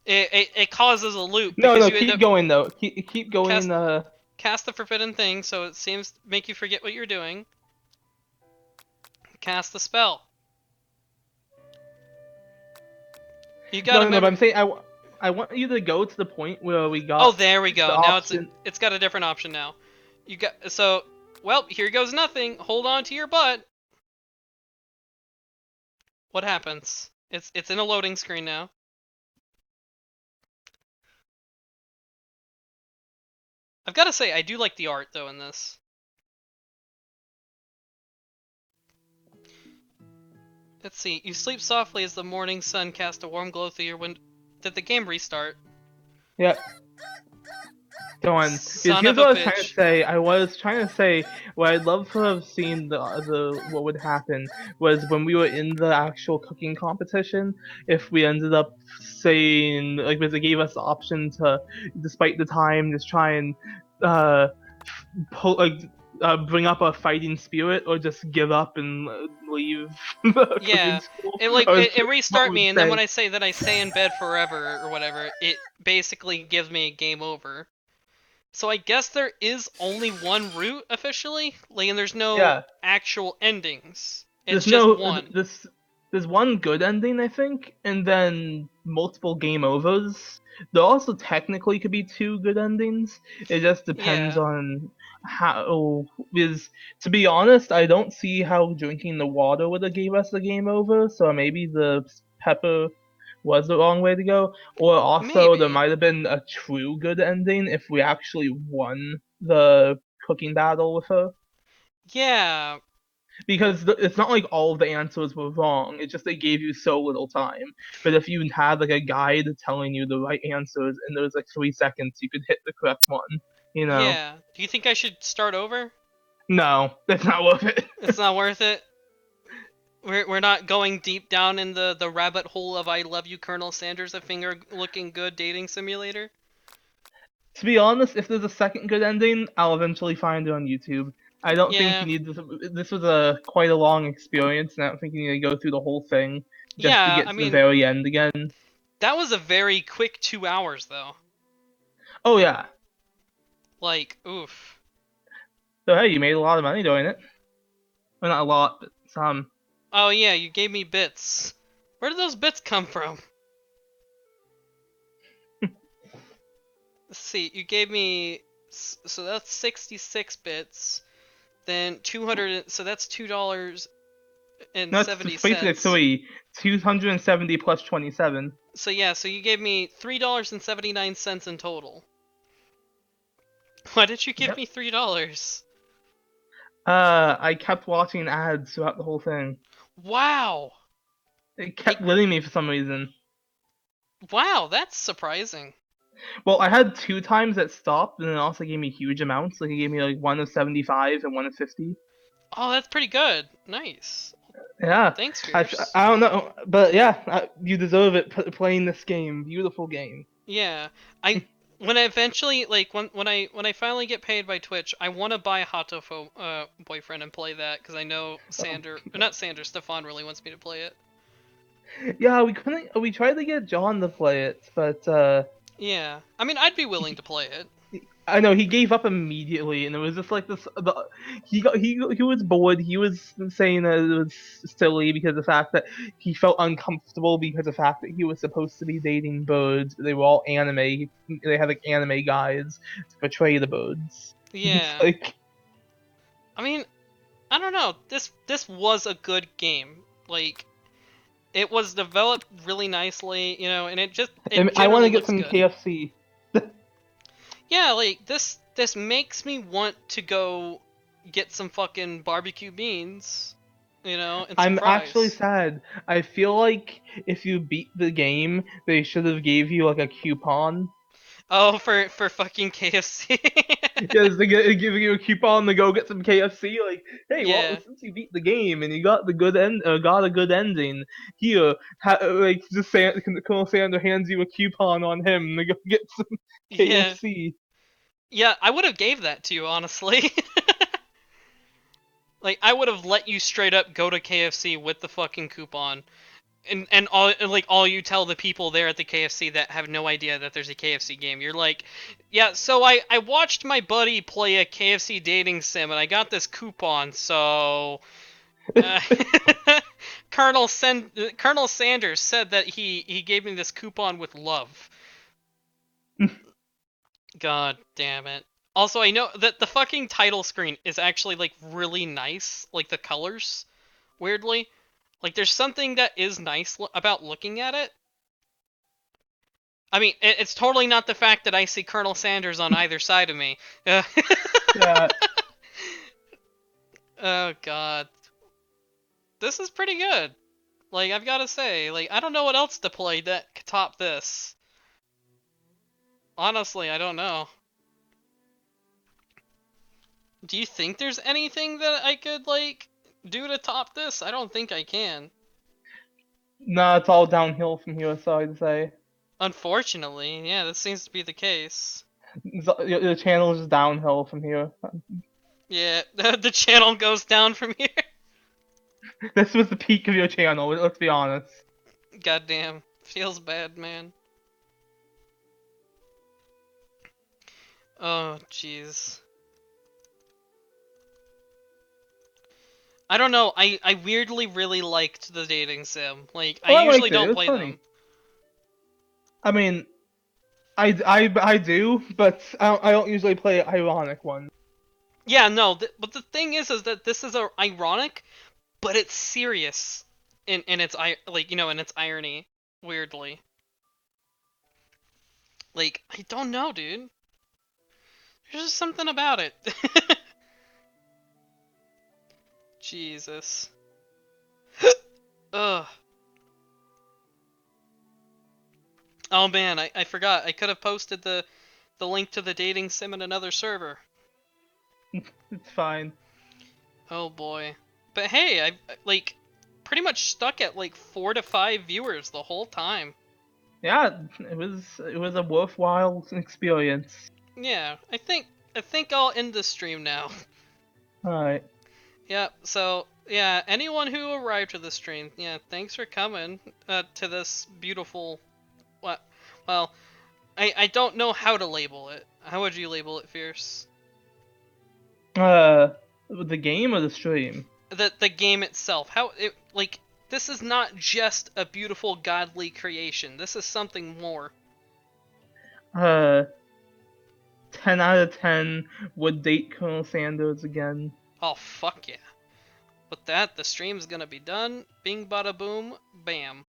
It causes a loop No, because no, you end keep up going though. Keep cast going. cast the forbidden thing, so it seems to make you forget what you're doing. Cast the spell. You got No, a no, no. But memory. I'm saying I want you to go to the point where we Oh, got there we the go. Now option. it's got a different option now. You got so well. Here goes nothing. Hold on to your butt. What happens? It's in a loading screen now. I've got to say, I do like the art though in this. Let's see. You sleep softly as the morning sun casts a warm glow through your window. Did the game restart? Yeah. Go on. Because Son here's of a what I was trying to bitch. say. I was trying to say what I'd love to have seen the what would happen was when we were in the actual cooking competition, if we ended up saying like because they gave us the option to, despite the time, just try and uh pull bring up a fighting spirit or just give up and leave the cooking Yeah. school. It like I was it curious what restart would me, and then say. when I say that I stay in bed forever or whatever, it basically gives me a game over. So I guess there is only one route officially, like, and there's no Yeah. actual endings. It's There's just no one. this there's one good ending I think, and then multiple game overs. There also technically could be two good endings. It just depends Yeah. on how is to be honest, I don't see how drinking the water would have gave us the game over, so maybe the pepper was the wrong way to go. Or also there Maybe. might have been a true good ending if we actually won the cooking battle with her Yeah. because it's not like all of the answers were wrong. It's just they gave you so little time. But if you had like a guide telling you the right answers and there was like 3 seconds, you could hit the correct one. You know? Yeah. Do you think I should start over? No, that's not worth it. It's not worth it. We're not going deep down in the rabbit hole of I love you, Colonel Sanders, a finger looking good dating simulator. To be honest, if there's a second good ending, I'll eventually find it on YouTube. I don't think you Yeah. need this. This was a quite a long experience, and I don't think you need to go through the whole thing just to Yeah, get I to the mean, very end again. that was a very quick 2 hours though. Oh yeah. Like, oof. So hey, you made a lot of money doing it. Well, not a lot, but some. Oh yeah, you gave me bits. Where did those bits come from? Let's see, you gave me so that's 66 bits. Then 200, so that's $2 and No, it's 70 basically a cents. 270 plus 27. So yeah, so you gave me $3.79 in total. Why did you give Yep. me $3? I kept watching ads throughout the whole thing. Wow. It It, kept letting me for some reason. wow, that's surprising. Well, I had two times that stopped, and it also gave me huge amounts. Like it gave me like one of 75 and one of 50. Oh, that's pretty good. Nice. Yeah, Thanks, I, Fierce. I don't know, but yeah, you deserve it playing this game. Beautiful game. Yeah, I when I eventually like when I finally get paid by Twitch, I want to buy Hatofo boyfriend and play that because I know not Sander, Stefan really wants me to play it. Yeah, we couldn't. We tried to get John to play it, but Yeah, I mean I'd be willing to play it. I know he gave up immediately, and it was just like this. He was bored. He was saying that it was silly because of the fact that he felt uncomfortable because of the fact that he was supposed to be dating birds, but they were all anime. They had like anime guys to portray the birds. It's Yeah, like I mean I don't know. This was a good game. Like it was developed really nicely, and it I want generally to get looks some good. KFC. Yeah, like this makes me want to go get some fucking barbecue beans, and some I'm actually fries. sad. I feel like if you beat the game, they should have gave you like a coupon. Oh, for fucking KFC. Yes, they give you a coupon to go get some KFC. Like, hey, well, Yeah. since you beat the game and you got the good got a good ending, here, like, just Colonel Sander hands you a coupon on him to go get some Yeah. KFC. Yeah, I would have gave that to you, honestly. Like, I would have let you straight up go to KFC with the fucking coupon. And all like all you tell the people there at the KFC that have no idea that there's a KFC game. You're like, yeah, so I watched my buddy play a KFC dating sim and I got this coupon, so uh, Colonel Sanders said that he gave me this coupon with love. God damn it. Also, I know that the fucking title screen is actually like really nice, like the colors, weirdly. Like there's something that is nice about looking at it. I mean, it's totally not the fact that I see Colonel Sanders on either side of me. Yeah. Oh god. This is pretty good. Like, I've got to say, like, I don't know what else to play that could top this. Honestly, I don't know. Do you think there's anything that I could, like, do to top this? I don't think I can. No, it's all downhill from here, sorry to say. Unfortunately, yeah, this seems to be the case. Your channel is just downhill from here. Yeah, the channel goes down from here. This was the peak of your channel, let's be honest. Goddamn. Feels bad, man. Oh, jeez. I don't know, I weirdly really liked the dating sim. Like, Oh, I I usually liked it. don't It was play funny. them. I mean, I do, but I don't usually play ironic ones. Yeah, no, but the thing is that this is ironic, but it's serious in its like, you know, in its irony, weirdly. Like, I don't know, dude. There's just something about it. Jesus. Ugh. Oh man, I forgot. I could have posted the link to the dating sim in another server. It's fine. Oh boy. But hey, I like pretty much stuck at like 4 to 5 viewers the whole time. Yeah, it was a worthwhile experience. Yeah, I think I'll end the stream now. Alright. Yeah, so yeah, anyone who arrived to the stream, yeah, thanks for coming to this beautiful what well, I don't know how to label it. How would you label it, Fierce? The game or the stream? The game itself. How it like this is not just a beautiful godly creation. This is something more. 10 out of 10 would date Colonel Sanders again. Oh fuck yeah. With that, the stream's gonna be done. Bing bada boom, bam.